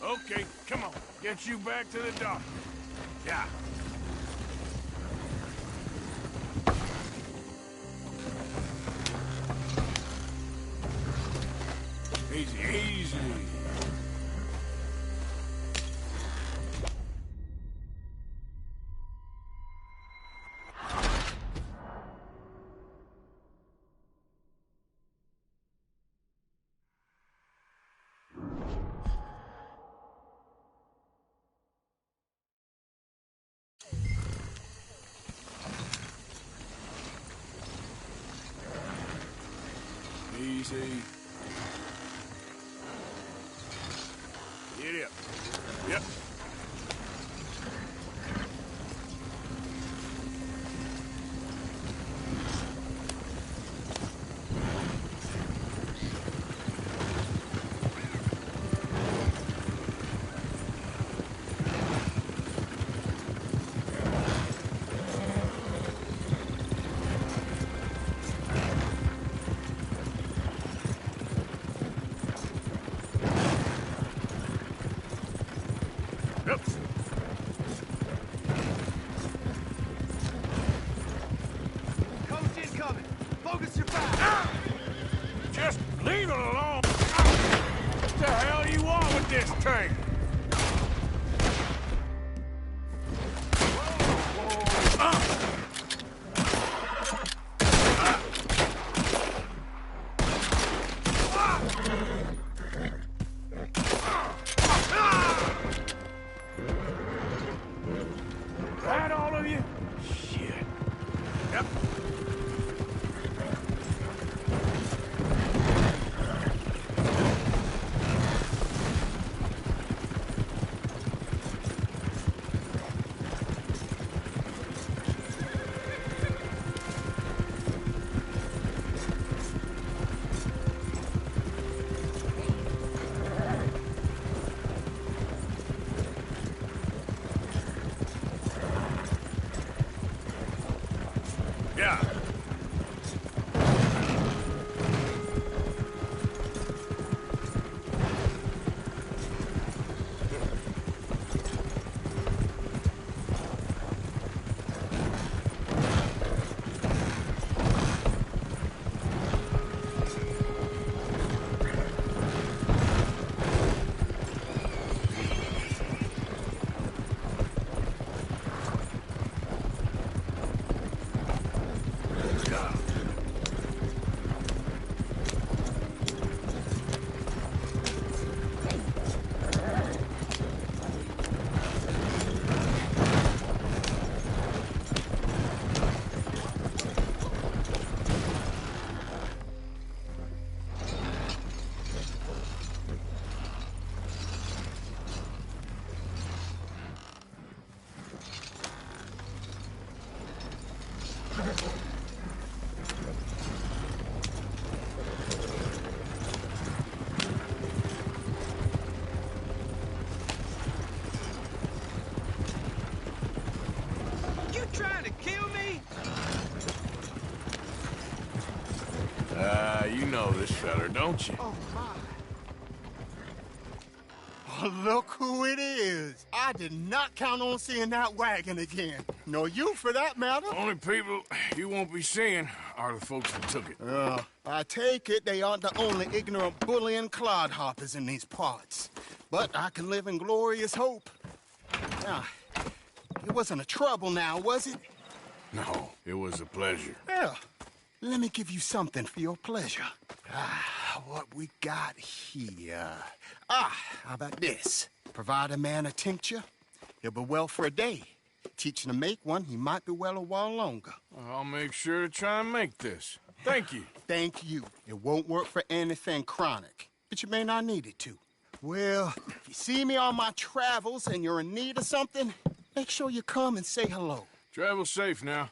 Speaker 2: Okay, come on. Get you back to the doctor. Yeah. Easy, easy. Easy. Get up. Yep. Just leave it alone. What the hell do you want with this thing? That all of you? Shit. Yep. Yeah.
Speaker 1: You trying to kill me?
Speaker 2: You know this feller, don't you?
Speaker 22: Oh, my. Oh, look who it is. I did not count on seeing that wagon again. Nor you, for that matter.
Speaker 2: Only people you won't be seeing are the folks that took it.
Speaker 22: I take it they aren't the only ignorant bullying clodhoppers in these parts. But I can live in glorious hope. Now, it wasn't a trouble now, was it?
Speaker 2: No, it was a pleasure.
Speaker 22: Yeah. Let me give you something for your pleasure. What we got here? How about this? Provide a man a tincture, he'll be well for a day. Teaching to make one, he might be well a while longer.
Speaker 2: I'll make sure to try and make this. Thank you.
Speaker 22: Thank you. It won't work for anything chronic, but you may not need it to. Well, if you see me on my travels and you're in need of something, make sure you come and say hello.
Speaker 2: Travel safe now.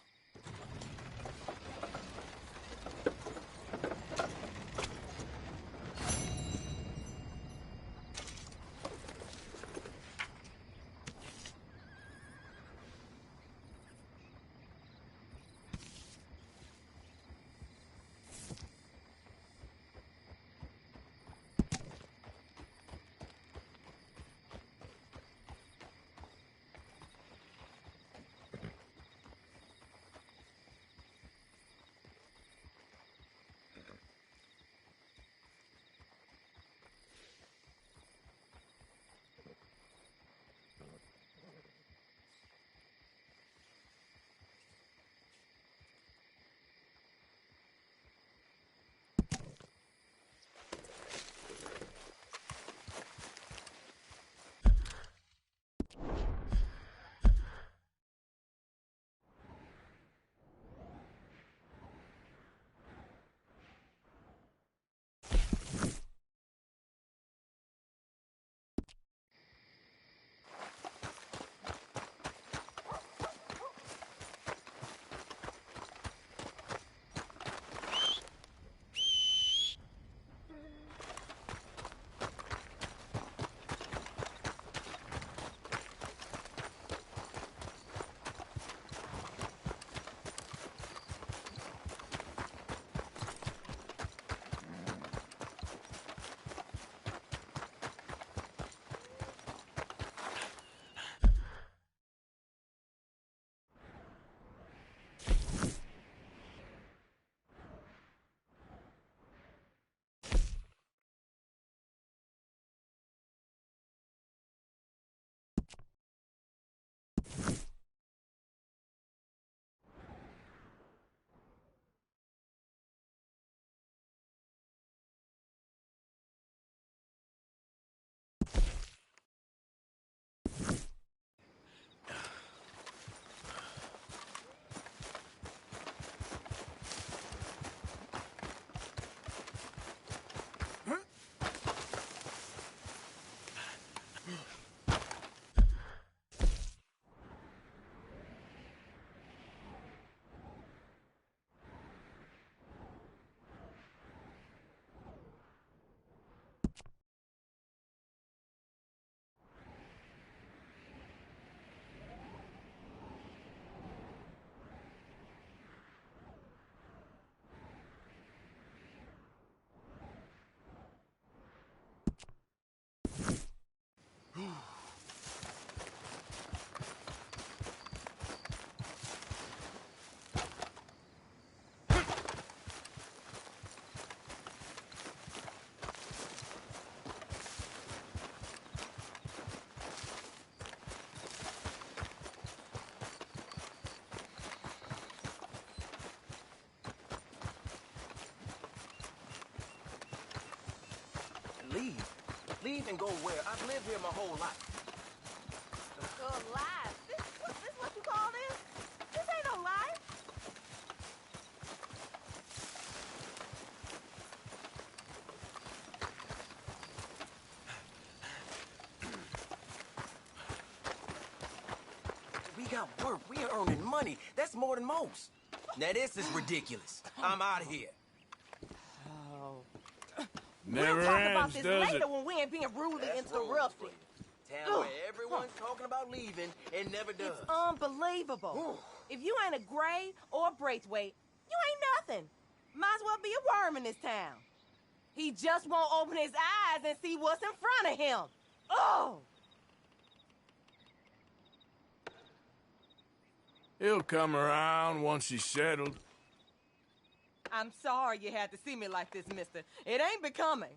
Speaker 5: Leave? Leave and go where? I've lived here my whole life.
Speaker 3: Life? This what you call this? This ain't no life.
Speaker 5: We got work. We are earning money. That's more than most. Now this is ridiculous. I'm out of here.
Speaker 2: Never
Speaker 3: We'll talk about
Speaker 2: ends,
Speaker 3: this
Speaker 2: does
Speaker 3: later
Speaker 2: it?
Speaker 3: when we ain't being rudely interrupted.
Speaker 5: Town where everyone's talking about leaving and never does.
Speaker 3: It's unbelievable. If you ain't a Gray or Braithwaite, you ain't nothing. Might as well be a worm in this town. He just won't open his eyes and see what's in front of him. Oh!
Speaker 2: He'll come around once he's settled.
Speaker 3: I'm sorry you had to see me like this, mister. It ain't becoming.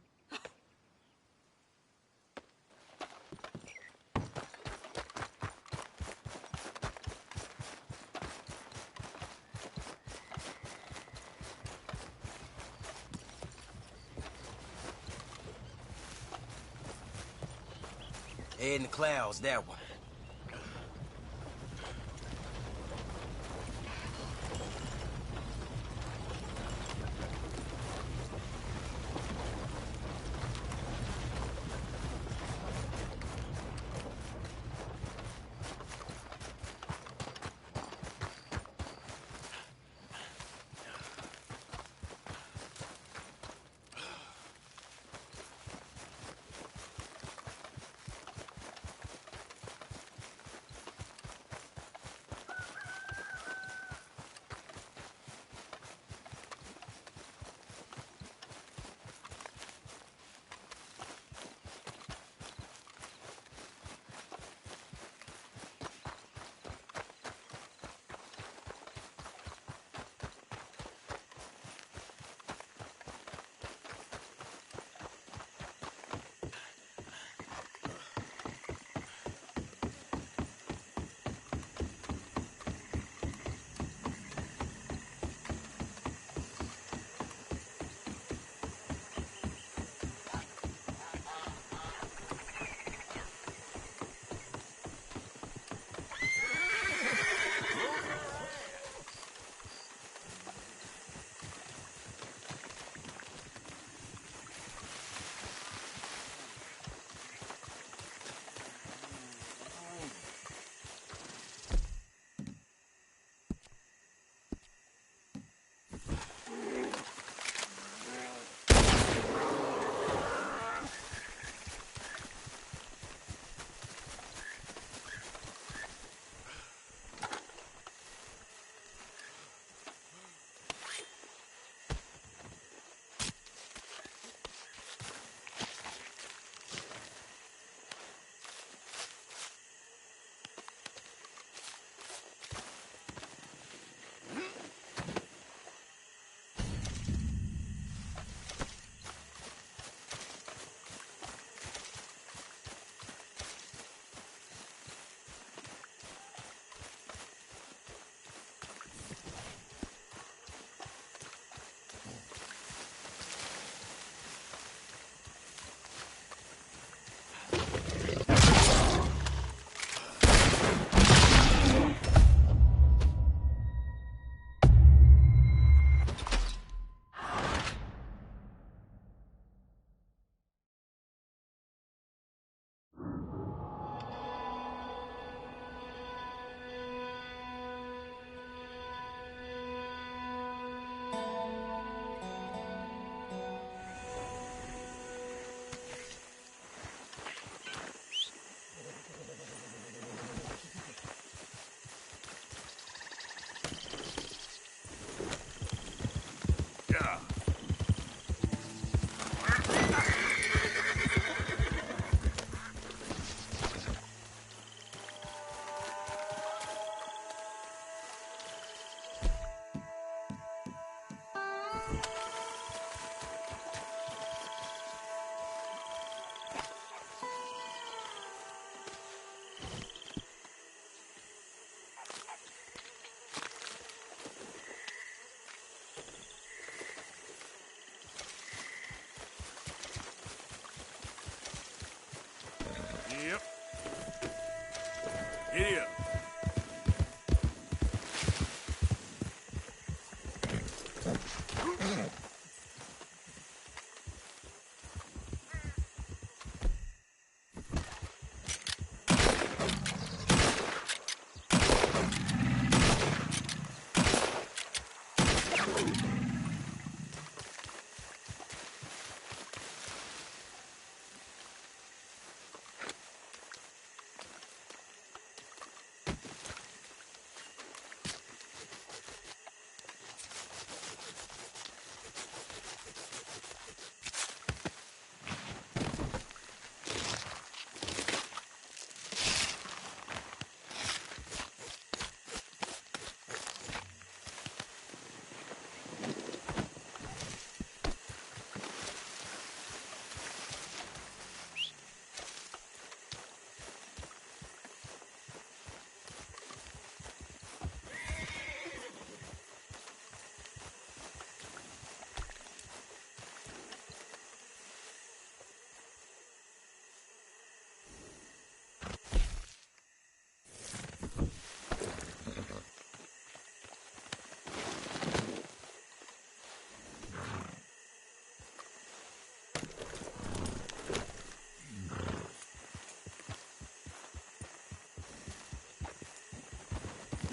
Speaker 5: Head in the clouds, that one.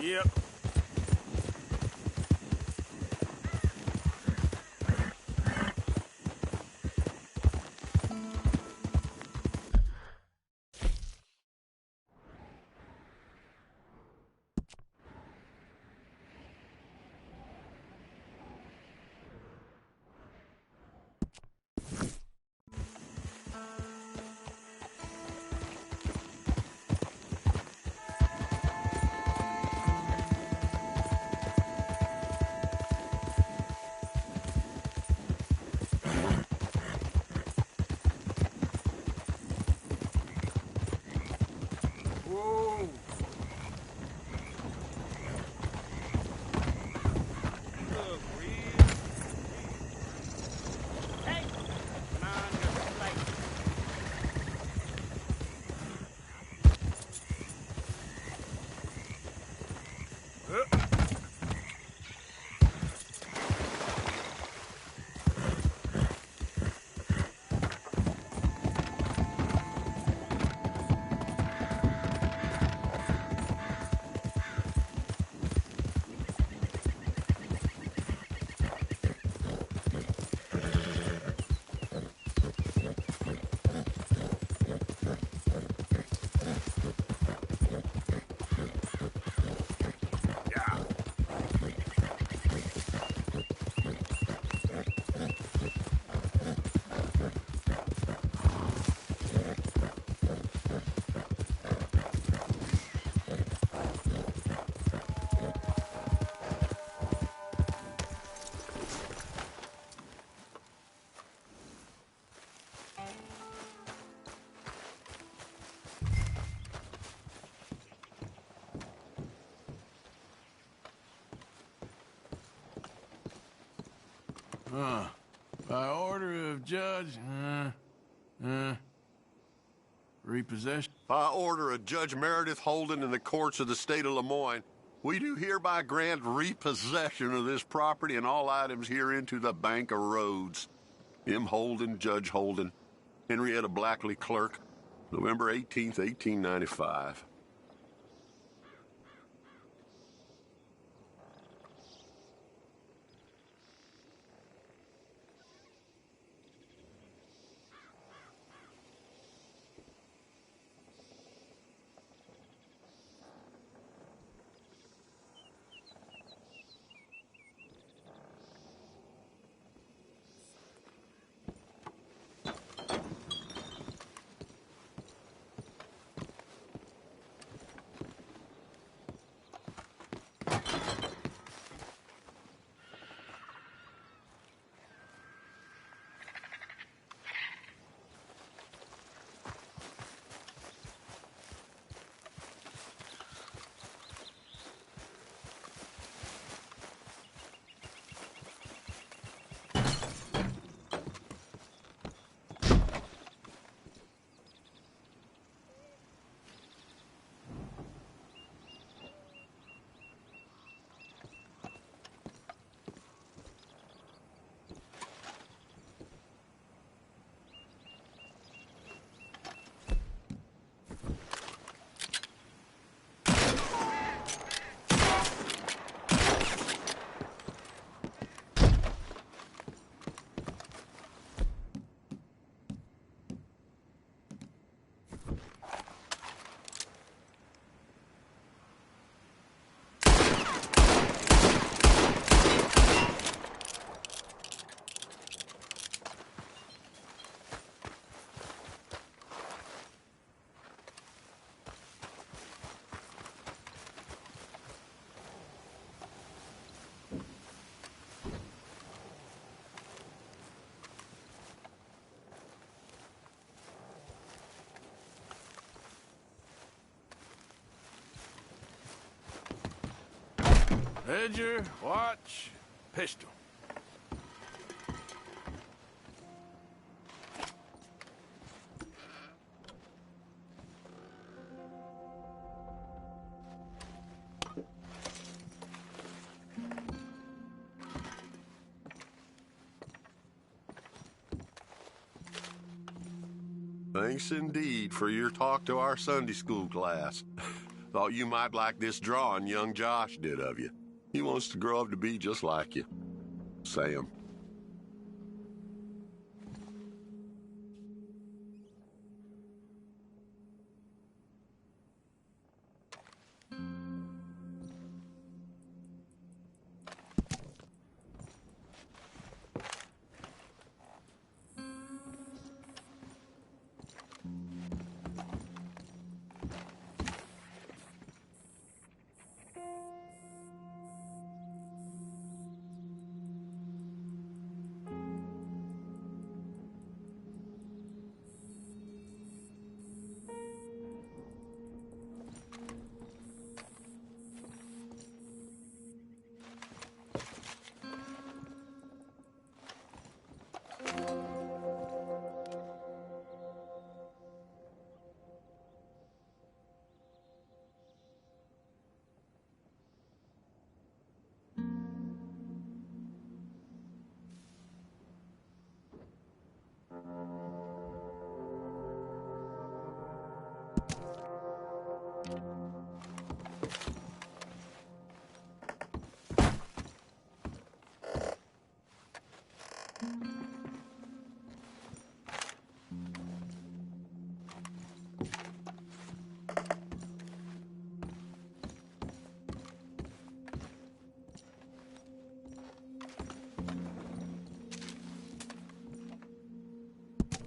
Speaker 2: Yep. By order of Judge, repossession.
Speaker 11: By order of Judge Meredith Holden in the courts of the state of Lemoyne, we do hereby grant repossession of this property and all items herein to the Bank of Roads. M. Holden, Judge Holden, Henrietta Blackley, Clerk, November 18th, 1895.
Speaker 2: Ledger, watch, pistol.
Speaker 11: Thanks indeed for your talk to our Sunday school class. Thought you might like this drawing young Josh did of you. He wants to grow up to be just like you. Sam.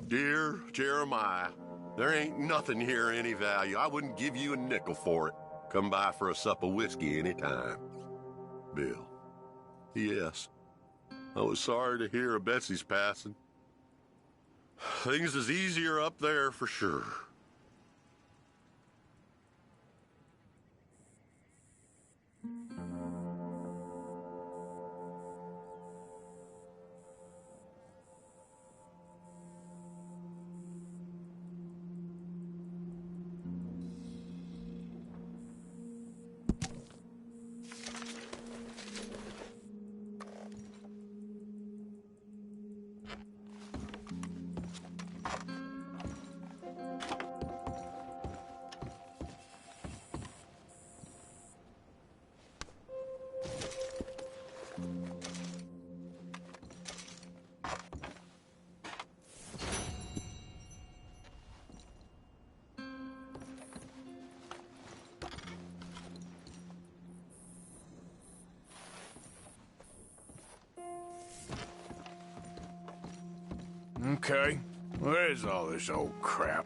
Speaker 11: Dear Jeremiah, there ain't nothing here of any value. I wouldn't give you a nickel for it. Come by for a sup of whiskey any time. Bill. Yes. I was sorry to hear of Betsy's passing. Things is easier up there for sure.
Speaker 2: Okay, where's all this old crap?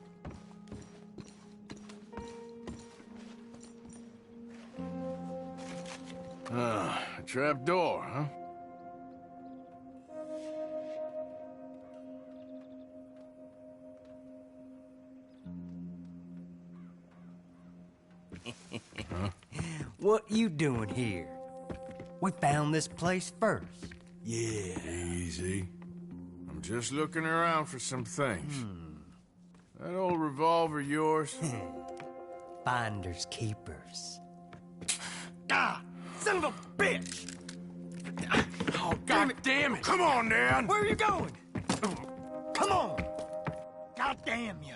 Speaker 2: A trap door, huh?
Speaker 8: What you doing here? We found this place first.
Speaker 2: Yeah. Easy. I'm just looking around for some things. That old revolver yours?
Speaker 8: Finders keepers. Ah! Son of a bitch!
Speaker 2: Oh, God damn it! Come on, Dan!
Speaker 8: Where are you going? Come on! God damn you!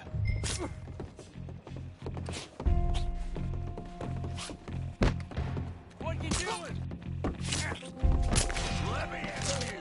Speaker 9: What you doing?
Speaker 2: Let me at you!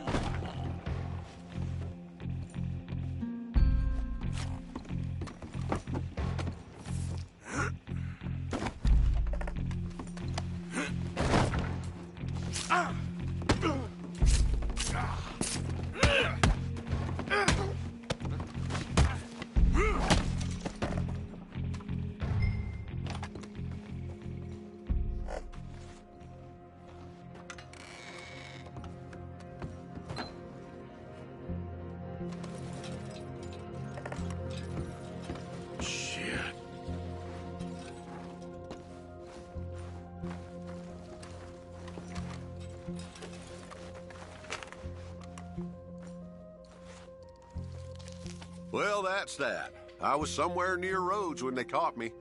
Speaker 11: Well, that's that. I was somewhere near Rhodes when they caught me.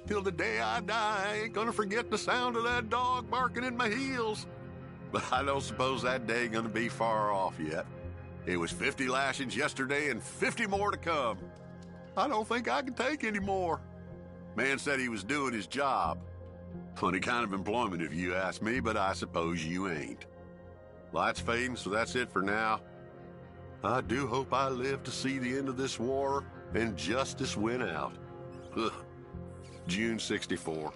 Speaker 11: Till the day I die, I ain't gonna forget the sound of that dog barking in my heels. But I don't suppose that day gonna be far off yet. It was 50 lashings yesterday and 50 more to come. I don't think I can take any more. Man said he was doing his job. Funny kind of employment if you ask me, but I suppose you ain't. Light's fading, so that's it for now. I do hope I live to see the end of this war and justice win out. Ugh. June 64.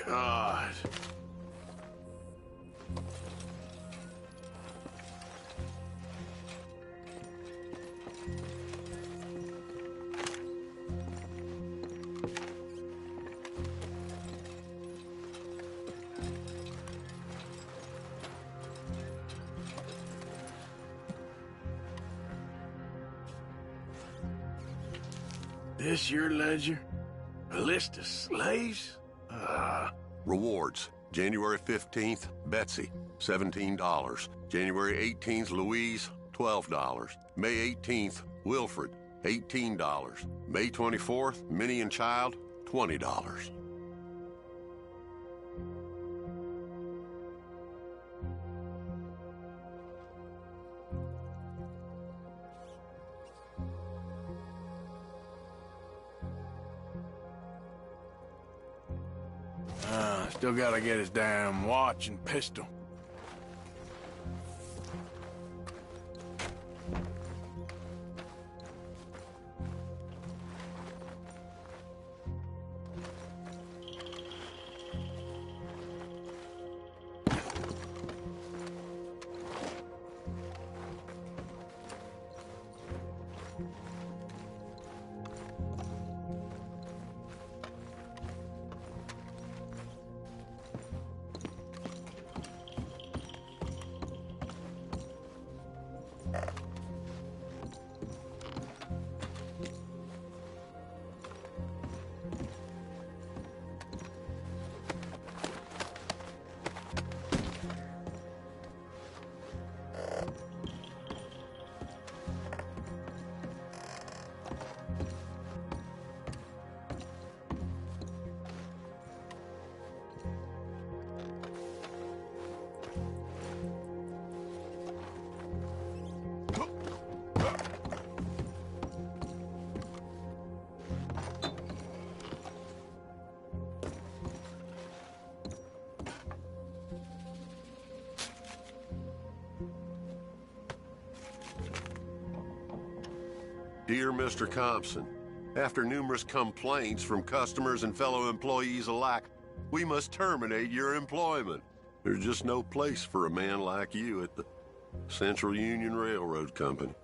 Speaker 2: God. This your ledger? A list of slaves?
Speaker 11: Rewards. January 15th, Betsy, $17. January 18th, Louise, $12. May 18th, Wilfred, $18. May 24th, Minnie and Child, $20.
Speaker 2: Still gotta get his damn watch and pistol.
Speaker 11: Dear Mr. Compson, after numerous complaints from customers and fellow employees alike, we must terminate your employment. There's just no place for a man like you at the Central Union Railroad Company.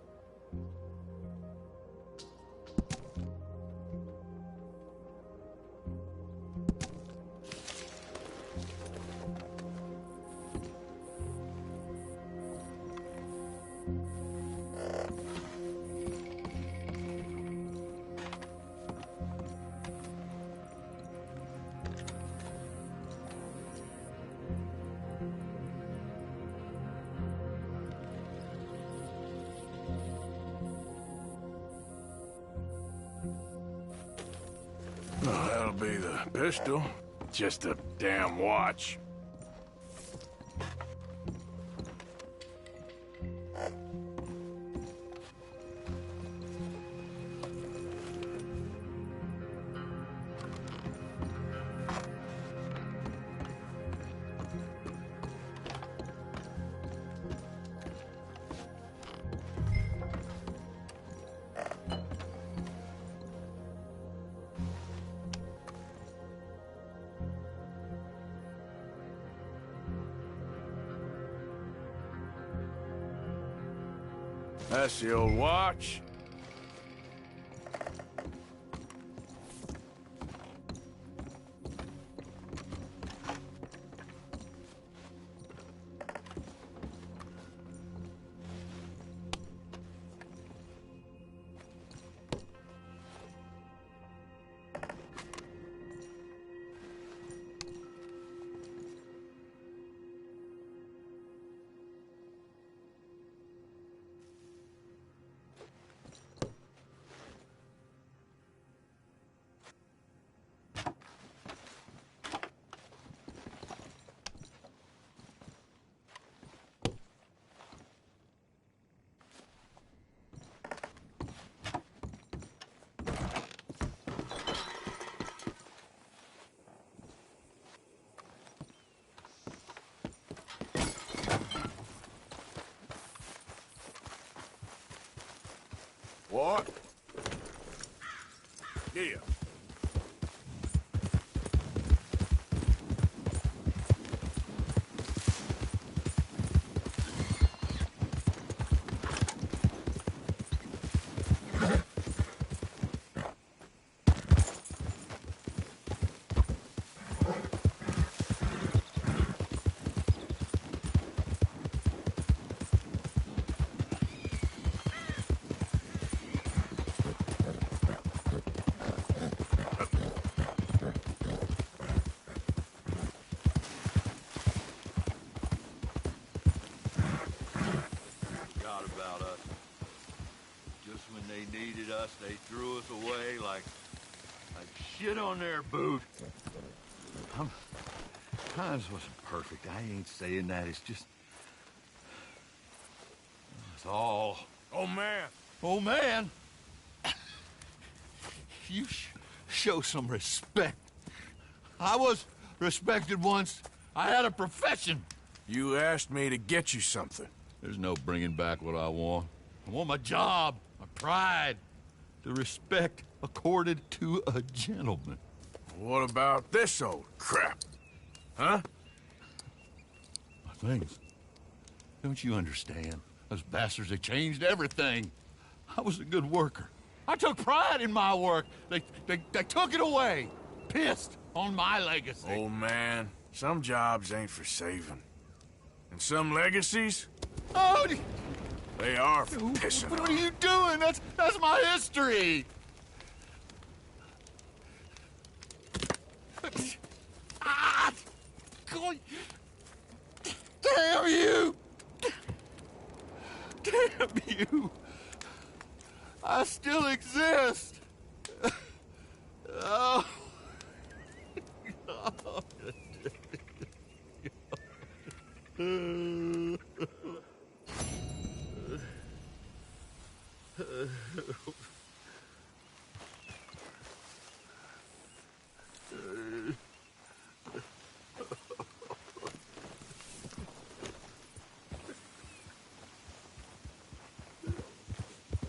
Speaker 2: Oh, that'll be the pistol. Just a damn watch. That's the old watch. boy. Yeah.
Speaker 4: They threw us away like shit on their boot. Times wasn't perfect. I ain't saying that. It's just... It's all...
Speaker 2: Oh, man.
Speaker 4: Oh, man. You show some respect. I was respected once. I had a profession.
Speaker 2: You asked me to get you something.
Speaker 4: There's no bringing back what I want. I want my job, my pride. The respect accorded to a gentleman.
Speaker 2: What about this old crap? Huh?
Speaker 4: My things. Don't you understand? Those bastards, they changed everything. I was a good worker. I took pride in my work. They took it away. Pissed on my legacy.
Speaker 2: Oh, man. Some jobs ain't for saving. And some legacies...
Speaker 4: Oh,
Speaker 2: they are for pissing
Speaker 4: What
Speaker 2: on.
Speaker 4: are you doing? That's my history. Ah! God. Damn you! Damn you! I still exist. Oh.